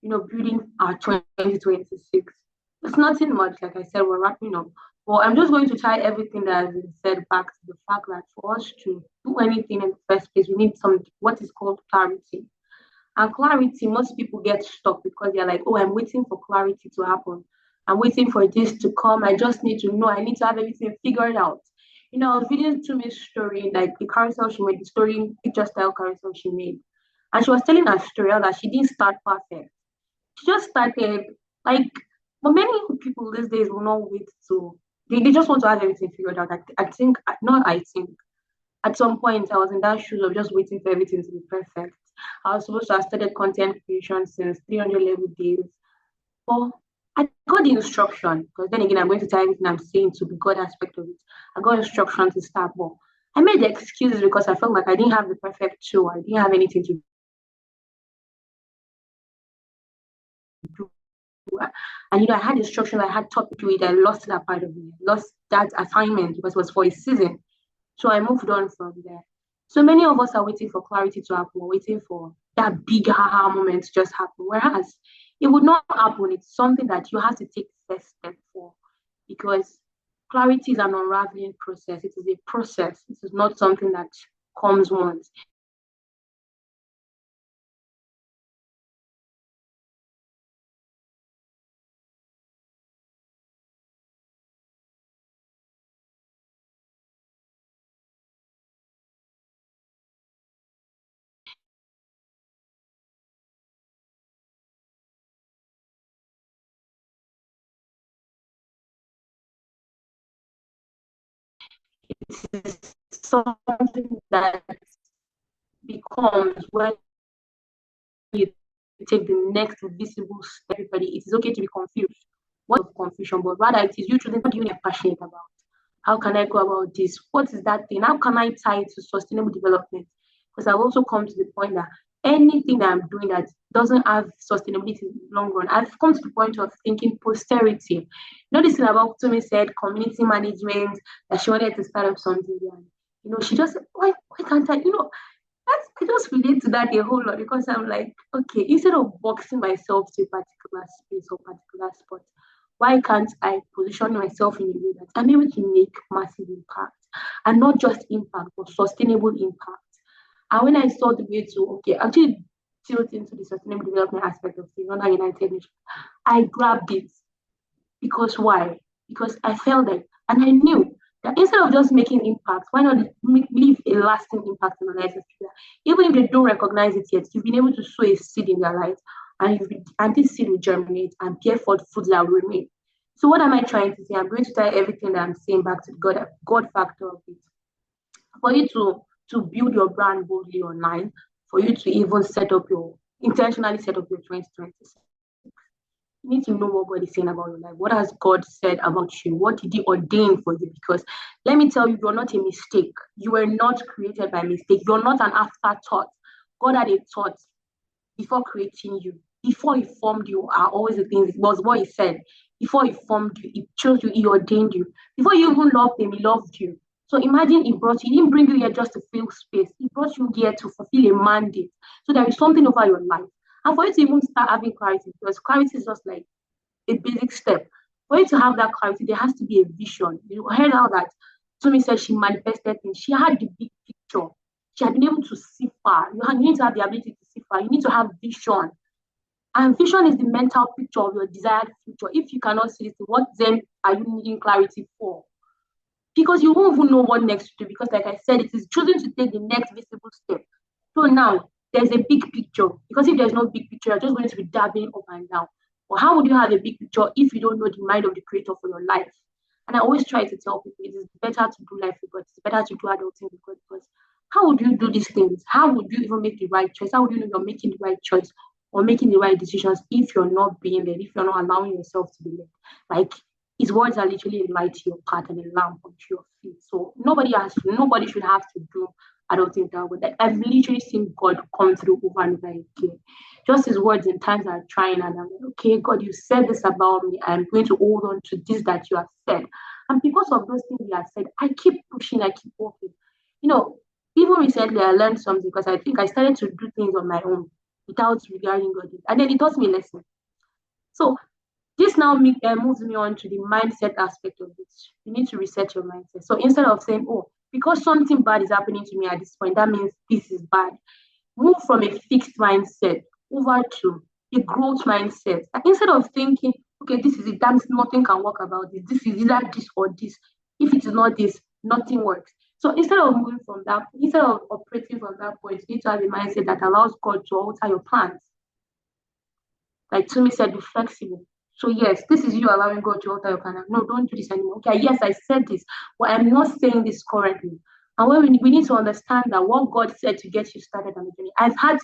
building our 2026. It's nothing much, like I said, we're wrapping up. But I'm just going to tie everything that has been said back to the fact that for us to do anything in the first place, we need what is called clarity. And clarity, most people get stuck because they're like, oh, I'm waiting for clarity to happen. I'm waiting for this to come. I just need to know. I need to have everything figured out. I was reading Tumi's story, like the carousel she made, the story, picture style carousel she made. And she was telling her story that she didn't start perfect. She just started, like, but many people these days will not wait to, they just want to have everything figured out. I think, at some point I was in that shoes of just waiting for everything to be perfect. I was supposed to have started content creation since 300 level days. But I got the instruction, because then again, I'm going to tell everything I'm saying to the God aspect of it. I got instruction to start, but I made the excuses because I felt like I didn't have the perfect tool. I didn't have anything to do. And I had instructions, I had taught to it. I lost that part of me, lost that assignment because it was for a season. So I moved on from there. So many of us are waiting for clarity to happen, we're waiting for that big haha moment to just happen. Whereas it would not happen. It's something that you have to take the first step for, because clarity is an unraveling process. It is a process. It is not something that comes once. It's something that becomes when you take the next visible step. Everybody, it is okay to be confused. What of confusion, but rather it is you choosing what you're passionate about. How can I go about this? What is that thing? How can I tie it to sustainable development? Because I've also come to the point that anything that I'm doing that doesn't have sustainability in the long run, I've come to the point of thinking posterity. This thing about Tumi said community management, that she wanted to start up something. And, she just, why can't I, I just relate to that a whole lot because I'm like, okay, instead of boxing myself to a particular space or particular spot, why can't I position myself in a way that I'm able to make massive impact, and not just impact, but sustainable impact? And when I saw the way to, okay, actually tilt into the sustainable development aspect of the United Nations, I grabbed it. Because why? Because I felt like, and I knew that instead of just making impact, why not leave a lasting impact in the lives of people? Even if they don't recognize it yet, you've been able to sow a seed in their lives, and this seed will germinate and bear forth fruits that will remain. So what am I trying to say? I'm going to tie everything that I'm saying back to the God factor of it. For you to build your brand boldly online, for you to even intentionally set up your 2026. You need to know what God is saying about your life. What has God said about you? What did He ordain for you? Because let me tell you, you're not a mistake. You were not created by mistake. You're not an afterthought. God had a thought before creating you. Before He formed you are always the things. It was what He said. Before He formed you, He chose you, He ordained you. Before you even loved Him, He loved you. So imagine he didn't bring you here just to fill space. He brought you here to fulfill a mandate. So there is something over your life. And for you to even start having clarity, because clarity is just like a basic step. For you to have that clarity, there has to be a vision. You heard how that Tumi said she manifested things. She had the big picture. She had been able to see far. You need to have the ability to see far. You need to have vision. And vision is the mental picture of your desired future. If you cannot see this, what then are you needing clarity for? Because you won't even know what next to do. Because, like I said, it is choosing to take the next visible step. So now there's a big picture. Because if there's no big picture, you're just going to be dabbling up and down. But how would you have a big picture if you don't know the mind of the creator for your life? And I always try to tell people it is better to do life with God. It's better to do adulting with God. Because how would you do these things? How would you even make the right choice? How would you know you're making the right choice or making the right decisions if you're not being led, if you're not allowing yourself to be led? Like, his words are literally a light to your path and a lamp unto your feet. So nobody should have to do adulting that way. Like, I've literally seen God come through over and over again. Just his words in times are trying, and I'm like, okay, God, you said this about me. I'm going to hold on to this that you have said. And because of those things you have said, I keep pushing, I keep walking. Even recently I learned something because I think I started to do things on my own without regarding God. And then it taught me a lesson. So this now moves me on to the mindset aspect of it. You need to reset your mindset. So instead of saying, oh, because something bad is happening to me at this point, that means this is bad. Move from a fixed mindset over to a growth mindset. And instead of thinking, okay, this is it, that means nothing can work about this. This is either this or this. If it is not this, nothing works. So instead of operating from that point, you need to have a mindset that allows God to alter your plans. Like Tumi said, be flexible. So yes, this is you allowing God to alter your plan. No, don't do this anymore. Okay, yes, I said this, but I'm not saying this correctly. And when we need to understand that what God said to get you started on the journey. I've had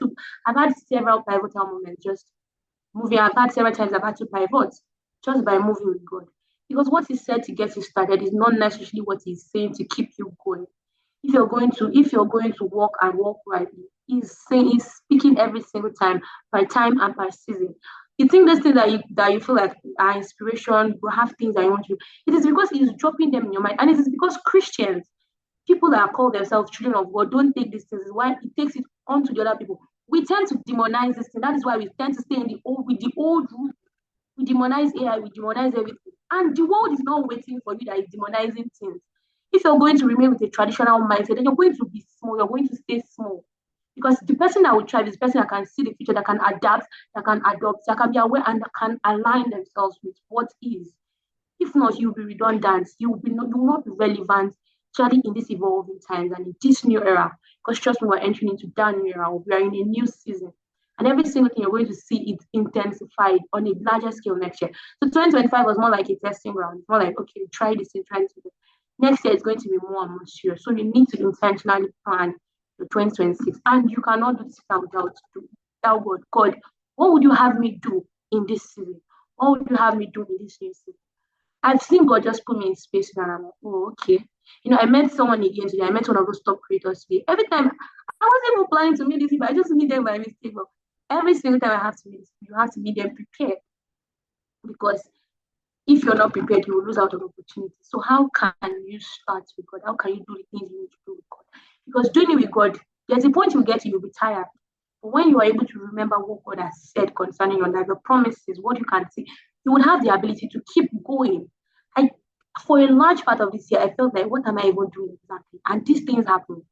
several pivotal moments just moving. I've had several times I've had to pivot just by moving with God. Because what He said to get you started is not necessarily what He's saying to keep you going. If you're going to walk and walk rightly, He's speaking every single time, by time and by season. You think this thing that you feel like are inspiration, you have things that you want to do. It is because He's dropping them in your mind. And it is because Christians, people that call themselves children of God, don't take these things. Why it takes it onto the other people. We tend to demonize this thing. That is why we tend to stay with the old rule. We demonize AI, we demonize everything. And the world is not waiting for you that is demonizing things. If you're going to remain with a traditional mindset, then you're going to be small, you're going to stay small. Because the person that will thrive is the person that can see the future, that can adapt, that can adopt, that can be aware, and that can align themselves with what is. If not, you'll be redundant. You will not be relevant, especially in this evolving times and in this new era. Because trust me, we're entering into that new era. We are in a new season. And every single thing you're going to see it intensified on a larger scale next year. So 2025 was more like a testing ground. It's more like, okay, try this. Next year is going to be more and more serious. So you need to intentionally plan your 2026. And you cannot do this without God. God, what would you have me do in this season? What would you have me do in this new season? I've seen God just put me in space and I'm like, oh, okay. I met someone again today. I met one of those top creators today. Every time, I wasn't even planning to meet these people. I just meet them by mistake. But every single time you have to meet them prepared. Because if you're not prepared, you will lose out on opportunities. So how can you start with God? How can you do the things you need to do with God? Because doing it with God, there's a point you'll get to, you'll be tired. But when you are able to remember what God has said concerning your life, the promises, what you can see, you will have the ability to keep going. For a large part of this year, I felt like, what am I even doing exactly? And these things happen.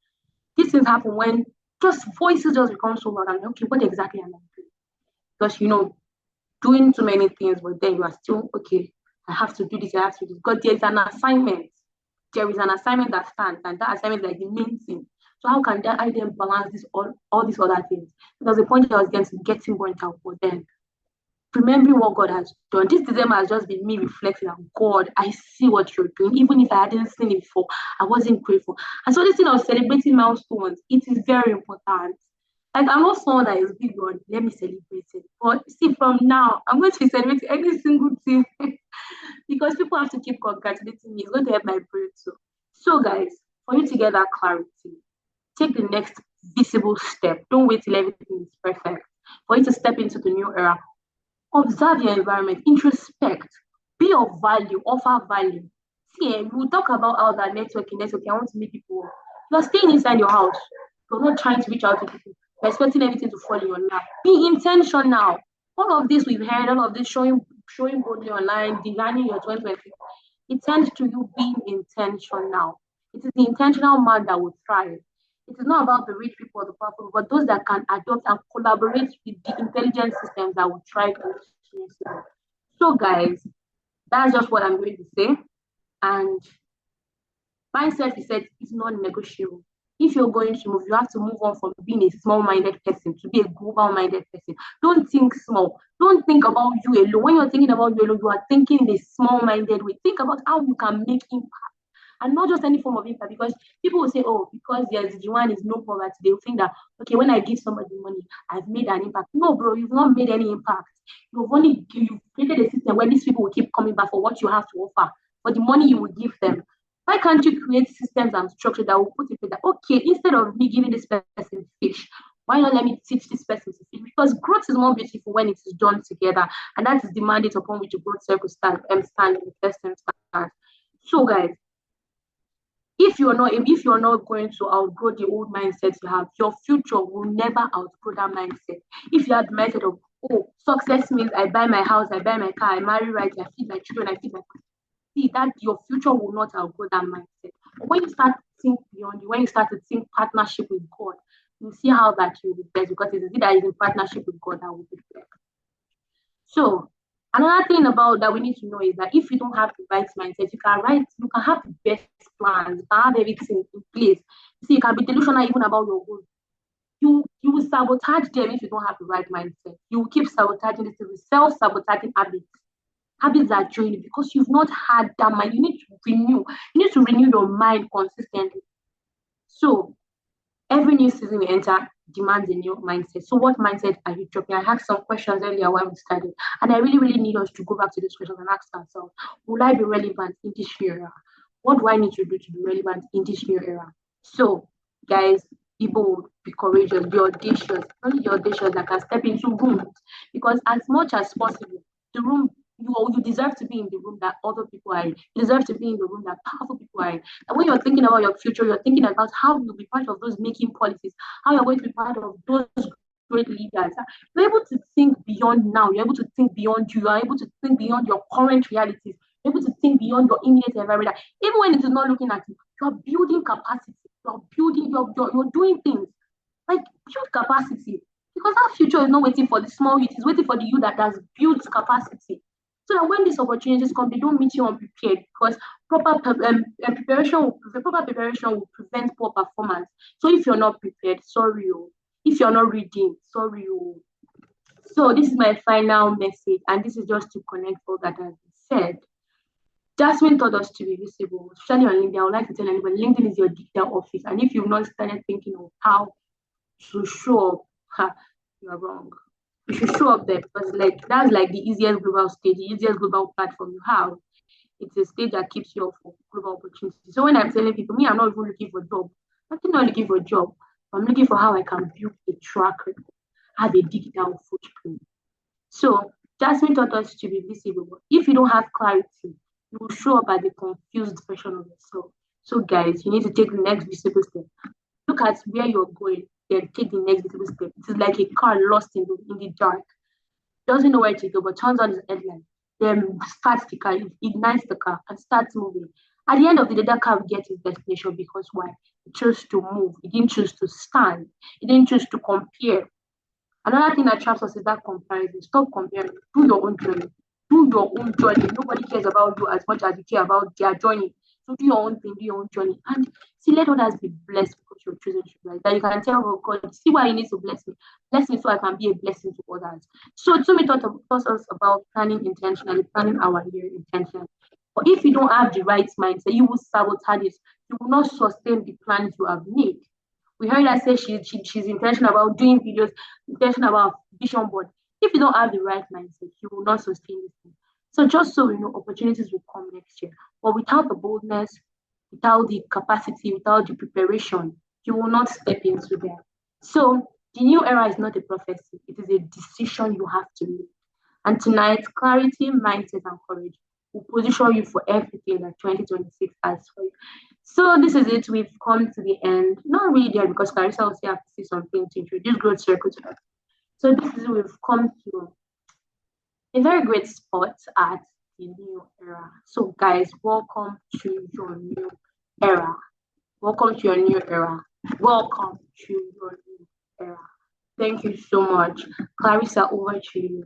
These things happen when just voices just become so loud. I'm like, okay, what exactly am I doing? Because, doing too many things, but then you are still, okay, I have to do this, I have to do this. Because there is an assignment. There is an assignment that stands, and that assignment is like the main thing. So how can I then balance this all these other things? Because the point I was getting burnt out, but then remembering what God has done. This December has just been me reflecting on God. I see what you're doing. Even if I hadn't seen it before, I wasn't grateful. And so this thing of celebrating milestones, it is very important. Like, I'm not someone that is big on, let me celebrate it. But see, from now, I'm going to be celebrating every single thing because people have to keep congratulating me. It's going to help my brain too. So guys, for you to get that clarity, take the next visible step. Don't wait till everything is perfect. For you to step into the new era, observe your environment, introspect, be of value, offer value, we talk about how that networking, I want to meet people. You're staying inside your house. You're not trying to reach out to people. You're expecting everything to fall in your lap. Be intentional. All of this we've heard, all of this showing boldly online, designing your 2020, it tends to you being intentional. It is the intentional man that will thrive. It is not about the rich people or the powerful, but those that can adopt and collaborate with the intelligent systems that will thrive in this new system. So, guys, that's just what I'm going to say. And mindset is said is non-negotiable. If you're going to move, you have to move on from being a small-minded person to be a global-minded person. Don't think small. Don't think about you alone. When you're thinking about you alone, you are thinking in a small-minded way. Think about how you can make impact. And not just any form of impact, because people will say, oh, because there's the one is no poverty, they'll think that, okay, when I give somebody money, I've made an impact. No, bro, you've not made any impact. You've created a system where these people will keep coming back for what you have to offer, for the money you will give them. Why can't you create systems and structure that will put it in that, okay, instead of me giving this person fish, why not let me teach this person to fish? Because growth is more beautiful when it is done together. And that is the mandate upon which a growth circle stand in the first instance. So, guys, if you're not going to outgrow the old mindset you have, your future will never outgrow that mindset. If you have the mindset of, oh, success means I buy my house, I buy my car, I marry right, I feed my children, I feed my family. See that your future will not outgrow that mindset. But when you start to think beyond you, when you start to think partnership with God, you see how that will be best, because it is that is in partnership with God that will be best. So another thing about that we need to know is that if you don't have the right mindset, you can have the best plans, you can have everything in place. See, you can be delusional even about your goals. You will sabotage them if you don't have the right mindset. You will keep sabotaging this with self-sabotaging habits. Habits are draining because you've not had that mind. You need to renew your mind consistently. So every new season we enter demands a new mindset. So what mindset are you dropping? I had some questions earlier while we started, and I really, really need us to go back to these questions and ask ourselves, will I be relevant in this new era? What do I need to do to be relevant in this new era? So, guys, be bold, be courageous, be audacious. Only the audacious that can step into rooms, because as much as possible, the room you deserve to be in the room that other people are in. You deserve to be in the room that powerful people are in. And when you're thinking about your future, you're thinking about how you'll be part of those making policies, how you're going to be part of those great leaders. You're able to think beyond now. You're able to think beyond you. You're able to think beyond your current realities. You're able to think beyond your immediate environment. Even when it is not looking at you, you're building capacity. You're doing things. Like, build capacity. Because our future is not waiting for the small youth, it's waiting for the youth that has built capacity. So that when these opportunities come, they don't meet you unprepared, because proper preparation will prevent poor performance. So if you're not prepared, sorry. If you're not reading, sorry. So this is my final message, and this is just to connect all that has been said. Jasmine taught us to be visible, especially on LinkedIn. I would like to tell anybody, LinkedIn is your digital office, and if you've not started thinking of how to show up, you're wrong. You should show up there, because that's like the easiest global stage, the easiest global platform you have. It's a stage that keeps you up for global opportunities. So when I'm telling people, I'm not even looking for a job. I'm not looking for a job. I'm looking for how I can build a track record, have a digital footprint. So Jasmine taught us to be visible. If you don't have clarity, you will show up as a confused version of yourself. So guys, you need to take the next visible step. Look at where you're going, then take the next visible step. It is like a car lost in the dark. Doesn't know where to go, but turns on his headlight. Then starts the car, ignites the car, and starts moving. At the end of the day, that car will get to its destination, because why? It chose to move. It didn't choose to stand. It didn't choose to compare. Another thing that traps us is that comparison. Stop comparing. Do your own journey. Do your own journey. Nobody cares about you as much as you care about their journey. So do your own thing, do your own journey. And see, let others be blessed because you're choosing to be like that. You can tell, oh God, see why you need to bless me. Bless me so I can be a blessing to others. So Tumi taught us about planning intentionally, planning our year intentionally. But if you don't have the right mindset, you will sabotage it. You will not sustain the plans you have made. We heard her say she's intentional about doing videos, intentional about vision board. If you don't have the right mindset, you will not sustain this thing. So just so we know, opportunities will come next year. But without the boldness, without the capacity, without the preparation, you will not step into them. So the new era is not a prophecy. It is a decision you have to make. And tonight, clarity, mindset, and courage will position you for everything that 2026 has for you. So this is it. We've come to the end. Not really there because Clarissa also have to say something to introduce growth circle to us. So this is we've come to a very great spot at the new era. So guys, welcome to your new era. Welcome to your new era. Welcome to your new era. Thank you so much. Clarissa, over to you.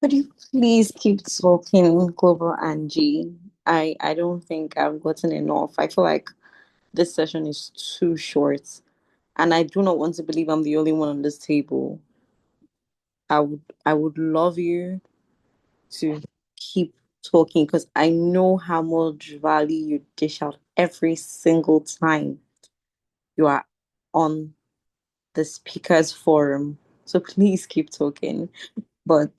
Could you please keep talking, Global Angie? I don't think I've gotten enough. I feel like this session is too short, and I do not want to believe I'm the only one on this table. I would love you to keep talking because I know how much value you dish out every single time you are on the speakers forum. So please keep talking. But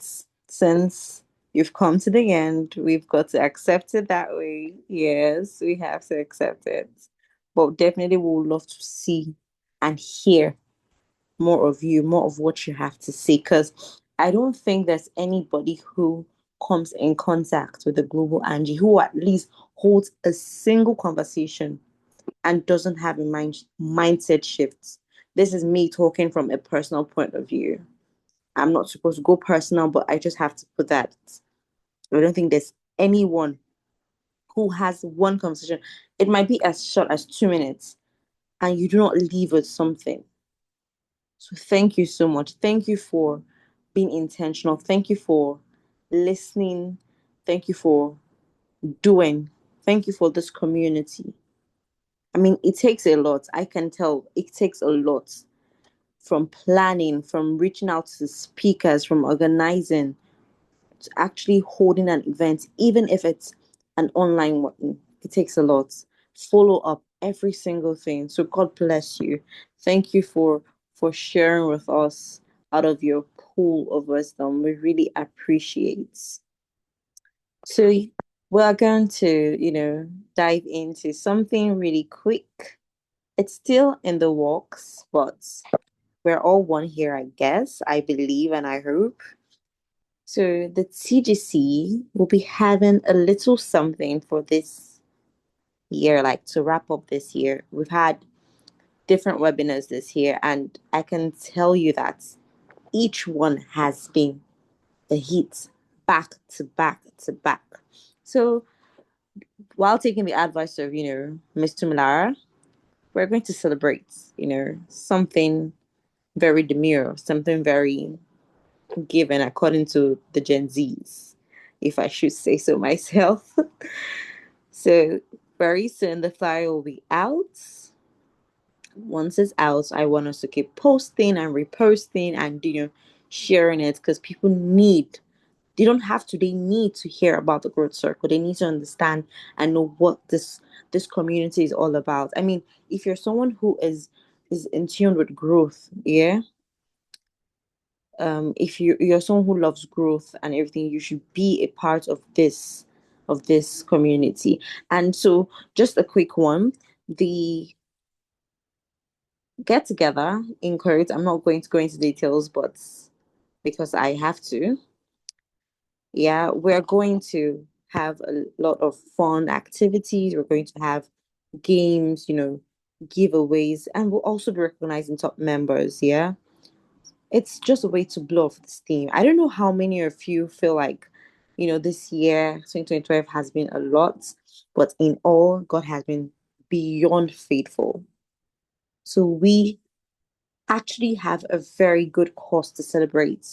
since you've come to the end, we've got to accept it that way. Yes, we have to accept it. But definitely we would love to see and hear more of you, more of what you have to say. Because I don't think there's anybody who comes in contact with the global Angie who at least holds a single conversation and doesn't have a mindset shift. This is me talking from a personal point of view. I'm not supposed to go personal, but I just have to put that. I don't think there's anyone who has one conversation. It might be as short as 2 minutes, and you do not leave with something. So thank you so much. Thank you for being intentional. Thank you for listening. Thank you for doing. Thank you for this community. I mean, it takes a lot. I can tell it takes a lot from planning, from reaching out to speakers, from organizing, to actually holding an event, even if it's an online one. It takes a lot. Follow up every single thing. So God bless you. Thank you for sharing with us out of your pool of wisdom. We really appreciate. So we're going to, dive into something really quick. It's still in the works, but we're all one here, I guess. I believe and I hope. So the TGC will be having a little something for this year, like to wrap up this year. We've had different webinars this year, and I can tell you that each one has been a hit back to back to back. So while taking the advice of, Miss Tumilara, we're going to celebrate, something very demure, something very given according to the Gen Zs, if I should say so myself. So very soon the flyer will be out. Once it's out, I want us to keep posting and reposting and sharing it because people they don't have to, they need to hear about the growth circle. They need to understand and know what this community is all about. I mean, if you're someone who is in tune with growth, yeah, if you're someone who loves growth and everything, you should be a part of this community. And so just a quick one, the get together in quotes, I'm not going to go into details, but because I have to, yeah, we're going to have a lot of fun activities. We're going to have games, giveaways, and we'll also be recognizing top members, yeah. It's just a way to blow off the steam. I don't know how many of you feel like, this year, 2025, has been a lot, but in all, God has been beyond faithful. So we actually have a very good cause to celebrate.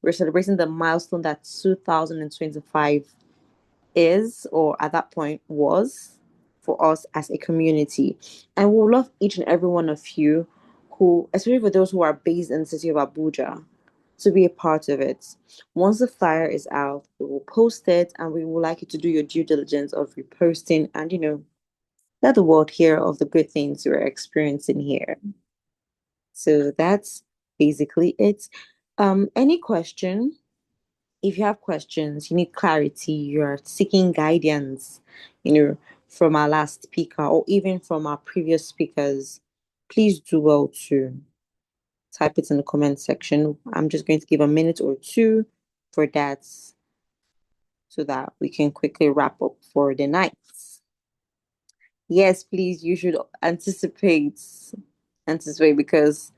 We're celebrating the milestone that 2025 is, or at that point was, for us as a community. And we'll love each and every one of you who, especially for those who are based in the city of Abuja, to be a part of it. Once the flyer is out, we will post it and we would like you to do your due diligence of reposting and, let the world hear of the good things we're experiencing here. So that's basically it. Any question? If you have questions, you need clarity, you're seeking guidance, from our last speaker or even from our previous speakers, please do well too. type it in the comment section. I'm just going to give a minute or two for that so that we can quickly wrap up for the night. Yes, please, you should anticipate because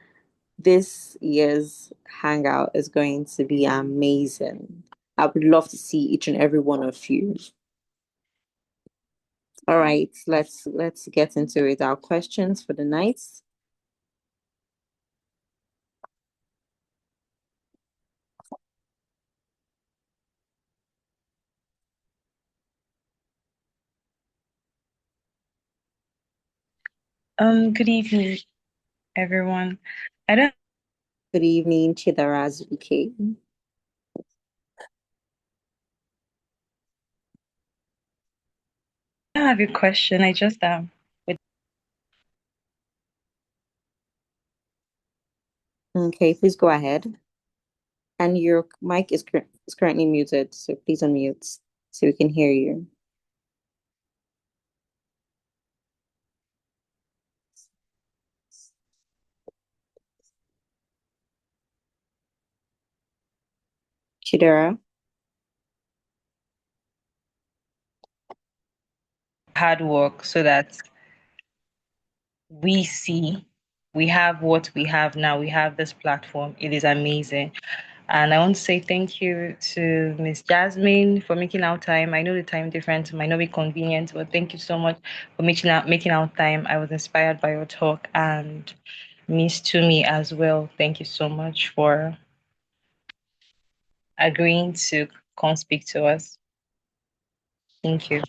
this year's hangout is going to be amazing. I would love to see each and every one of you. All right, let's get into it. Our questions for the night. Good evening, everyone. I don't Good evening, Chidarazuke. have a question. I just Okay, please go ahead. And your mic is currently muted, so please unmute so we can hear you. Chidera. hard work so that we see we have what we have now. We have this platform. It is amazing. And I want to say thank you to Miss Jasmine for making out time. I know the time difference might not be convenient, but thank you so much for making out time. I was inspired by your talk, and Miss Tumi as well. Thank you so much for agreeing to come speak to us. Thank you.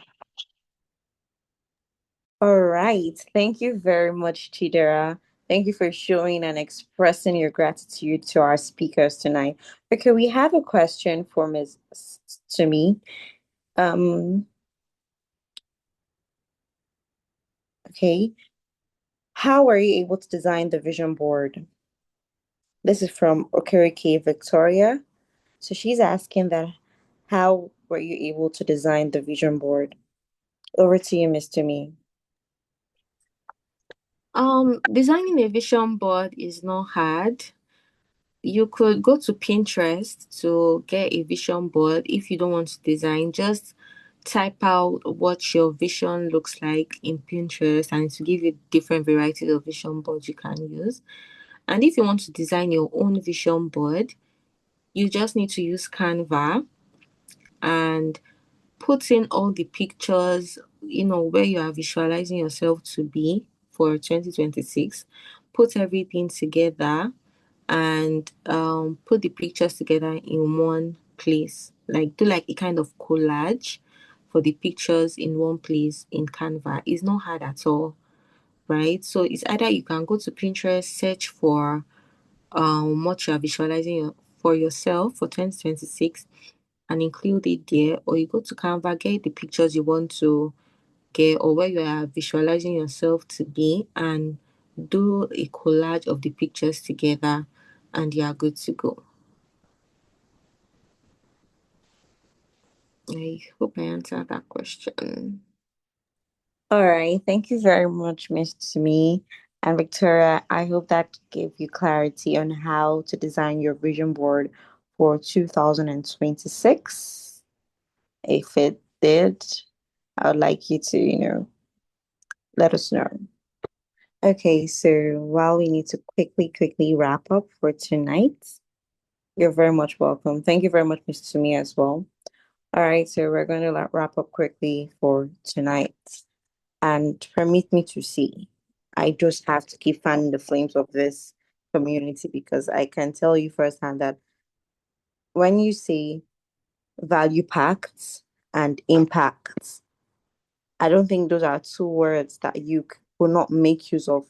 All right. Thank you very much, Chidera. Thank you for showing and expressing your gratitude to our speakers tonight. Okay, we have a question for Ms. Tumi. Okay. How were you able to design the vision board? This is from Okereke Victoria. So she's asking that how were you able to design the vision board? Over to you, Miss Tumi. Designing a vision board is not hard. You could go to Pinterest to get a vision board. If you don't want to design, just type out what your vision looks like in Pinterest and to give you different varieties of vision boards you can use. And if you want to design your own vision board, you just need to use Canva and put in all the pictures, where you are visualizing yourself to be for 2026. Put everything together and put the pictures together in one place. Like do like a kind of collage for the pictures in one place in Canva. It's not hard at all, right? So it's either you can go to Pinterest, search for what you are visualizing for yourself for 2026 and include it there, or you go to Canva, get the pictures you want to get or where you are visualizing yourself to be and do a collage of the pictures together and you are good to go. I hope I answered that question. All right. Thank you very much, Miss Tumi. And Victoria, I hope that gave you clarity on how to design your vision board for 2026. If it did, I would like you to, let us know. Okay, so while we need to quickly wrap up for tonight, you're very much welcome. Thank you very much, Miss Tumi, as well. All right, so we're going to wrap up quickly for tonight. And permit me to see, I just have to keep fanning the flames of this community because I can tell you firsthand that when you say value packed and impact, I don't think those are two words that you will not make use of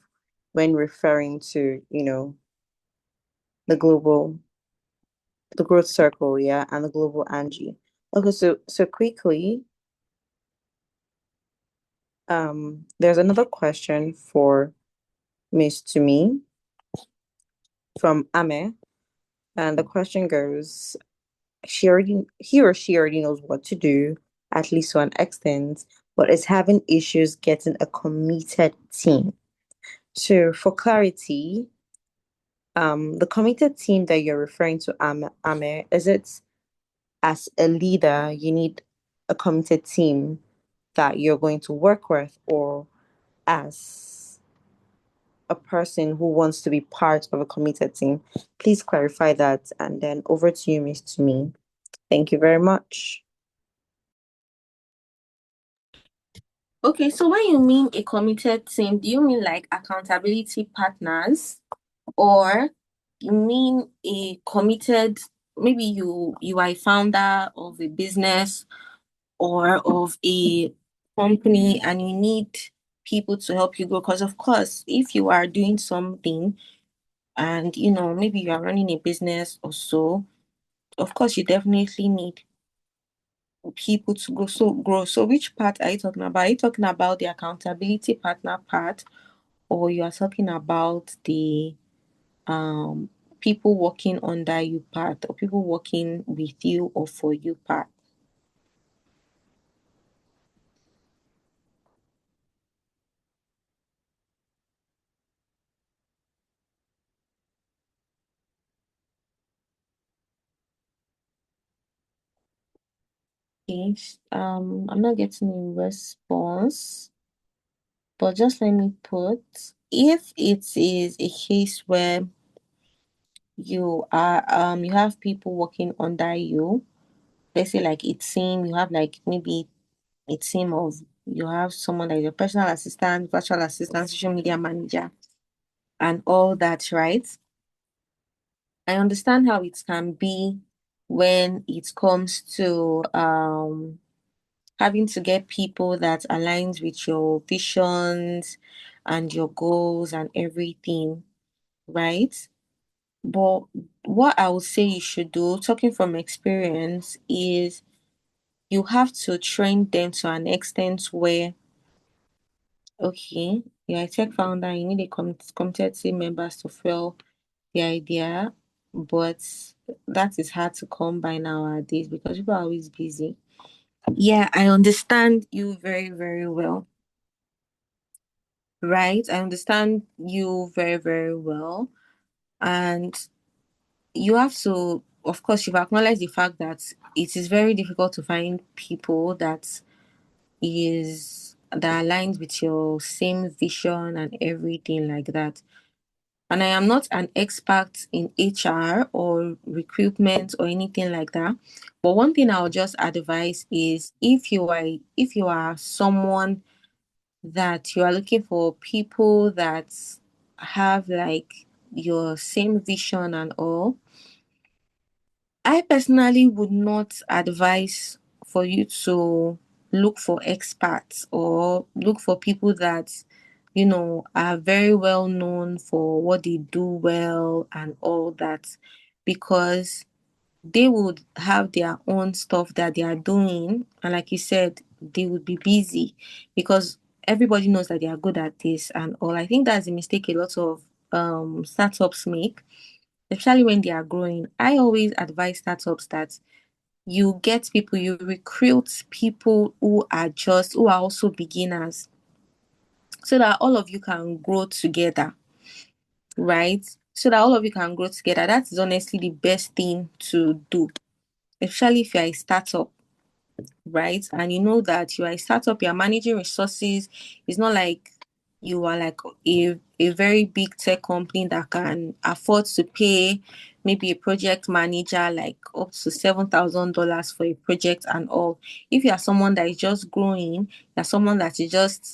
when referring to, the growth circle, yeah, and the global Angie. Okay, so quickly, there's another question for Miss Tumi from Ame, and the question goes: he or she already knows what to do, at least to an extent, but is having issues getting a committed team. So for clarity, the committed team that you're referring to, Amir, is it as a leader, you need a committed team that you're going to work with, or as a person who wants to be part of a committed team? Please clarify that. And then over to you, Miss Tumi. Thank you very much. Okay, so when you mean a committed team, do you mean like accountability partners, or you mean a committed, maybe you are a founder of a business or of a company and you need people to help you grow? Because of course, if you are doing something and maybe you are running a business or so, of course you definitely need people to grow. So which part are you talking about? Are you talking about the accountability partner part, or you are talking about the um people working under you part, or people working with you or for you part? Okay, I'm not getting a response, but just let me put, if it is a case where you have people working under you, let's say like a team, you have like maybe a team of, you have someone like your personal assistant, virtual assistant, social media manager, and all that, right? I understand how it can be when it comes to having to get people that aligns with your visions and your goals and everything, right? But what I would say you should do, talking from experience, is you have to train them to an extent where, okay, you're a tech founder, you need a committed team members to fuel the idea, but that is hard to come by nowadays because people are always busy. Yeah, I understand you very, very well. Right? I understand you very, very well. And you have to, of course, you've acknowledged the fact that it is very difficult to find people that aligns with your same vision and everything like that. And I am not an expert in HR or recruitment or anything like that. But one thing I'll just advise is, if you are someone that you are looking for people that have like your same vision and all, I personally would not advise for you to look for experts or look for people that are very well known for what they do well and all that, because they would have their own stuff that they are doing, and like you said, they would be busy because everybody knows that they are good at this and all. I think that's a mistake a lot of startups make, especially when they are growing. I always advise startups that you recruit people who are also beginners, so that all of you can grow together, right? So that all of you can grow together. That is honestly the best thing to do, especially if you're a startup, right? And you know that you are a startup, you're managing resources. It's not like you are like a very big tech company that can afford to pay maybe a project manager like up to $7,000 for a project and all. If you are someone that is just growing, you're someone that is just,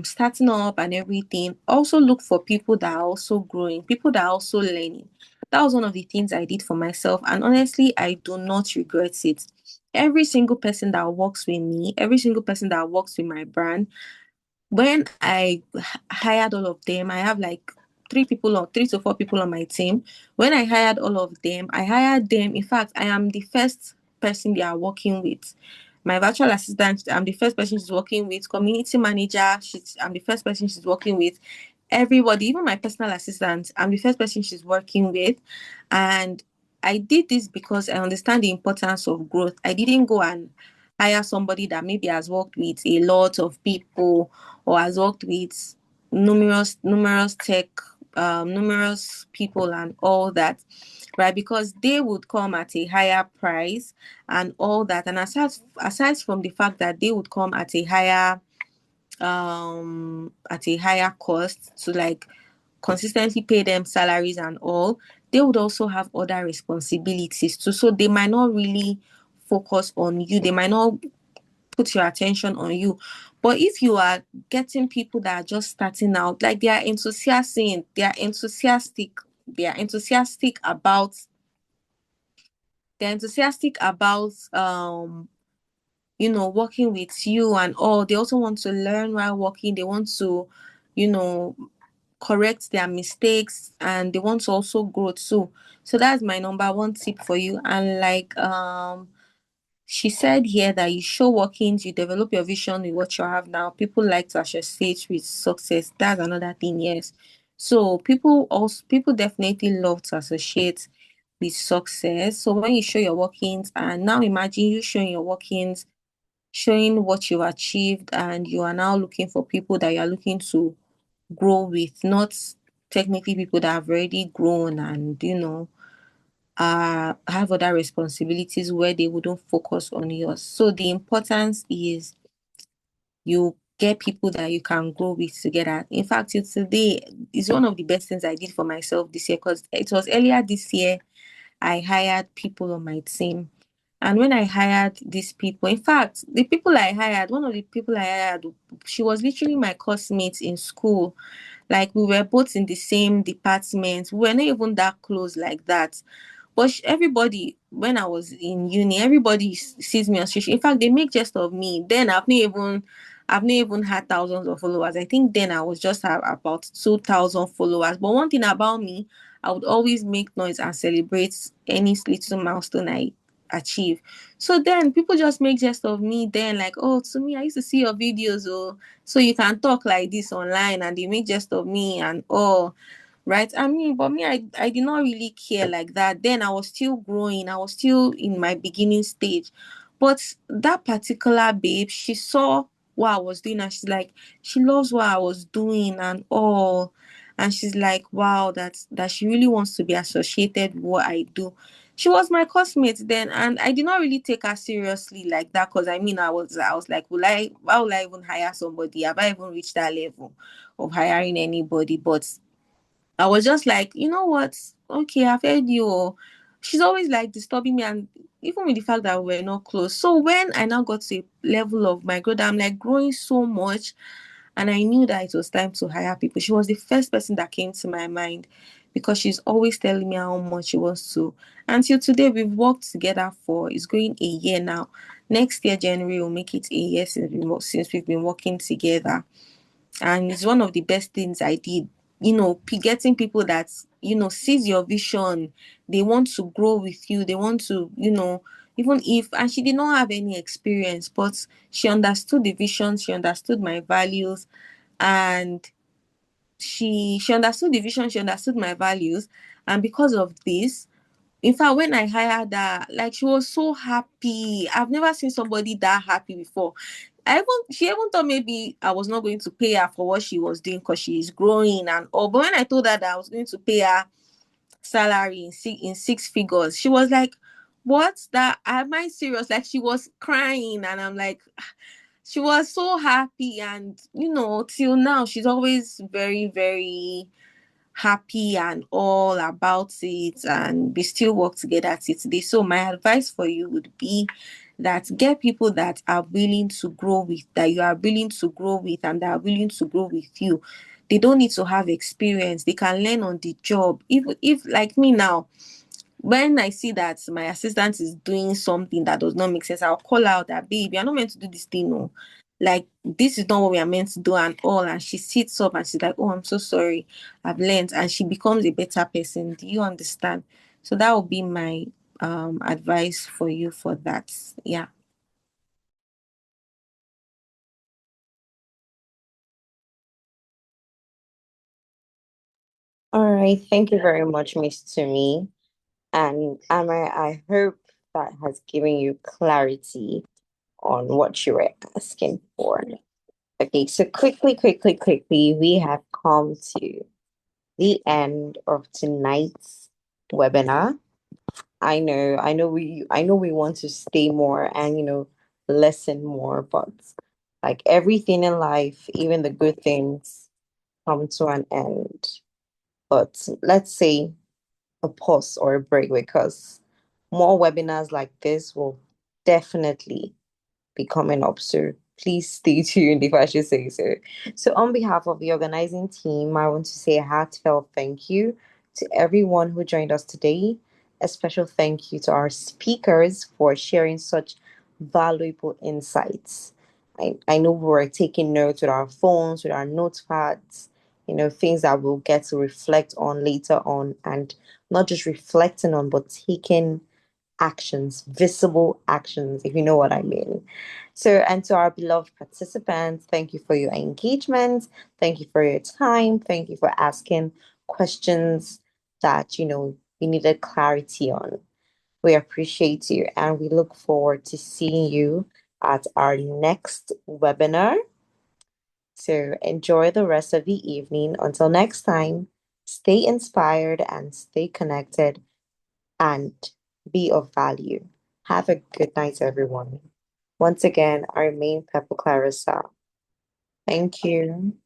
starting up and everything, also look for people that are also growing, people that are also learning. That was one of the things I did for myself, and honestly I do not regret it. Every single person that works with me, every single person that works with my brand, when I hired all of them, I have like 3 to 4 people on my team. When I hired all of them, I hired them. In fact, I am the first person they are working with. My virtual assistant, I'm the first person she's working with. Community manager, I'm the first person she's working with. Everybody, even my personal assistant, I'm the first person she's working with. And I did this because I understand the importance of growth. I didn't go and hire somebody that maybe has worked with a lot of people or has worked with numerous tech numerous people and all that, right? Because they would come at a higher price and all that. And aside from the fact that they would come at a higher cost to like consistently pay them salaries and all, they would also have other responsibilities too. So they might not really focus on you. They might not put your attention on you. But if you are getting people that are just starting out, like they are enthusiastic, they're enthusiastic about working with you and all. They also want to learn while working. They want to, you know, correct their mistakes, and they want to also grow too. So that's my number one tip for you. And like she said here that you show workings, you develop your vision with what you have now. People like to associate with success. That's another thing, yes. So people definitely love to associate with success. So when you show your workings, and now imagine you showing your workings, showing what you've achieved, and you are now looking for people that you are looking to grow with, not technically people that have already grown and have other responsibilities where they wouldn't focus on yours. So the importance is you get people that you can grow with together. In fact, today is one of the best things I did for myself this year, because it was earlier this year I hired people on my team. And when I hired these people, in fact, one of the people I hired, she was literally my classmate in school. Like we were both in the same department. We were not even that close like that. But everybody, when I was in uni, everybody sees me on social. In fact, they make jest of me. Then I've not even had thousands of followers. I think then I was just about 2,000 followers. But one thing about me, I would always make noise and celebrate any little milestone I achieve. So then people just make jest of me. Then like, oh, to me, I used to see your videos, oh, so you can talk like this online, and they make jest of me and all. Right. I mean, but me, I did not really care like that. Then I was still growing. I was still in my beginning stage. But that particular babe, she saw what I was doing, and she's like, she loves what I was doing and all. And she's like, wow, that she really wants to be associated with what I do. She was my classmate then, and I did not really take her seriously like that, because I mean, I was like, why will I even hire somebody? Have I even reached that level of hiring anybody? But I was just like, you know what? Okay, I've heard you. She's always like disturbing me, and even with the fact that we're not close. So when I now got to a level of my growth, I'm like growing so much, and I knew that it was time to hire people. She was the first person that came to my mind, because she's always telling me how much she wants to. Until today, we've worked together for, it's going a year now. Next year, January, will make it a year since we've been working together. And it's one of the best things I did. Getting people that sees your vision. They want to grow with you. They want to, even if, and she did not have any experience, but she understood the vision. She understood my values, and she understood the vision. She understood my values, and because of this, in fact, when I hired her, like, she was so happy. I've never seen somebody that happy before. She even thought maybe I was not going to pay her for what she was doing, because she is growing and all. But when I told her that I was going to pay her salary in six figures, she was like, "What? That am I serious?" Like, she was crying, and I'm like, she was so happy. And till now, she's always very, very happy and all about it, and we still work together till today. So my advice for you would be that get people that are willing to grow with, that you are willing to grow with, and that are willing to grow with you. They don't need to have experience. They can learn on the job. If like me now, when I see that my assistant is doing something that does not make sense, I'll call out that, babe, you're not meant to do this thing, no. Like, this is not what we are meant to do and all. And she sits up and she's like, oh, I'm so sorry, I've learned. And she becomes a better person. Do you understand? So that would be my advice for you for that. Yeah. All right. Thank you very much, Miss Tumi. And I hope that has given you clarity on what you were asking for. Okay, so quickly, we have come to the end of tonight's webinar. I know we want to stay more and listen more, but like everything in life, even the good things come to an end. But let's say a pause or a break because more webinars like this will definitely be coming up. So please stay tuned if I should say so. So, on behalf of the organizing team, I want to say a heartfelt thank you to everyone who joined us today. A special thank you to our speakers for sharing such valuable insights. I know we were taking notes with our phones, with our notepads, things that we'll get to reflect on later on, and not just reflecting on, but taking actions, visible actions, if you know what I mean. So, and to our beloved participants, thank you for your engagement. Thank you for your time. Thank you for asking questions that, you needed clarity on. We appreciate you and we look forward to seeing you at our next webinar. So, enjoy the rest of the evening. Until next time, stay inspired and stay connected and be of value. Have a good night, everyone. Once again, I remain Pepper Clarissa. Thank you.